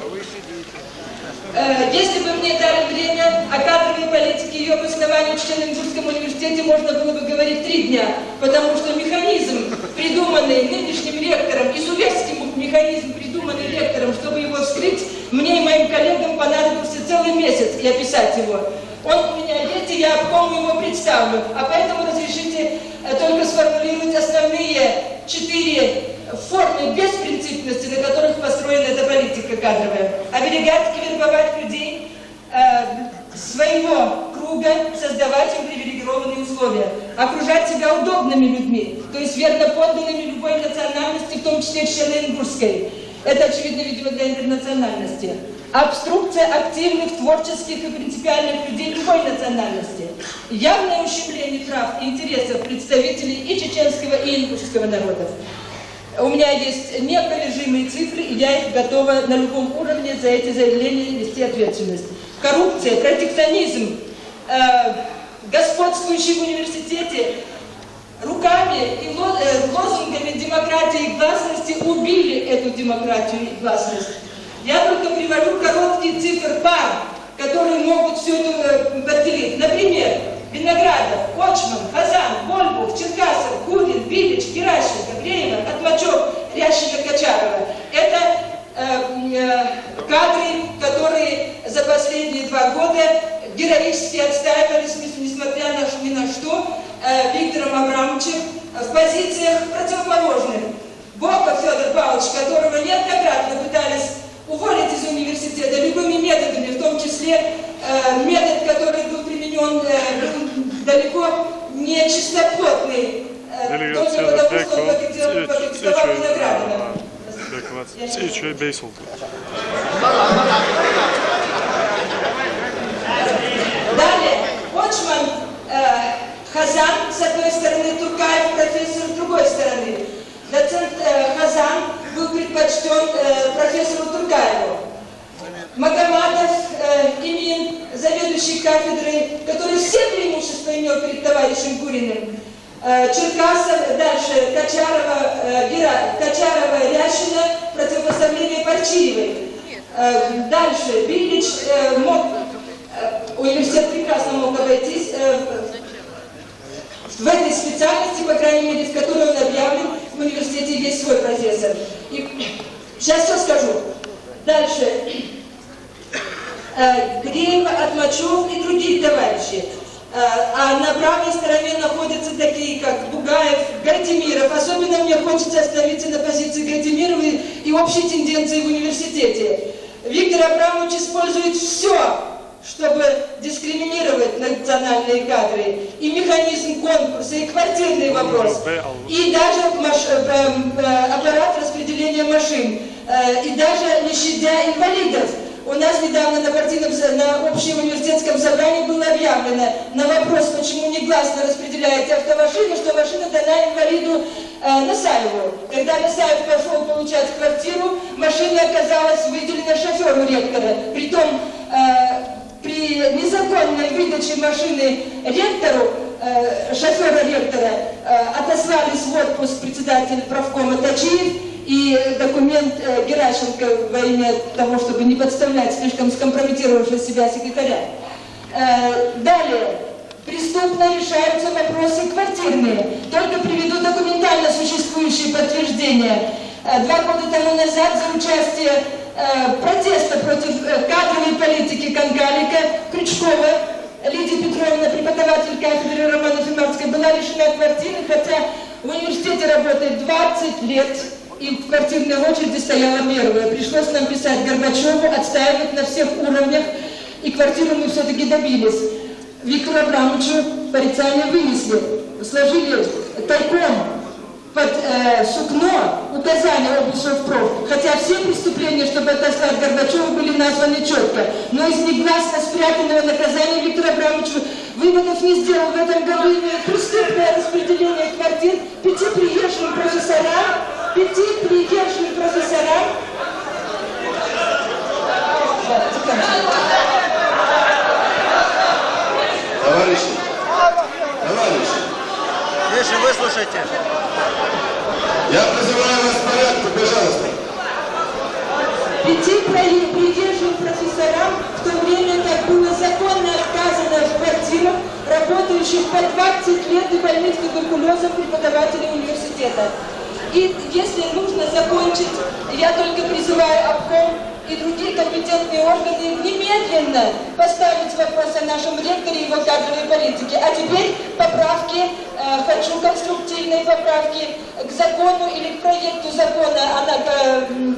Если бы мне дали время о кадровой политике и ее обосновании в Чечено-Ингушском университете, можно было бы говорить 3 дня, потому что механизм, придуманный нынешним ректором, и суверский механизм, придуманный ректором, чтобы его вскрыть, мне и моим коллегам понадобился целый месяц и описать его. Он у меня есть, и я обкому его представлю, а поэтому разрешите только сформулировать основные 4 формы беспринципности, на которых построена эта политика кадровая. Оберегать и вербовать людей своего круга, создавать им привилегированные условия, окружать себя удобными людьми, то есть верно подданными любой национальности, в том числе чечено-ингушской. Это очевидно, видимо, для интернациональности. Обструкция активных, творческих и принципиальных людей любой национальности. Явное ущемление прав и интересов представителей и чеченского, и ингушского народов. У меня есть неопровержимые цифры, и я их готова на любом уровне за эти заявления нести ответственность. Коррупция, протекционизм, господствующий в университете, руками и лозунгами демократии и гласности убили эту демократию и гласность. Я только привожу короткие цифры пар, которые могут все это подделить. Например, Виноградов, Очман, Хазан, Гольбух, Черкасов, Гурин, Билич, Геращенко, Греева, Отмачев, Рященко, Качарова. Это кадры, которые за последние 2 года героически отстаивались, несмотря ни на что, Виктором Абрамовичем в позициях противоположных. Боков Федор Павлович, которого неоднократно пытались уволить из университета любыми методами, в том числе метод, который был применен, был далеко не чистоплотный, только потому, что он пакетировал Виноградова. Далее, Очман, Хазан, с одной стороны, Туркаев, профессор, с другой стороны. Доцент Хазан был предпочтен профессору Тургаеву. Магомадов, Имин, заведующий кафедрой, который все преимущества имел перед товарищем Гуриным. Черкасов, дальше Качарова, Рящина, противопоставление Парчиевой. Дальше Билич университет прекрасно мог обойтись в этой специальности, по крайней мере, в которой он объявлен, в университете есть свой профессор. И сейчас все скажу. Дальше. Греева, Отмачев и другие товарищи. А на правой стороне находятся такие, как Бугаев, Гардемиров. Особенно мне хочется остановиться на позиции Гардемирова и общей тенденции в университете. Виктор Абрамович использует все, чтобы дискриминировать национальные кадры. И механизм конкурса, и квартирный вопрос, и даже аппарат распределения машин, и даже не щадя инвалидов. У нас недавно на общем университетском собрании было объявлено на вопрос, почему негласно распределяете автомашину, что машина дана инвалиду Насаеву. Когда Насаев пошел получать квартиру, машина оказалась выделена шоферу ректора. Притом при незаконной выдаче машины ректору, шофера ректора, отослались в отпуск председатель правкома Тачиев и документ Геращенко во имя того, чтобы не подставлять слишком скомпрометировавшего себя секретаря. Далее. Преступно решаются вопросы квартирные. Только приведу документально существующие подтверждения. 2 года тому назад за участие протеста против кадровой политики Конкалика Крючкова Лидия Петровна, преподаватель кафедры Романа Фимарской, была лишена квартиры, хотя в университете работает 20 лет, и в квартирной очереди стояла первая. Пришлось нам писать Горбачеву, отстаивать на всех уровнях, и квартиру мы все-таки добились. Виктору Абрамовичу порицание вынесли, сложили тайком под сукно указания облсовпроф, хотя все преступления, чтобы отослать Горбачеву, были названы четко. Но из негласно спрятанного наказания Виктор Абрамович выводов не сделал. В этом году имеет преступное распределение квартир 5 приезжим профессорам, Товарищи, Тише, выслушайте. я призываю вас к порядку, пожалуйста. 5 приезжим профессорам в то время, как было законно отказано в квартирах работающих по 20 лет и больных туберкулезом преподавателей университета. И если нужно закончить, я только призываю обком и другие компетентные органы немедленно поставить вопрос о нашем ректоре и его кадровой политике. А теперь поправки, хочу конструктивные поправки к закону или к проекту закона о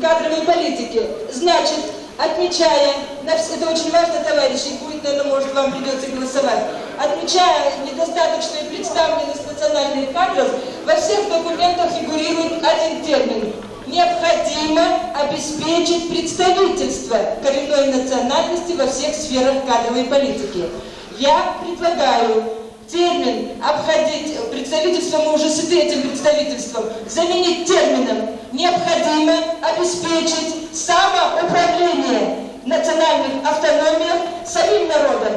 кадровой политике. Значит, отмечая, это очень важно, товарищи, будет, наверное, может, вам придется голосовать, отмечая недостаточную представленность национальных кадров, во всех документах фигурирует один термин. Необходимо обеспечить представительство коренной национальности во всех сферах кадровой политики. Я предлагаю термин «обходить представительство», мы уже с этим представительством, заменить термином «необходимо обеспечить самоуправление национальных автономиях самим народом».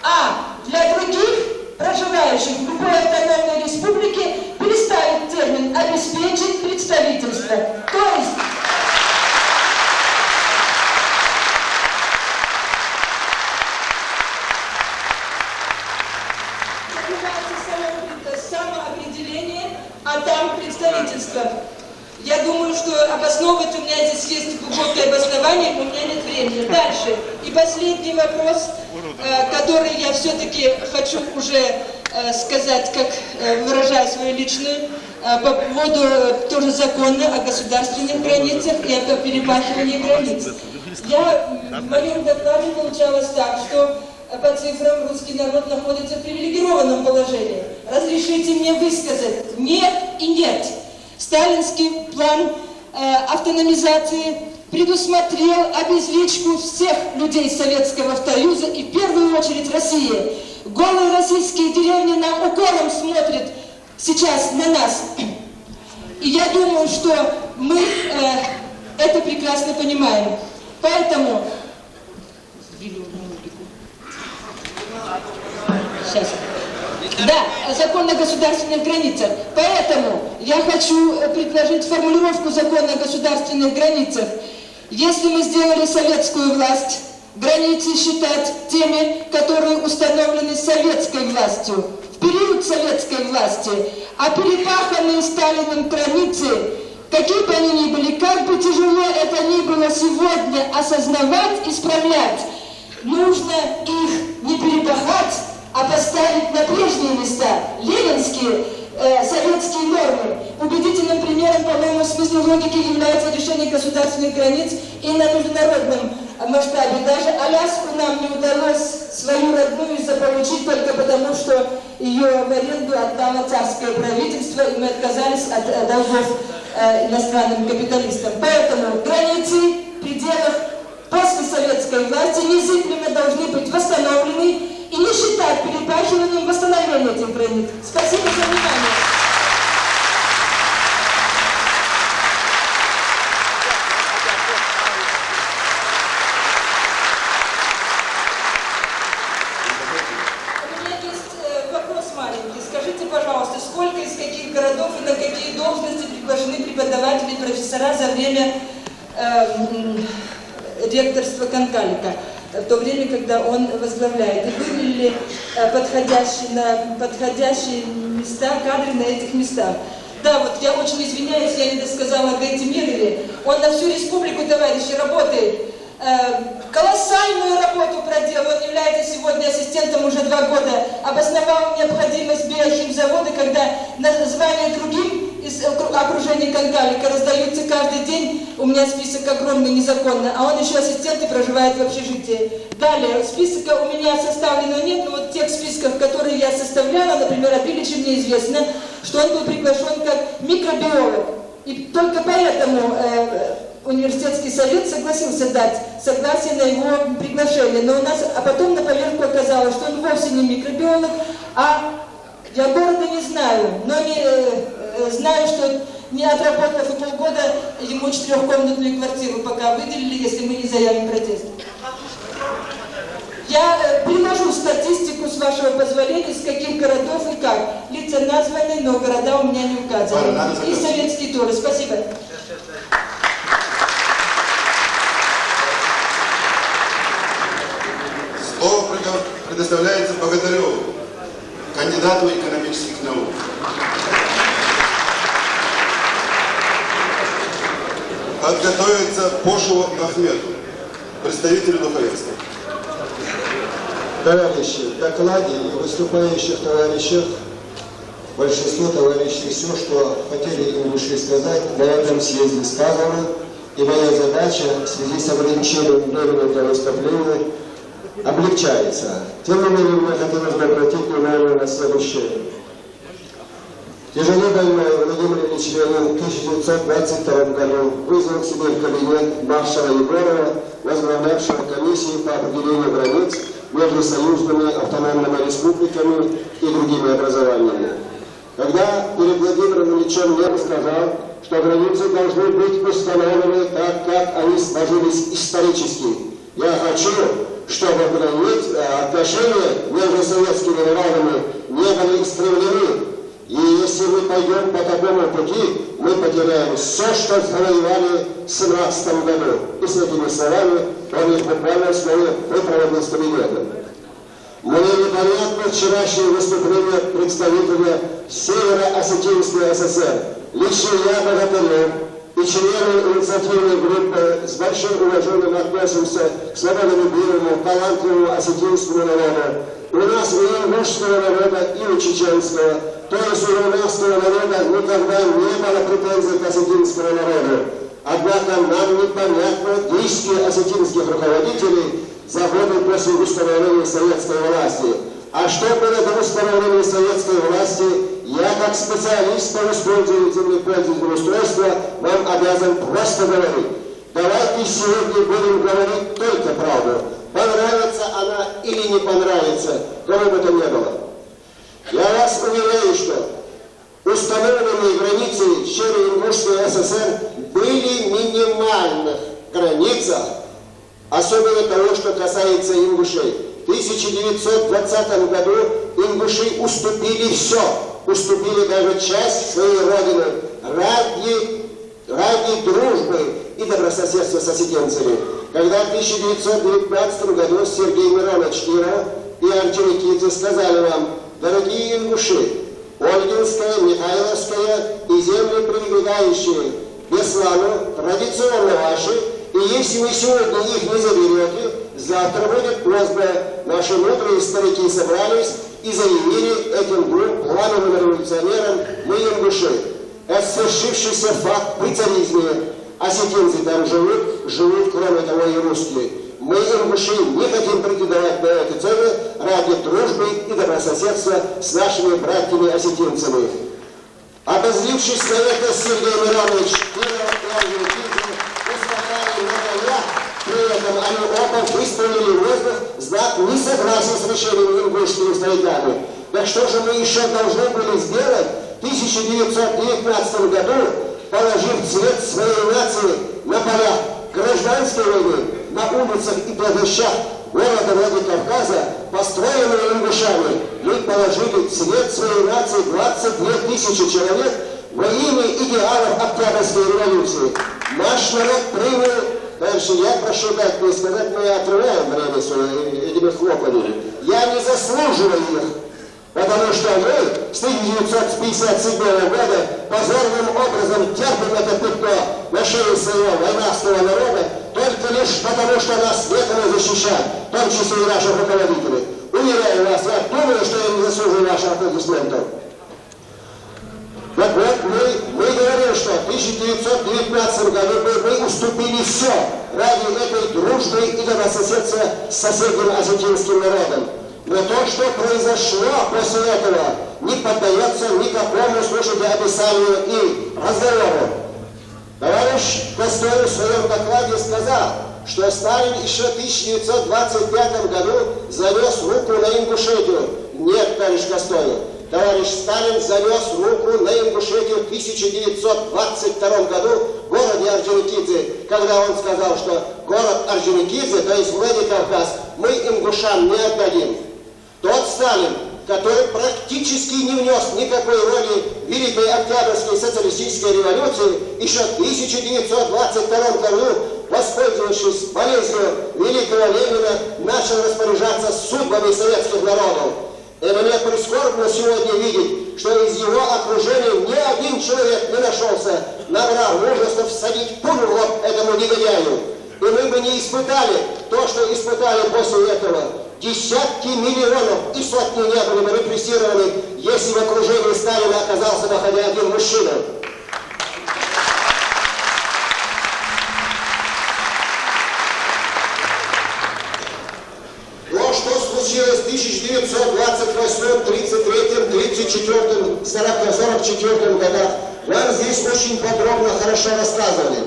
А для других, проживающих в любой автономной республике, переставить термин «обеспечить представительство». То есть самоопределение, а там представительство. Я думаю, что обосновывать у меня здесь есть глубокое обоснование, но у меня нет времени. Дальше. И последний вопрос, который я все-таки хочу уже сказать, как выражаю свою личную, по поводу тоже закона о государственных границах и о перепахивании границ. В моем докладе получалось так, что по цифрам русский народ находится в привилегированном положении. Разрешите мне высказать нет и нет. Сталинский план автономизации предусмотрел обезличку всех людей Советского Союза и в первую очередь России. Голые российские деревни нам укором смотрят сейчас на нас. И я думаю, что мы это прекрасно понимаем. Поэтому... Сейчас. Да, закон о государственных границах. Поэтому я хочу предложить формулировку закона о государственных границах. Если мы сделали советскую власть, границы считать теми, которые установлены советской властью, в период советской власти, а перепаханные Сталиным границы, какие бы они ни были, как бы тяжело это ни ни было сегодня осознавать, исправлять, нужно их не перепахать, а поставить на прежние места ленинские, советские нормы. Убедительным примером, по-моему, смысл логики является решение государственных границ и на международном масштабе. Даже Аляску нам не удалось свою родную заполучить только потому, что ее в аренду отдало царское правительство, и мы отказались от долгов иностранным капиталистам. Поэтому границы в пределах после советской власти незыблемо должны быть восстановлены и не считать перепахиванием восстановления этих границ. Спасибо за внимание. У меня есть вопрос маленький. Скажите, пожалуйста, сколько из каких городов и на какие должности приглашены преподаватели и профессора за время ректорства Канкалика, в то время, когда он возглавляет, и выделили подходящие места, кадры на этих местах. Да, вот я очень извиняюсь, я не досказала о Гайте Миллере. Он на всю республику, товарищи, работает. Колоссальную работу проделал. Он является сегодня ассистентом уже 2 года. Обосновал необходимость биохимзавода, когда названия другим из окружения Канкалика раздаются каждый день. У меня список огромный, незаконно. А он еще ассистент и проживает в общежитии. Далее, списка у меня составленного нет, но вот тех списков, которые я составляла, например, о Биличе, мне известно, что он был приглашен как микробиолог. И только поэтому университетский совет согласился дать согласие на его приглашение. Но у нас, а потом на поверку оказалось, что он вовсе не микробиолог, а я города не знаю, но знаю, что не отработав и полгода, ему 4-комнатную квартиру пока выделили, если мы не заявим протест. Я приложу статистику, с вашего позволения, с каких городов и как. Лица названы, но города у меня не указаны. И советские тоже. Спасибо. Слово предоставляется Богатыреву, кандидату экономических наук. Подготовиться Пошеву Ахмету, представителю духовенства. Товарищи, в докладе и выступающих товарищах большинство товарищей все, что хотели ингуши сказать, на этом съезде сказано. И моя задача в связи с ограничением времени для выступления облегчается. Тем не менее, мне хотелось бы обратить внимание на следующее. Тяжело больной Владимир Ильич Ленин в 1922 году вызвал к себе в кабинет маршала Егорова, возглавлявшего комиссию по определению границ между союзными автономными республиками и другими образованиями. Когда перед Владимиром Ильичем Ленин сказал, что границы должны быть установлены так, как они сложились исторически. Я хочу, чтобы отношения между советскими народами не были искривлены. И если мы пойдем по такому пути, мы потеряем все, что завоевали в 17 году. И с этими словами он их буквально в слове выпроводил с кабинета. Мне непонятно вчерашнее выступление представителя Северо-Осетинской ССР. Лично я, Богатырев, и члены инициативной группы с большим уважением относимся к свободолюбивому, талантливому осетинскому народу. У нас и у ингушского народа, и у чеченского, то есть у румынского народа никогда не было претензий к осетинскому народу. Однако нам непонятно действия осетинских руководителей за годы после установления советской власти. А что было до установления советской власти, я как специалист по использованию устройства вам обязан просто говорить. Давайте сегодня будем говорить только правду. Понравится она или не понравится, кому бы то ни было. Я вас уверяю, что установленные границы Черно-Ингушской ССР были в минимальных границах, особенно того, что касается ингушей. В 1920 году ингуши уступили все, уступили даже часть своей родины ради дружбы и добрососедства с осетинцами. Когда в 1919 году Сергей Миронович Киров и Орджоникидзе сказали вам: дорогие ингуши, Ольгинская, Михайловская и земли, прилегающие к Беслану, традиционно ваши, И если вы сегодня их не заберете, завтра будет поздно. Наши мудрые старики собрались и заявили этим двум пламенным революционерам: мы ингуши. Это свершившийся факт при царизме. Осетинцы там живут, кроме того, и русские. Мы, ингуши, не хотим претендовать на эти цели ради дружбы и добрососедства с нашими братьями-осетинцами. Обозлившись на это, Сергей Миронович при этом они оба выставили в воздух знак несогласия с решением ингушскими стариками. Так что же мы еще должны были сделать в 1919 году, положив цвет своей нации на полях гражданской войны, на улицах и площадях города Владикавказа, построенные ингушами, мы положили цвет своей нации 22 тысячи человек во имя идеалов Октябрьской революции. Наш народ принял, дальше я прошу дать мне сказать, мы отрываем время этими хлопаниями. Я не заслуживаю их, потому что мы с 1957 года позорным образом терпим это пятно на шее своего войнавского народа только лишь потому, что нас некому защищать, в том числе и наших руководителей. Уверяю вас, я думаю, что я не заслуживаю ваших аплодисментов. Так вот, мы говорим, что в 1919 году мы уступили все ради этой дружбы и добрососедства с соседним осетинским народом. Но то, что произошло после этого, не поддается никакому, слушайте, описанию и разговору. Товарищ Костой в своем докладе сказал, что Сталин еще в 1925 году занес руку на Ингушетию. Нет, товарищ Костой. Товарищ Сталин занес руку на Ингушетию в 1922 году в городе Орджоникидзе, когда он сказал, что город Орджоникидзе, то есть Владикавказ, мы ингушам не отдадим. Тот Сталин, который практически не внес никакой роли в Великой Октябрьской социалистической революции, еще в 1922 году, воспользовавшись болезнью великого Ленина, начал распоряжаться судьбами советских народов. И мне прискорбно сегодня видеть, что из его окружения ни один человек не нашелся, набрав мужества всадить пулю в лоб этому негодяю. И мы бы не испытали то, что испытали после этого. Десятки миллионов и сотни не были бы репрессированы, если в окружении Сталина оказался бы хотя один мужчина. То, что случилось в 1928, 33, 34, 44 годах, нам здесь очень подробно, хорошо рассказывали.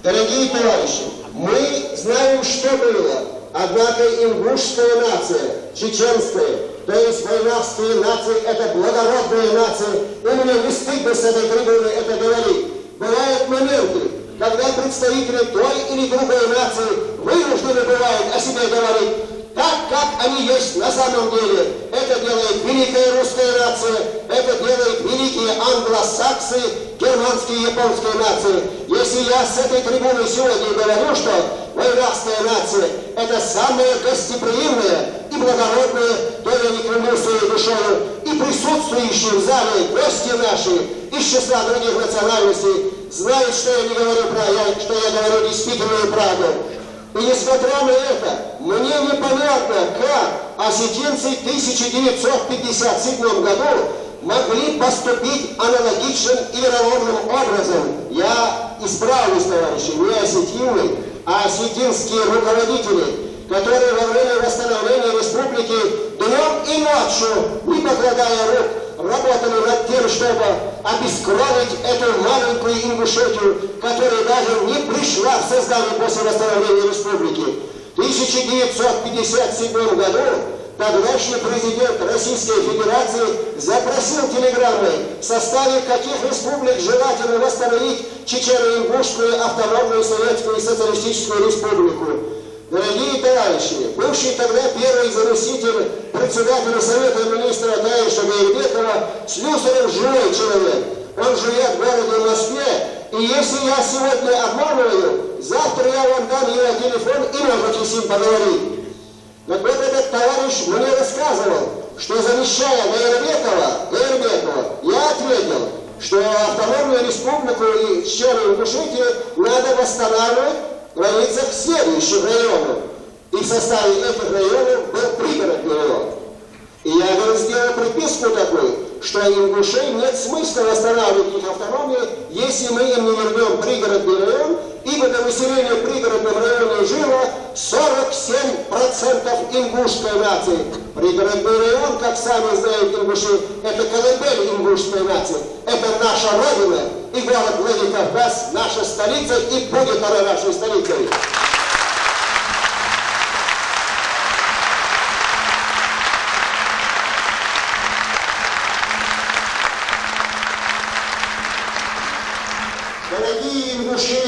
Дорогие товарищи, мы знаем, что было. Однако ингушская нация, чеченская, то есть войнавские нации, это благородные нации, и мне не стыдно с этой трибуны это говорить. Бывают моменты, когда представители той или другой нации вынуждены бывают о себе говорить так, как они есть на самом деле. Это делает великая русская нация, это делают великие англосаксы, германские и японские нации. Если я с этой трибуны сегодня говорю, что войнавская нация – это самая гостеприимная и благородная, то я не клянусь своей душою, и присутствующие в зале гости наши из числа других национальностей знают, что я не говорю что я говорю действительную правду. И несмотря на это, мне непонятно, как осетинцы в 1957 году могли поступить аналогичным и вероломным образом. Я исправлюсь, товарищи, не осетины, а осетинские руководители, которые во время восстановления республики днем и ночью, не покладая рук, работали над тем, чтобы обескровить эту маленькую Ингушетию, которая даже не пришла в создание после восстановления республики. В 1957 году тогдашний президент Российской Федерации запросил телеграммой, в составе каких республик желательно восстановить Чечено-Ингушскую автономную советскую и социалистическую республику. Дорогие товарищи, бывший тогда первый заместитель председателя Совета министра товарища Гайрбекова Слюсарев живой человек. Он живет в городе Москве, и если я сегодня обманываю, завтра я вам дам его телефон и можете с ним поговорить. Так вот этот товарищ мне рассказывал, что замещая Гайрбекова, я ответил, что автономную республику и Чечено-Ингушетию надо восстанавливать границах следующих районов. И в составе этих районов был пригородный район. И я, говорю, сделал приписку такую, что ингушей нет смысла восстанавливать их автономию, если мы им не вернем пригородный район, ибо до населения в пригородном районе жило 47% ингушской нации. Пригородный район, как сами знают ингуши, это колыбель ингушской нации. Это наша родина, и город Владикавказ наша столица, и будет она нашей столицей. Дорогие ингуши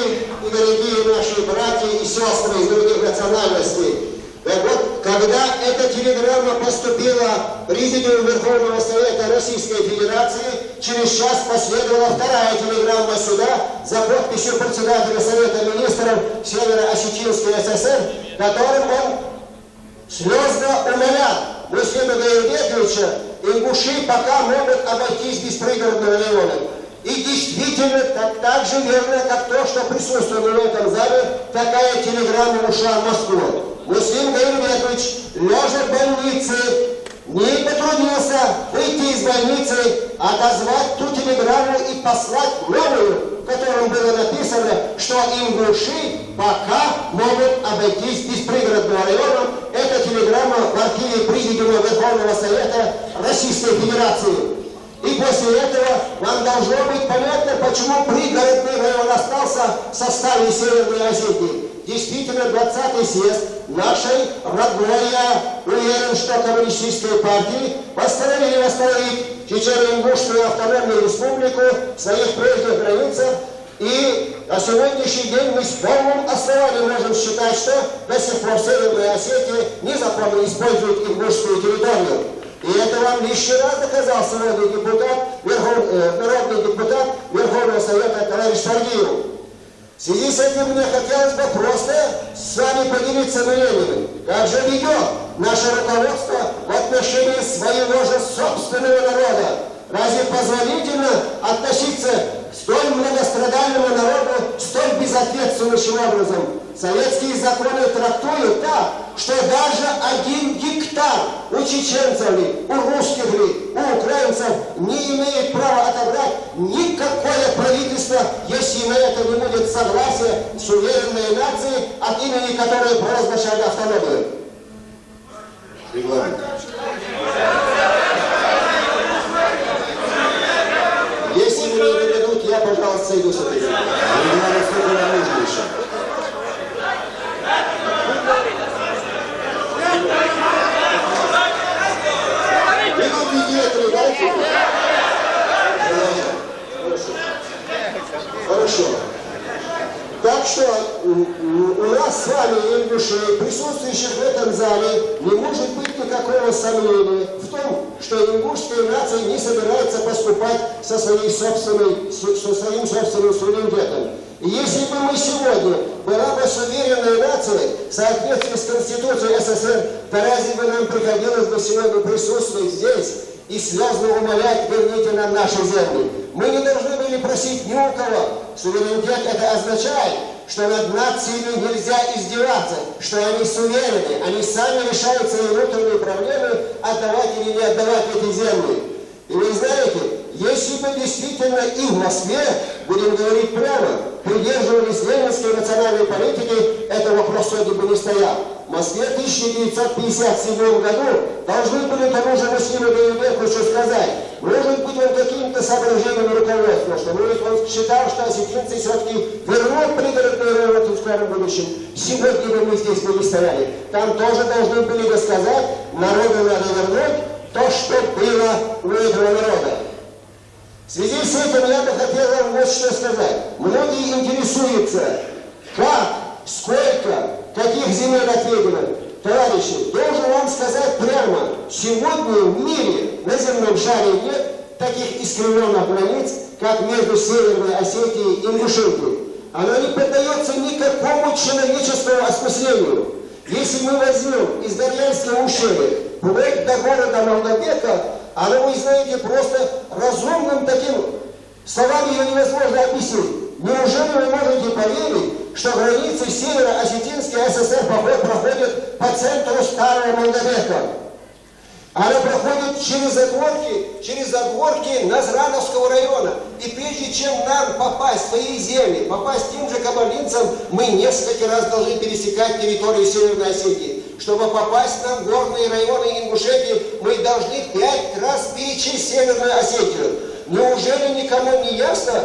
и дорогие наши братья и сестры из других национальностей, так вот, когда эта телеграмма поступила Президиуму Верховного Совета Российской Федерации, через час последовала вторая телеграмма сюда за подписью председателя Совета Министров Северо-Осетинской ССР, которым он слезно умолял Муслима Гаирбековича, ингуши пока могут обойтись без пригородного района. И действительно, так же верно, как то, что присутствовало в этом зале, такая телеграмма ушла в Москву. Муслим Гаирбекович, лежа в больнице, не потрудился выйти из больницы, отозвать ту телеграмму и послать новую, в котором было написано, что ингуши пока могут обойтись без пригородного района. Эта телеграмма в архиве Президиума Верховного Совета Российской Федерации. И после этого вам должно быть понятно, почему пригородный район остался в составе Северной Осетии. Действительно, 20-й съезд нашей родной, я уверен, что коммунистической партии постановили восстановить Чечено-Ингушскую автономную республику в своих прежних границах. И на сегодняшний день мы с полным основанием можем считать, что до сих пор Северная Осетия незаконно использует ингушскую территорию. И это вам лишний раз доказал сегодня народный депутат Верховного Совета товарищ Фардиев. В связи с этим мне хотелось бы просто с вами поделиться мнениями, как же ведет наше руководство в отношении своего же собственного народа. Разве позволительно относиться к столь многострадальному народу столь безответственным образом? Советские законы трактуют так, что даже 1 гектар у чеченцев ли, у русских ли, у украинцев не имеет права отобрать никакое правительство, если на это не будет согласия суверенной нации, от имени которой провозглашали автономию. Регламент. Если мне не дадут, я, пожалуйста, сойду с этой земли. Регламент сколько нам нужно еще. Хорошо. Так что у нас с вами, ингушей, присутствующих в этом зале, не может быть никакого сомнения в том, что ингушская нация не собирается поступать со своим собственным суверенитетом. И если бы мы сегодня была бы суверенная нация в соответствии с Конституцией СССР, то разве бы нам приходилось бы сегодня присутствовать здесь и слезно умолять: верните нам наши земли? Мы не должны были просить ни у кого. Суверенитет это означает, что над нациями нельзя издеваться, что они суверенны, они сами решают свои внутренние проблемы, отдавать или не отдавать эти земли. И вы знаете, если бы действительно и в Москве, будем говорить прямо, придерживались ленинской национальной политики, этот вопрос сегодня бы не стоял. В Москве в 1957 году должны были тому же Муслиму Гаирбековичу сказать, может быть, он какими-то соображениями руководствовал, что он считал, что осетинцы все-таки вернут пригородный район в скором будущем. Сегодня бы мы здесь бы не стояли. Там тоже должны были бы сказать, народу надо вернуть то, что было у этого народа. В связи с этим я бы хотел вам вот что сказать. Многие интересуются, как, сколько, каких земель отведено. Товарищи, должен вам сказать прямо, сегодня в мире на земном шаре нет таких искривленных границ, как между Северной Осетией и Ингушетией. Оно не поддается никакому человеческому осмыслению. Если мы возьмем из Дарьянского ущелья вплоть до города Молдобека, оно, вы знаете, просто разумным таким словами ее невозможно объяснить. Неужели вы можете поверить, что границы Северо-Осетинской ССР проходит по центру Старого Молдавека. Она проходит через задворки Назрановского района. И прежде чем нам попасть в свои земли, попасть тем же кабардинцам, мы несколько раз должны пересекать территорию Северной Осетии. Чтобы попасть на горные районы Ингушетии, мы должны 5 раз перечесть Северную Осетию. Неужели никому не ясно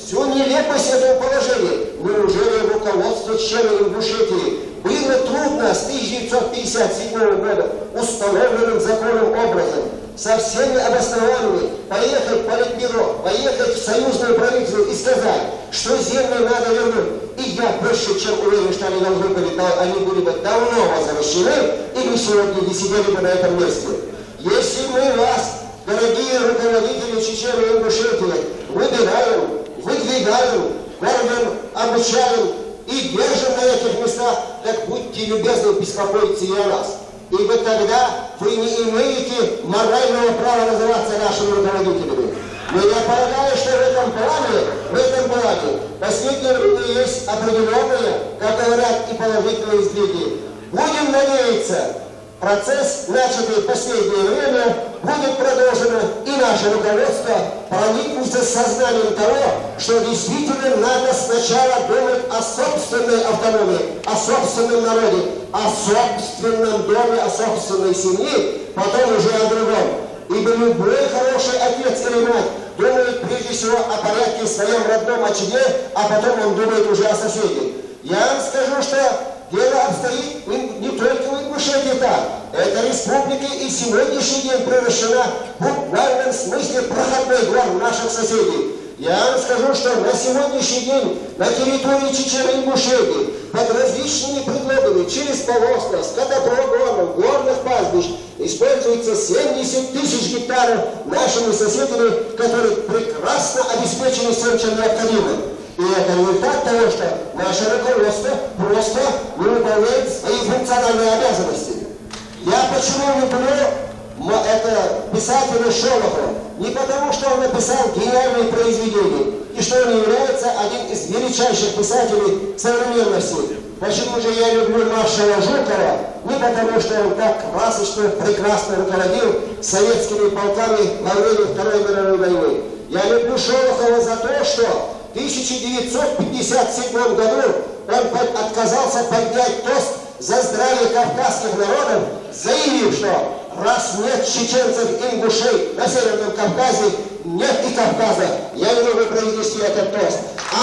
всю нелепость этого положения? Неужели руководство членов Ингушетии было трудно с 1957 года установленным законным образом, со всеми обоснованиями, поехать в Политбюро, поехать в союзное правительство и сказать, что земли надо вернуть? И я больше чем уверен, что они должны были, они были бы давно возвращены, и мы сегодня не сидели бы на этом месте. Если мы вас, дорогие руководители Чечен и Ингушетии, выбираем, выдвигаем, кормим, обучаем и держим на этих местах, так будьте любезны, беспокойтесь и о нас. Ибо тогда вы не имеете морального права называться нашими руководителями. Но я полагаю, что в этом плане в последнее время есть определенные, как говорят, и положительные сдвиги. Будем надеяться, процесс, начатый в последнее время, будет продолжен, и наше руководство проникнется сознанием того, что действительно надо сначала думать о собственной автономии, о собственном народе, о собственном доме, о собственной семье, потом уже о другом. Ибо любой хороший отец или мать думает прежде всего о порядке в своем родном очаге, а потом он думает уже о соседе. Я вам скажу, что дело обстоит не только в Ингушетии так. Эта республика и сегодняшний день превращена в буквальном смысле проходной двор наших соседей. Я вам скажу, что на сегодняшний день на территории Чечен и Ингушетии под различными предлогами через полуостров, скотопрогонов, горных пастбищ используется 70 тысяч гектаров нашими соседями, которые прекрасно обеспечены всем, чем необходимо. И это результат того, что наше руководство просто не выполняет свои функциональные обязанности. Я почему люблю это писателя Шолохова? Не потому, что он написал гениальные произведения, и что он является одним из величайших писателей современности. Почему же я люблю маршала Жукова? Не потому, что он так красочно, прекрасно руководил советскими полками во время Второй мировой войны. Я люблю Шолохова за то, что в 1957 году он отказался поднять тост за здравие кавказских народов, заявив, что раз нет чеченцев и ингушей на Северном Кавказе, нет и Кавказа. Я не могу произнести этот тост. А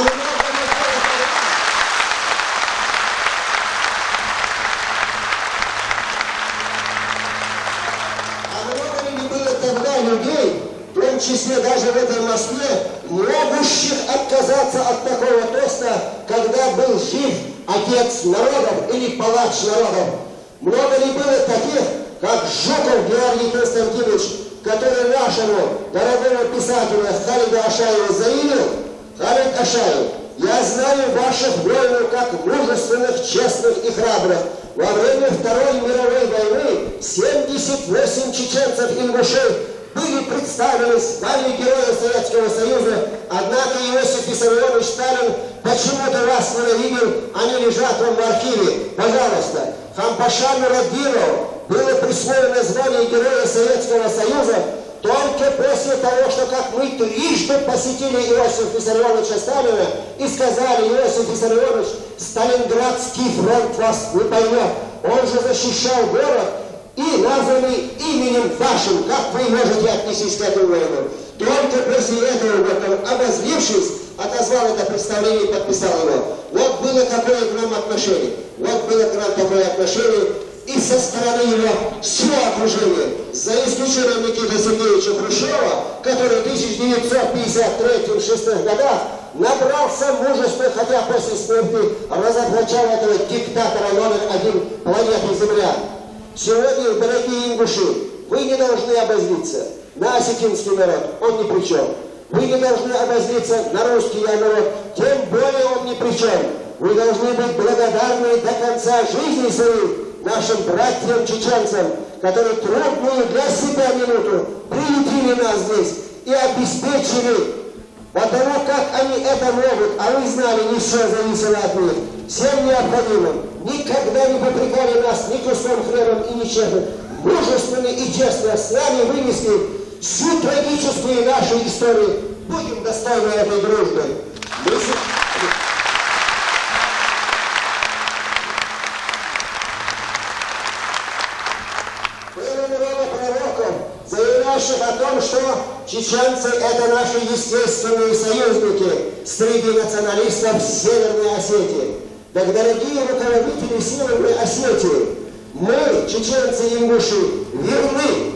много ли было тогда людей, в том числе даже в этой Москве, могущих отказаться от такого тоста, когда был жив отец народов или палач народов? Много ли было таких, как Жуков Георгий Константинович, который нашему дорогому писателю Халиду Ашаеву заявил: Халид Ашаев, я знаю ваших воинов как мужественных, честных и храбрых. Во время Второй мировой войны 78 чеченцев-ингушей были представлены в звании Героя Советского Союза, однако Иосиф Виссарионович Сталин почему-то вас ненавидел, они лежат вам в архиве. Пожалуйста, Хампаша Нураддинову было присвоено звание Героя Советского Союза только после того, что как мы трижды посетили Иосифа Виссарионовича Сталина и сказали: Иосиф Виссарионович, Сталинградский фронт вас не поймет, он же защищал город, и названный именем вашим, как вы можете отнестись к этому воину? Только после этого, вот, обозлившись, отозвал это представление и подписал его. Вот было какое к нам отношение. Вот было к нам такое отношение и со стороны его всего окружения. За исключением Никиты Сергеевича Хрущева, который в 1953-1956 годах набрался мужества, хотя после смерти разоблачал этого диктатора номер 1 планеты Земля. Сегодня, дорогие ингуши, вы не должны обозлиться на осетинский народ, он ни при чем. Вы не должны обозлиться на русский народ, тем более он ни при чем. Вы должны быть благодарны до конца жизни своей нашим братьям-чеченцам, которые трудную для себя минуту приютили нас здесь и обеспечили Потому как они это могут, а вы знали, не все зависело от них. Всем необходимым никогда не попрекали нас ни куском хлебом и ничем. Мужественно и честно с нами вынесли всю трагическую нашу историю. Будем достойны этой дружбы. Было много пророков, заявляющих о том, что чеченцы — это наши естественные союзники среди националистов Северной Осетии. Так, дорогие руководители Северной Осетии, мы, чеченцы и ингуши, верны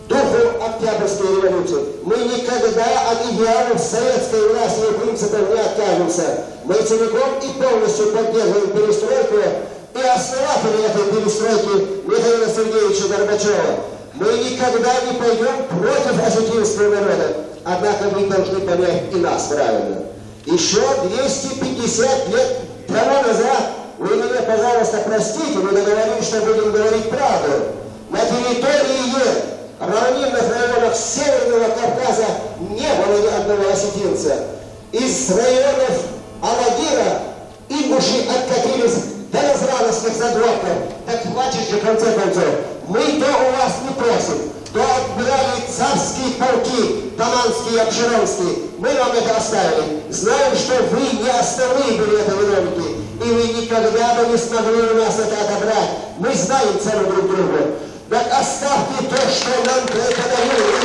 духу Октябрьской революции. Мы никогда от идеалов советской власти и принципов не откажемся. Мы целиком и полностью поддерживаем перестройку и основатели этой перестройки Михаила Сергеевича Горбачева. Мы никогда не пойдем против осетинского народа. Однако вы должны понять и нас правильно. Еще 250 лет тому назад, вы меня, пожалуйста, простите, мы договорились, что будем говорить правду. На территории равнинных районах Северного Кавказа не было ни одного осетинца. Из районов Алагира ингуши откатились до разрадостных задворков. Так хватит же, в конце концов. Мы то у вас не просим, то отбирали царские полки, таманские и обширонские. Мы вам это оставили. Знаем, что вы не основные были это виновники, и вы никогда бы не смогли у нас это отобрать. Мы знаем цену друг другу. Так оставьте то, что нам подарили.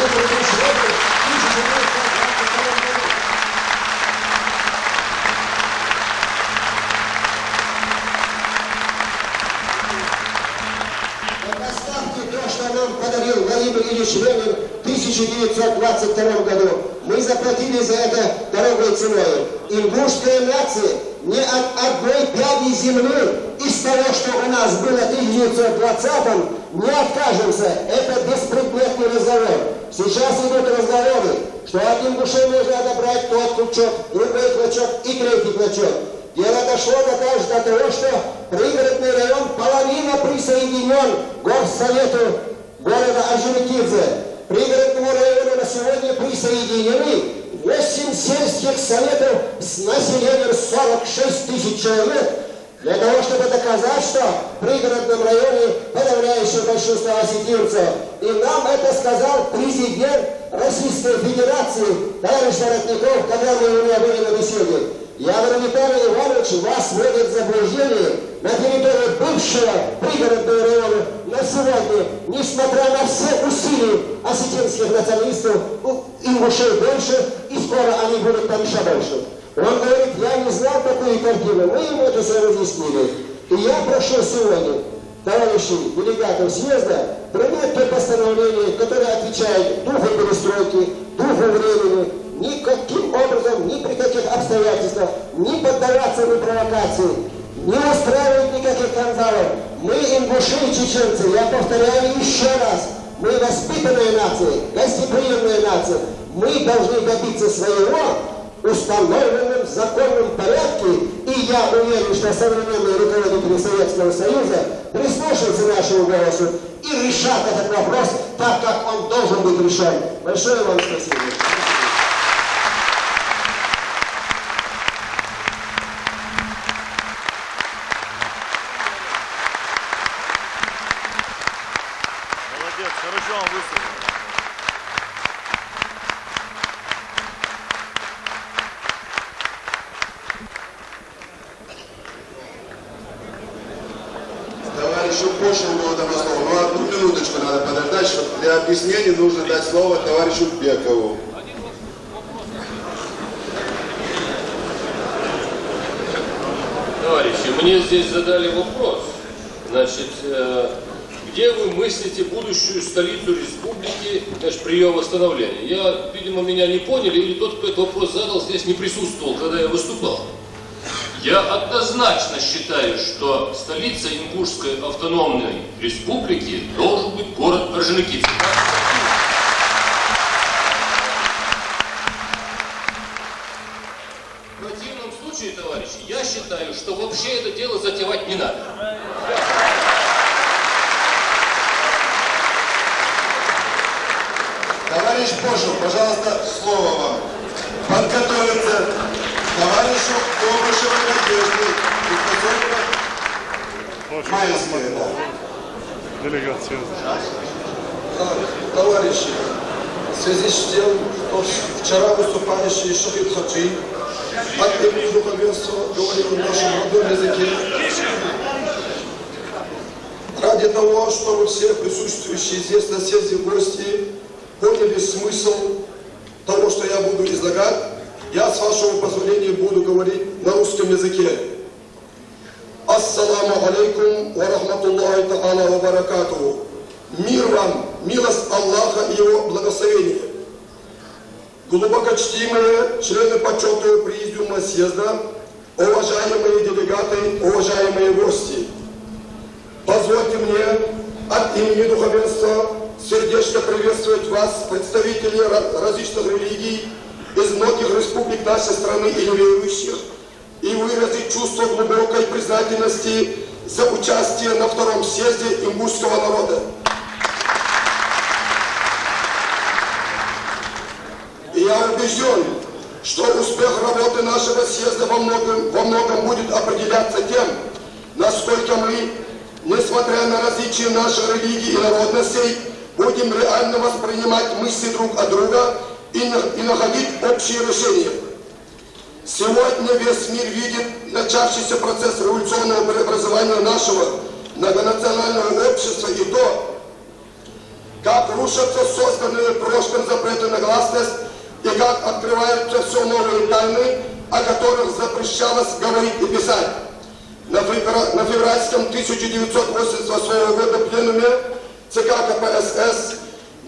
Подарил Владимир Ильич Ленин в 1922 году. Мы заплатили за это дорогой ценой. Ингушская нация не от одной пяди земли из того, что у нас было в 1920-м, не откажемся. Это беспредметный разговор. Сейчас идут разговоры, что от ингушей можно отобрать тот клочок, другой клочок и третий клочок. Дело дошло до того, что пригородный район половина присоединен к горсовету города Орджоникидзе. Пригородному району на сегодня присоединены 8 сельских советов с населением 46 тысяч человек, для того, чтобы доказать, что в пригородном районе подавляющее большинство осетинцев. И нам это сказал президент Российской Федерации, товарищ Воротников, когда мы у меня были на беседе. Я говорю, Виталий Иванович, вас вводят в заблуждение на территории бывшего пригородного района. На сегодня, несмотря на все усилия осетинских националистов, ингушей больше, и скоро они будут там еще больше. Он говорит, я не знал такую картину, мы ему это все разъяснили. И я прошу сегодня товарищей делегатов съезда принять то постановление, которое отвечает духу перестройки, духу времени, никаким образом, ни при каких обстоятельствах, не поддаваться на провокации, не устраивать никаких скандалов. Мы, ингуши и чеченцы, я повторяю еще раз, мы воспитанная нация, гостеприимная нация, мы должны добиться своего установленным в законном порядке, и я уверен, что современные руководители Советского Союза прислушаются к нашему голосу и решат этот вопрос так, как он должен быть решен. Большое вам спасибо. Молодец, хорошо он выступил. Товарищу Пошину было дано слово, но одну минуточку надо подождать, что для объяснений нужно дать слово товарищу Бекову. Товарищи, мне здесь задали вопрос. Значит, где вы мыслите будущую столицу республики, значит, при ее восстановлении? Я, видимо, меня не поняли, или тот, кто этот вопрос задал, здесь не присутствовал, когда я выступал. Я однозначно считаю, что столицей Ингушской автономной республики должен быть город Орджоникидзе. В противном случае, товарищи, я считаю, что вообще это дело затевать не надо. Товарищ Пошин, пожалуйста, слово вам. подготовиться товарищу Обышеву Надежде. Майская, да. Делегация. Товарищи, в связи с тем, что вчера выступающий Шахид Хаджи от имени духовенства говорил на нашем родном языке, ради того, чтобы все присутствующие здесь на съезде гости поняли смысл того, что я буду излагать, я, с вашего позволения, буду говорить на русском языке. Ассаламу алейкум ва рахматуллахи та'ала ва баракатуху. Мир вам, милость Аллаха и Его благословение. Глубоко чтимые члены почетного президиума съезда, уважаемые делегаты, уважаемые гости, позвольте мне от имени духовенства сердечно приветствовать вас, представители различных религий из многих республик нашей страны и неверующих, и выразить чувство глубокой признательности за участие на втором съезде ингушского народа. И я убежден, что успех работы нашего съезда во многом будет определяться тем, насколько мы, несмотря на различия наших религий и народностей, будем реально воспринимать мысли друг от друга и находить общие решения. Сегодня весь мир видит начавшийся процесс революционного преобразования нашего многонационального общества и то, как рушатся созданные прошлым запреты на гласность и как открываются все новые тайны, о которых запрещалось говорить и писать. На февральском 1988 года пленуме ЦК КПСС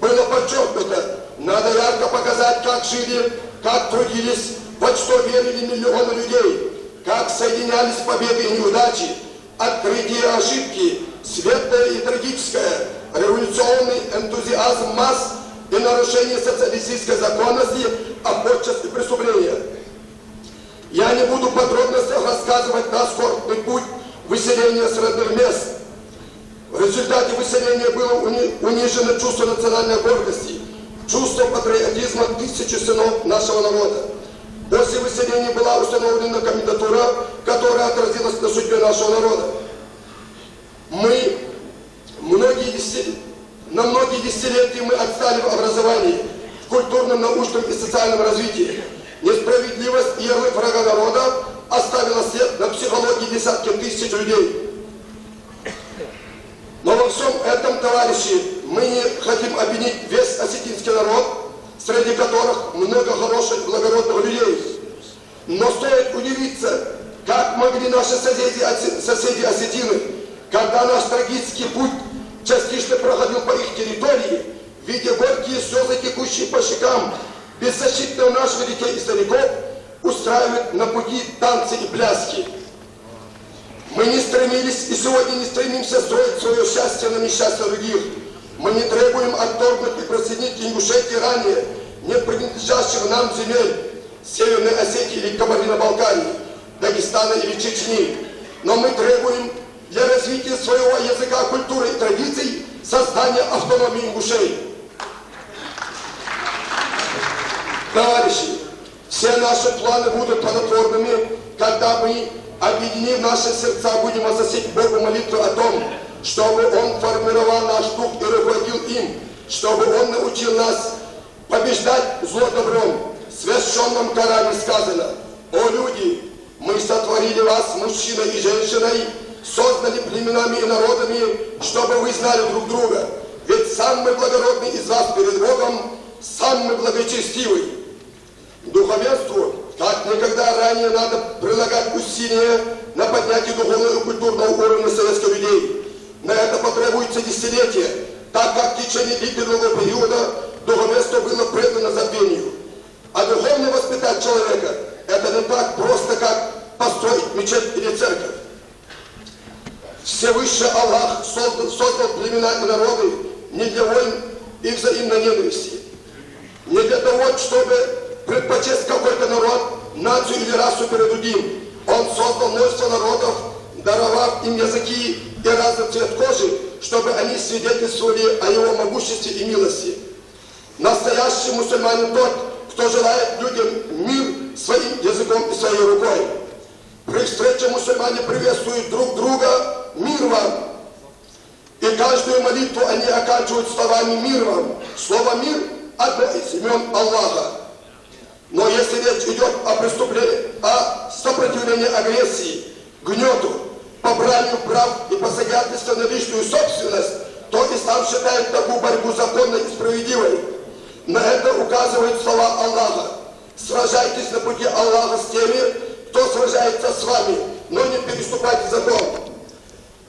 было подчеркнуто: надо ярко показать, как жили, как трудились, во что верили миллионы людей, как соединялись победы и неудачи, открытие и ошибки, светлое и трагическое, революционный энтузиазм масс и нарушение социалистической законности, а подчас и преступления. Я не буду в подробностях рассказывать наш скорбный путь выселения с родных мест. В результате выселения было унижено чувство национальной гордости, чувство патриотизма тысячи сынов нашего народа. После выселения была установлена комендатура, которая отразилась на судьбе нашего народа. На многие десятилетия мы отстали в образовании, в культурном, научном и социальном развитии. Несправедливость и ярлык врага народа оставила след на психологии десятки тысяч людей. Но во всем этом, товарищи, мы не хотим обвинить весь осетинский народ, среди которых много хороших, благородных людей. Но стоит удивиться, как могли наши соседи осетины, когда наш трагический путь частично проходил по их территории, видя горькие слезы, текущие по щекам беззащитных наших детей и стариков, устраивать на пути танцы и пляски. Мы не стремились и сегодня не стремимся строить свое счастье на несчастье других. Мы не требуем отторгнуть и присоединить к Ингушетии ранее не принадлежащих нам земель Северной Осетии или Кабардино-Балкарии, Дагестана или Чечни. Но мы требуем для развития своего языка, культуры и традиций создания автономии ингушей. Товарищи, все наши планы будут плодотворными, когда мы, объединив наши сердца, будем возносить Богу молитву о том, чтобы Он формировал наш дух и руководил им, чтобы Он научил нас побеждать зло добром. В священном Коране сказано: «О люди, мы сотворили вас мужчиной и женщиной, создали племенами и народами, чтобы вы знали друг друга. Ведь самый благородный из вас перед Богом, самый благочестивый». Духовенству, как никогда ранее, надо прилагать усилия на поднятие духовного и культурного уровня советских людей. На это потребуется десятилетия, так как в течение длительного периода духовенство было предано забвению. А духовно воспитать человека – это не так просто, как построить мечеть или церковь. Всевышний Аллах создал племена и народы не для войн и взаимной ненависти, не для того, чтобы предпочесть какой-то народ, нацию или расу перед другим. Он создал множество народов, даровав им языки и разный цвет кожи, чтобы они свидетельствовали о его могуществе и милости. Настоящий мусульманин тот, кто желает людям мир своим языком и своей рукой. При встрече мусульмане приветствуют друг друга «Мир вам!». И каждую молитву они оканчивают словами «Мир вам!». Слово «мир» – одно из имен Аллаха. Но если речь идет о преступлении, о сопротивлении агрессии, гнету, побранию прав и посягательству на личную собственность, то ислам считает такую борьбу законной и справедливой. На это указывают слова Аллаха. Сражайтесь на пути Аллаха с теми, кто сражается с вами, но не переступайте закон.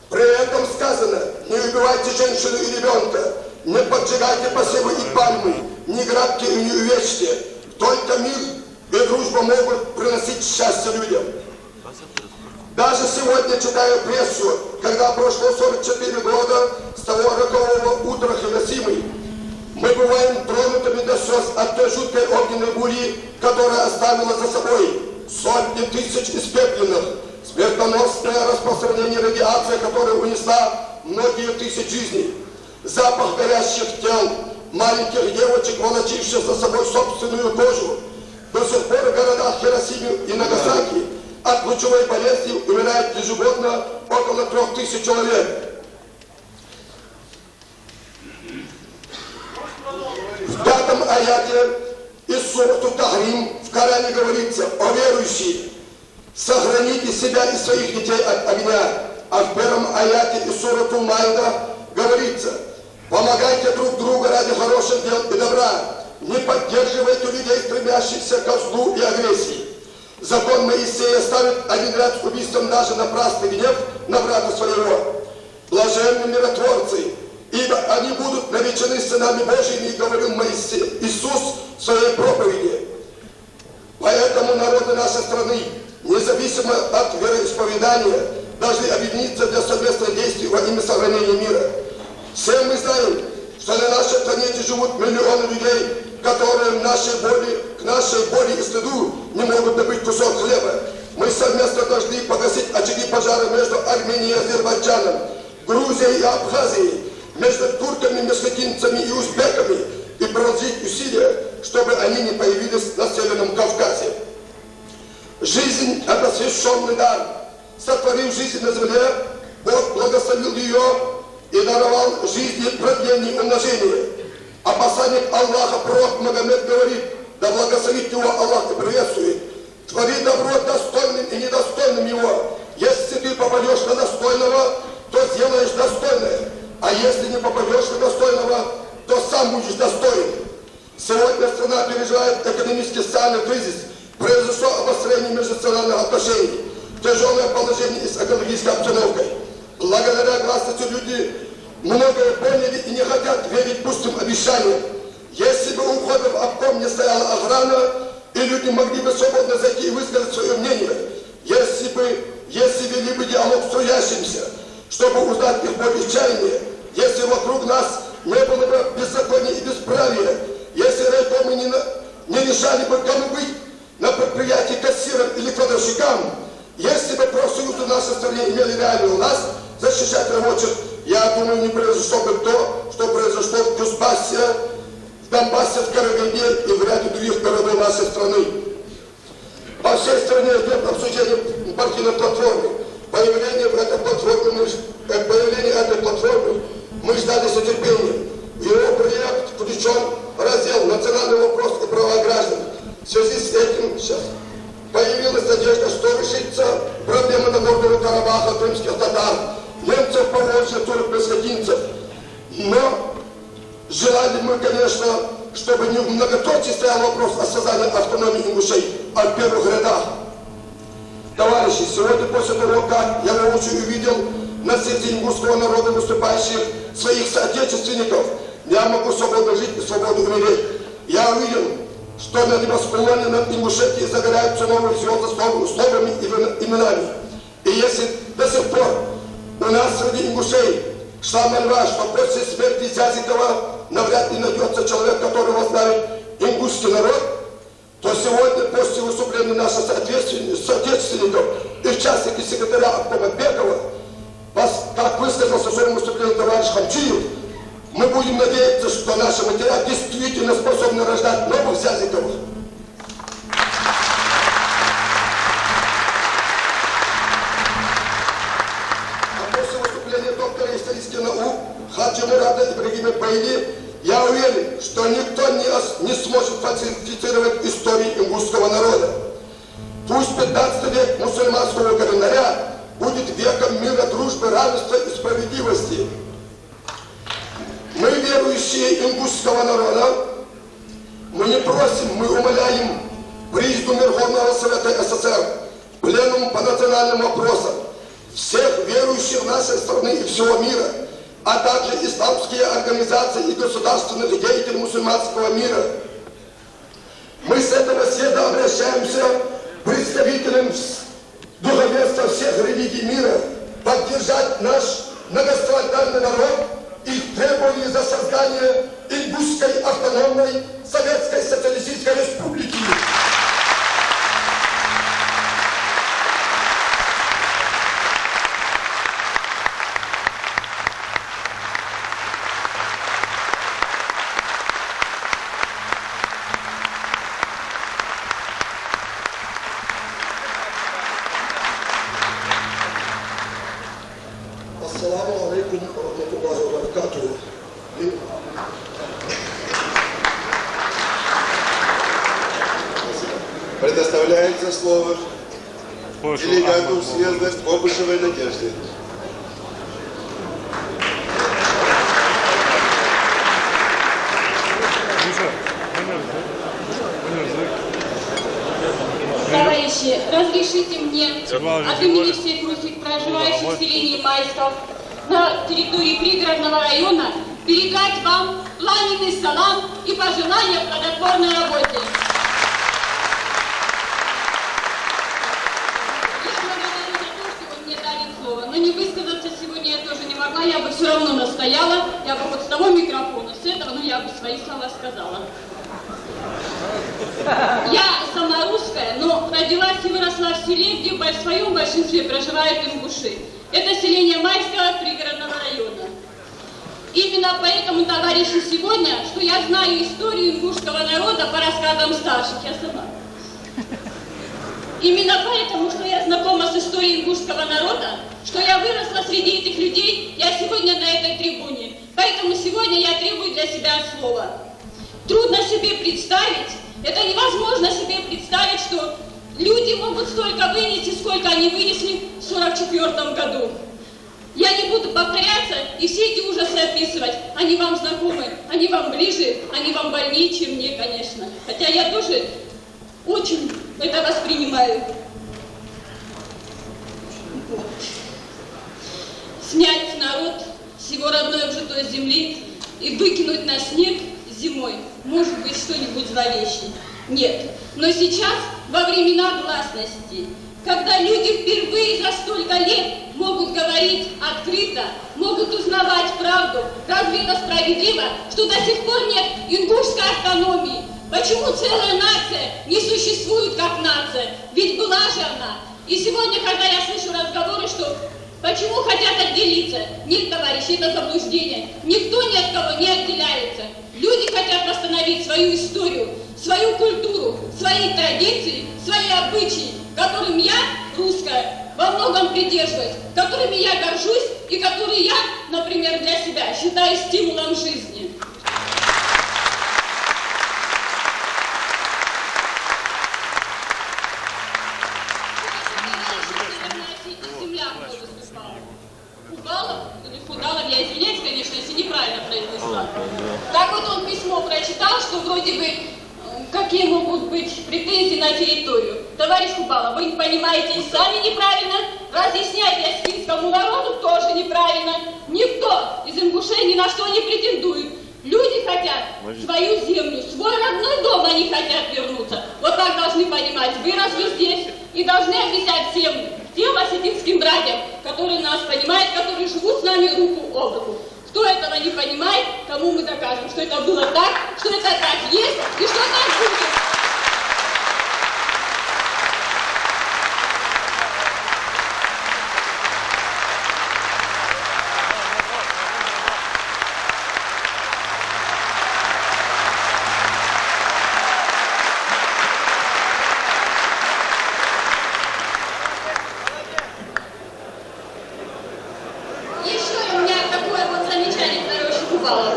При этом сказано: не убивайте женщину и ребенка, не поджигайте посевы и пальмы, не грабьте и не увечьте. Только мир и дружба могут приносить счастье людям. Даже сегодня читаю прессу, когда прошло 44 года с того рокового утра Хиросимы, мы бываем тронутыми до слез от той жуткой огненной бури, которая оставила за собой сотни тысяч испепленных, смертоносное распространение радиации, которая унесла многие тысячи жизней, запах горящих тел, маленьких девочек, волочивших за собой собственную кожу. До сих пор в городах Хиросимы и Нагасаки от лучевой болезни умирает ежегодно около 3000 человек. В 5 аяте из суры Тахрим в Коране говорится: «О верующие, сохраните себя и своих детей от огня». А в 1 аяте из суры Майда говорится: «Помогайте друг другу ради хороших дел и добра, не поддерживайте людей, стремящихся ко злу и агрессии». Закон Моисея ставит один ряд с убийством даже напрасный гнев на брата своего. Блаженны миротворцы, ибо они будут наречены сынами Божьими, говорил Иисус в своей проповеди. Поэтому народы нашей страны, независимо от вероисповедания, должны объединиться для совместных действий во имя сохранения мира. Все мы знаем, что на нашей планете живут миллионы людей, которые к нашей боли и стыду не могут добыть кусок хлеба. Мы совместно должны погасить очаги пожара между Арменией и Азербайджаном, Грузией и Абхазией, между турками, месхетинцами и узбеками и приложить усилия, чтобы они не появились на Северном Кавказе. Жизнь – это священный дар. Сотворив жизнь на земле, Бог благословил ее и даровал жизни продление и умножение. А посланник Аллаха, пророк Магомед, говорит: да благословит его Аллах и приветствует. Твори добро достойным и недостойным его. Если ты попадешь на достойного, то сделаешь достойное. А если не попадешь на достойного, то сам будешь достоин. Сегодня страна переживает экономический социальный кризис. Произошло обострение межнациональных отношений. Тяжелое положение с экологической обстановкой. Благодаря гласности люди многое поняли и не хотят верить пустым обещаниям. Если бы у входа в обком не стояла охрана, и люди могли бы свободно зайти и высказать свое мнение, если вели бы диалог с трудящимся, чтобы узнать их боль и чаяние, если вокруг нас не было бы беззакония и бесправия, если райкомы не решали бы, кому быть на предприятии кассиром или кладовщикам, если бы профсоюзы в нашей стране имели реальную власть защищать рабочих, я думаю, не произошло бы то, что произошло в Кузбассе, в Донбассе, в Караганде и в ряде других городов нашей страны. По всей стране идет обсуждение партийной платформы. Появление этой платформы мы ждали с нетерпением. В его проект включен раздел «Национальный вопрос и права граждан». В связи с этим сейчас появилась надежда, что решится проблема Нагорного Карабаха, крымских татар, немцев, поволжья, турок-месхетинцев. Но желали мы, конечно, чтобы не в многоточии стоял вопрос о создании автономии ингушей, а в первых рядах. Товарищи, сегодня после того, как я воочию увидел на среди ингушского народа выступающих своих соотечественников, я могу свободно жить и свободно умереть. Я увидел, что на небосклоне над Ингушетией загораются новые звезды с новыми именами. И если до сих пор у нас среди ингушей шла мольба, что после смерти Зязикова навряд ли найдется человек, который возглавит ингушский народ, то сегодня после выступления наших соотечественников и в частности секретаря обкома Бекова, как высказался в своем выступлении товарищ Хамчиев, мы будем надеяться, что наши материалы действительно способны рождать новых Зязиковых. товарища Мурата Ибрагимовича Байли, я уверен, что никто не сможет фальсифицировать историю ингушского народа. Пусть 15 век мусульманского календаря будет веком мира, дружбы, равенства и справедливости. Мы, верующие ингушского народа, мы не просим, мы умоляем Президиум Верховного Совета СССР, Пленум по национальным вопросам, всех верующих нашей страны и всего мира, а также исламские организации и государственных деятелей мусульманского мира. Мы с этого съезда обращаемся к представителям духовенства всех религий мира поддержать наш многострадальный народ и в требовании за создание Ингушской автономной Советской Социалистической Республики. Ассаламу алейкум ва рахматуллахи ва баракатуху. Предоставляется слово делегату съезда Обышевой Надежде. Товарищи, разрешите мне от имени всех русских, проживающих в селении Майсков на территории пригородного района, передать вам пламенный салам и пожелания в плодотворной работе. Я благодарю за то, что вы мне дали слово, но не высказаться сегодня я тоже не могла, я бы все равно настояла, я бы вот с того микрофона, с этого, я бы свои слова сказала. Я сама русская, но родилась и выросла в селе, где в своем большинстве проживают ингуши. Это селение Майского пригородного района. Именно поэтому, товарищи, сегодня, что я знаю историю ингушского народа по рассказам старших, я сама. Именно поэтому, что я знакома с историей ингушского народа, что я выросла среди этих людей, я сегодня на этой трибуне. Поэтому сегодня я требую для себя слова. Трудно себе представить, это невозможно себе представить, что люди могут столько вынести, сколько они вынесли в 1944 году. Я не буду повторяться и все эти ужасы описывать. Они вам знакомы, они вам ближе, они вам больнее, чем мне, конечно. Хотя я тоже очень это воспринимаю. Снять народ с его родной обжитой земли и выкинуть на снег зимой, может быть, что-нибудь зловещее. Нет. Но сейчас, во времена гласности, когда люди впервые за столько лет могут говорить открыто, могут узнавать правду, разве это справедливо, что до сих пор нет ингушской автономии? Почему целая нация не существует как нация? Ведь была же она. И сегодня, когда я слышу разговоры, что почему хотят отделиться? Нет, товарищи, это заблуждение. Никто ни от кого не отделяется. Люди хотят восстановить свою историю, свою культуру, свои традиции, свои обычаи, которым я, русская, во многом придерживаюсь, которыми я горжусь и которые я, например, для себя считаю стимулом жизни. Я извиняюсь, конечно, если неправильно произнесла. Так вот он письмо прочитал, что вроде бы какие могут быть претензии на территорию. Товарищ Кубала, вы понимаете и сами неправильно, разъяснять осетинскому народу тоже неправильно. Никто из ингушей ни на что не претендует. Люди хотят свою землю, свой родной дом они хотят вернуться. Вот так должны понимать, выросли здесь и должны объяснять всем тем осетинским братьям, которые нас понимают, которые живут с нами руку об руку. Кто этого не понимает, кому мы докажем, что это было так, что это так есть и что так будет. Еще у меня такое вот замечание, второе, попало.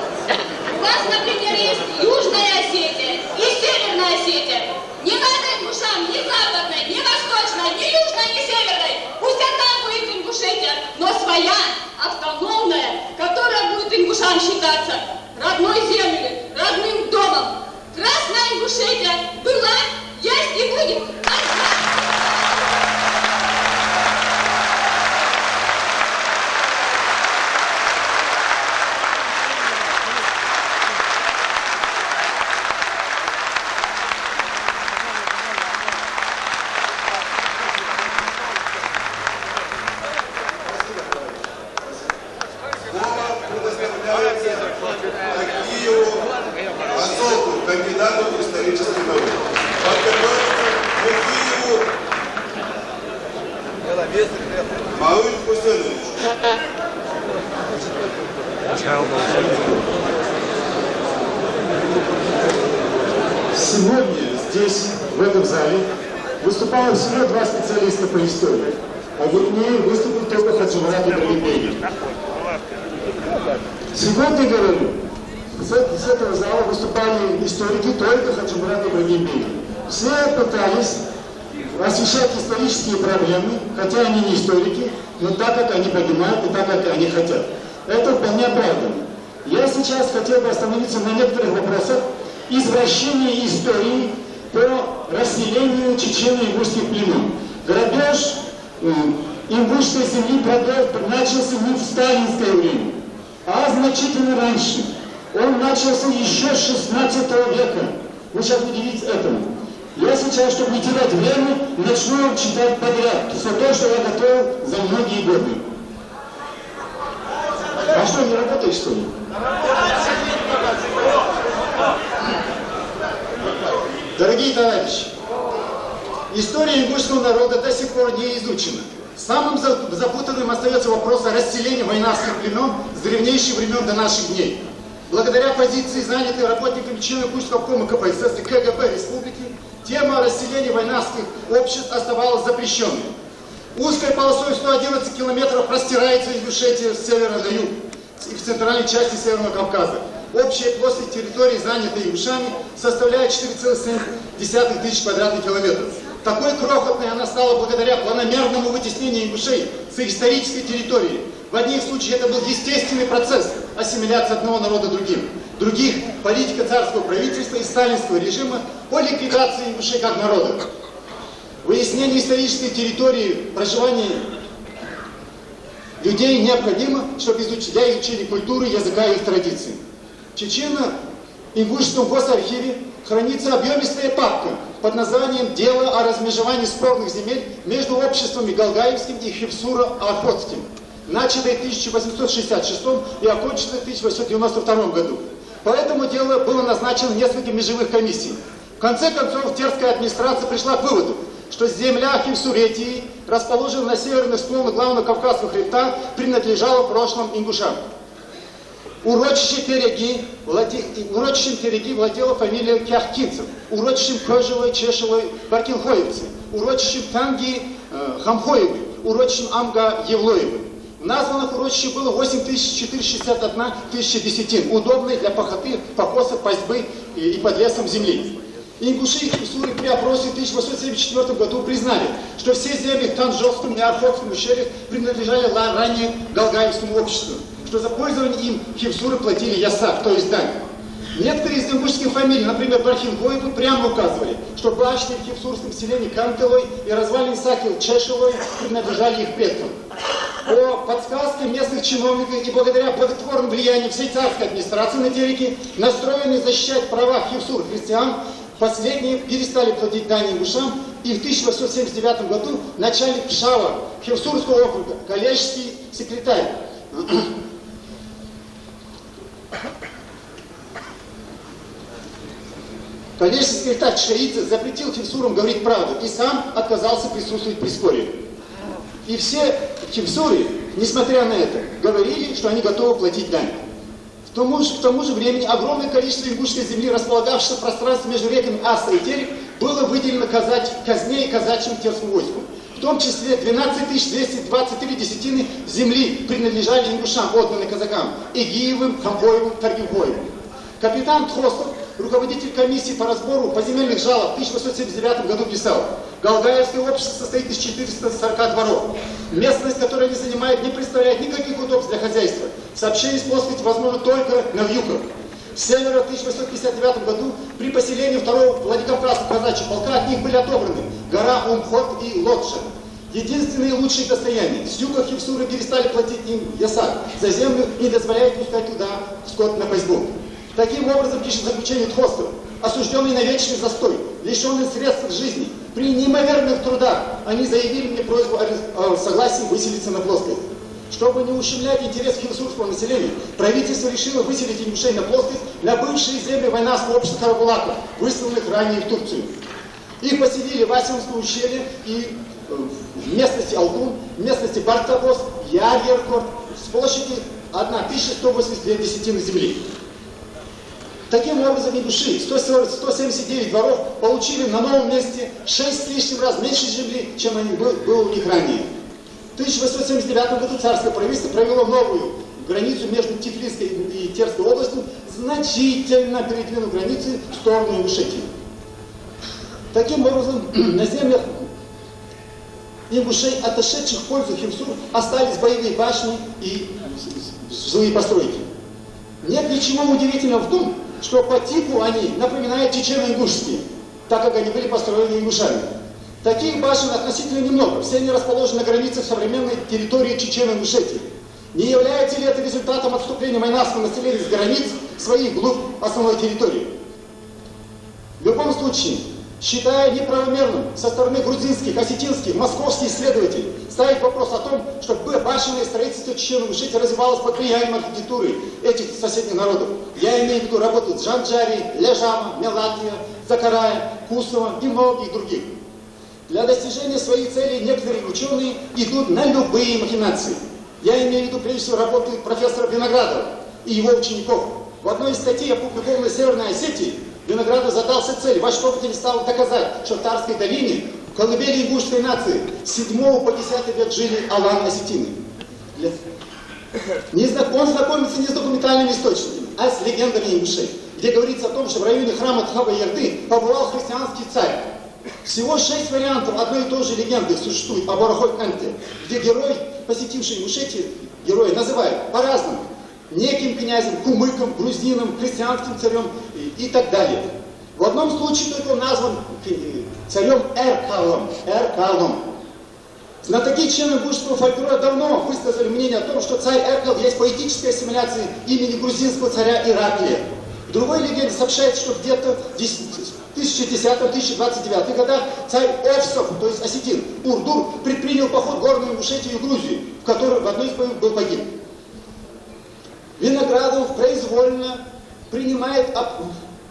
У вас, например, есть Южная Осетия и Северная Осетия. Не надо ингушам ни западной, ни восточной, ни южной, ни северной. Пусть одна будет Ингушетия, но своя, автономная, которая будет ингушам считаться родной землей, родным домом. Красная Ингушетия была, есть и будет. Кандидату в исторический наук. Мауин Хусенович. Сегодня здесь, в этом зале, выступало всего 2 специалиста по истории, а вернее выступил только Хаджимурат Ибрагимбеев. Сегодня, говорю, с этого зала выступали историки только Хаджимурат Ибрагимбеев. Все пытались освещать исторические проблемы, хотя они не историки, но так, как они понимают и так, как они хотят. Это вполне оправданно. Я сейчас хотел бы остановиться на некоторых вопросах извращения истории по расселению чечено-ингушских племен. Грабеж ингушской земли начался не в сталинское время, а значительно раньше. Он начался еще с 16 века. Вы сейчас удивитесь этому. Я сейчас, чтобы не терять время, начну вам читать подряд все то, что я готовил за многие годы. А что, не работаешь, что ли? Дорогие товарищи, история ингушского народа до сих пор не изучена. Самым запутанным остается вопрос о расселении войнавских племен с древнейших времен до наших дней. Благодаря позиции, занятой работниками Чечено-Ингушского обкома КПСС и КГБ республики, тема расселения войнавских обществ оставалась запрещенной. Узкой полосой 111 километров простирается Ингушетия с севера на юг и в центральной части Северного Кавказа. Общая площадь территории, занятой ингушами, составляет 4,7 тысяч квадратных километров. Такой крохотной она стала благодаря планомерному вытеснению ингушей с их исторической территории. В одних случаях это был естественный процесс ассимиляции одного народа другим. Других – политика царского правительства и сталинского режима по ликвидации ингушей как народа. Выяснение исторической территории проживания людей необходимо, чтобы для изучения культуры, языка и их традиций. В Чечено-Ингушском госархиве хранится объемистая папка под названием «Дело о размежевании спорных земель между обществами Галгаевским и Хевсуро-Охотским», начатое в 1866 и оконченное в 1892 году. По этому делу было назначено несколько межевых комиссий. В конце концов, терская администрация пришла к выводу, что земля Хевсуретии, расположенная на северных склонах главного Кавказского хребта, принадлежала в прошлом ингушам. Урочищем Тереги владела фамилия Кяхтинцев, урочищем Кожевой, Чешевой, Баркилхоевцы, урочищем Танги Хамхоевы, урочищем Амга Евлоевы. В названных урочищах было 8461 тысяча десятин, удобной для пахоты, покоса, пастьбы и подлесом земли. Ингуши и хевсуры при опросе в 1874 году признали, что все земли в Танжовском и Архотском ущельях принадлежали ранее Галгаевскому обществу, что за пользование им хевсуры платили ясак, то есть дань. Некоторые из ингушских фамилий, например, Бархинхоевы, прямо указывали, что башни в хевсурском селении Кантелой и развалины Сакил Чешевой принадлежали их предкам. По подсказке местных чиновников и благодаря благотворному влиянию всей царской администрации на Тереке, настроенные защищать права хевсур-христиан, последние перестали платить дань ингушам, и в 1879 году начальник Пшава Хевсурского округа, коллежский секретарь коллежский секретарь Чхаидзе запретил хевсурам говорить правду и сам отказался присутствовать при споре. И все хевсуры, несмотря на это, говорили, что они готовы платить дань. К тому же времени огромное количество ингушской земли, располагавшейся в пространстве между реками Аса и Терек, было выделено казне и казачьим терским войском. В том числе 12 223 десятины земли принадлежали ингушам, отданные казакам, Игиевым, Хамбоевым, Таргибоевым. Капитан Тхостов, руководитель комиссии по разбору поземельных жалоб в 1879 году писал: Галгаевское общество состоит из 440 дворов. Местность, которую они занимают, не представляет никаких удобств для хозяйства. Сообщение с плоскости возможно только на вьюгах. С севера в 1859 году при поселении второго Владикавказского казачьего полка от них были отобраны гора Умхот и Лотша. Единственные лучшие достояния. С юга хевсуры перестали платить им ясак за землю и не дозволяют пускать туда скот на пастьбу. Таким образом, пишет заключение Тхостов, осужденный на вечный застой, лишенный средств жизни, при неимоверных трудах, они заявили мне просьбу о согласии выселиться на плоскость. Чтобы не ущемлять интерес хевсурского населения, правительство решило выселить ингушей на плоскость на бывшие земли войнавского общества карабулаков, высланных ранее в Турцию. Их поселили в Асимском ущелье и в местности Алтун, в местности Бартабос, Ярьеркорт, с площади 1182 десятины земли. Таким образом, ингуши, 179 дворов, получили на новом месте 6 с лишним раз меньше земли, чем было у них ранее. В 1879 году царское правительство провело новую границу между Тифлисской и Терской областью, значительно передвинув границы в сторону Ингушетии. Таким образом, на землях ингушей, отошедших в пользу хевсур, остались боевые башни и жилые постройки. Нет ничего удивительного в том, что по типу они напоминают чечено-ингушские, так как они были построены ингушами. Таких башен относительно немного, все они расположены на границах современной территории Чечено-Ингушетии. Не является ли это результатом отступления майнарского населения с границ своих вглубь основной территории? В любом случае, считая неправомерным со стороны грузинских, осетинских, московских исследователей ставить вопрос о том, что башенное строительство Чечено-Ингушетии развивалось под влиянием архитектуры этих соседних народов. Я имею в виду работу Джанджари, Лежама, Мелатия, Закарая, Кусова и многих других. Для достижения своих целей некоторые ученые идут на любые махинации. Я имею в виду прежде всего работы профессора Виноградова и его учеников. В одной из статей, опубликованной в Северной Осетии, Виноградов задался цель. Ваш опыт стал доказать, что в Тарской долине, в колыбели ингушской нации, с 7 по 10 век жили алан-осетины. Он знакомится не с документальными источниками, а с легендами ингушей, где говорится о том, что в районе храма Тхава-Ярды побывал христианский царь. Всего 6 вариантов одной и той же легенды существует о Борохой-Канте, где герой, посетивший Ингушетию, героя называют по-разному. Неким князем, кумыком, грузином, христианским царем и так далее. В одном случае только он назван царем Эркалом. Знатоки чечено-ингушского фольклора давно высказали мнение о том, что царь Эркал есть поэтическая ассимиляция имени грузинского царя Ираклия. В другой легенде сообщается, что где-то в 1010-1029 годах царь Овсов, то есть осетин, Урдур, предпринял поход в Горную Ингушетию и Грузию, в которой в одной из боев был погиб. Виноградов произвольно принимает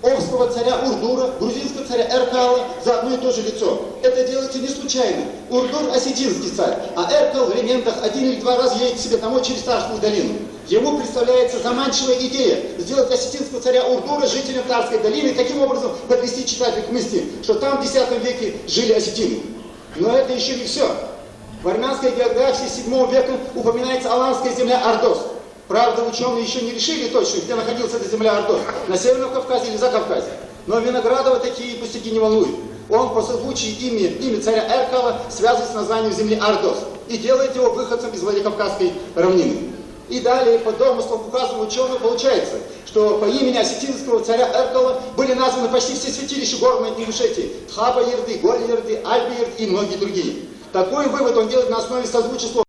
овского царя Урдура, грузинского царя Эркала за одно и то же лицо. Это делается не случайно. Урдур – осетинский царь, а Эркал в легендах 1 или 2 раза едет себе домой через Тарскую долину. Ему представляется заманчивая идея сделать осетинского царя Урдура жителем Тарской долины и таким образом подвести читателей к мысли, что там в X веке жили осетины. Но это еще не все. В армянской географии 7 века упоминается аланская земля Ордос. Правда, ученые еще не решили точно, где находилась эта земля Ордос, на Северном Кавказе или за Кавказе. Но Виноградова такие пустяки не волнуют. Он по созвучию имя царя Эркала связывает с названием земли Ордос и делает его выходцем из Владикавказской равнины. И далее, по домыслам указанного ученого, получается, что по имени осетинского царя Эркала были названы почти все святилища Горной Ингушетии: Тхаба-Ярды, Голи-Ярды, Альби-Ярды и многие другие. Такой вывод он делает на основе созвучия слов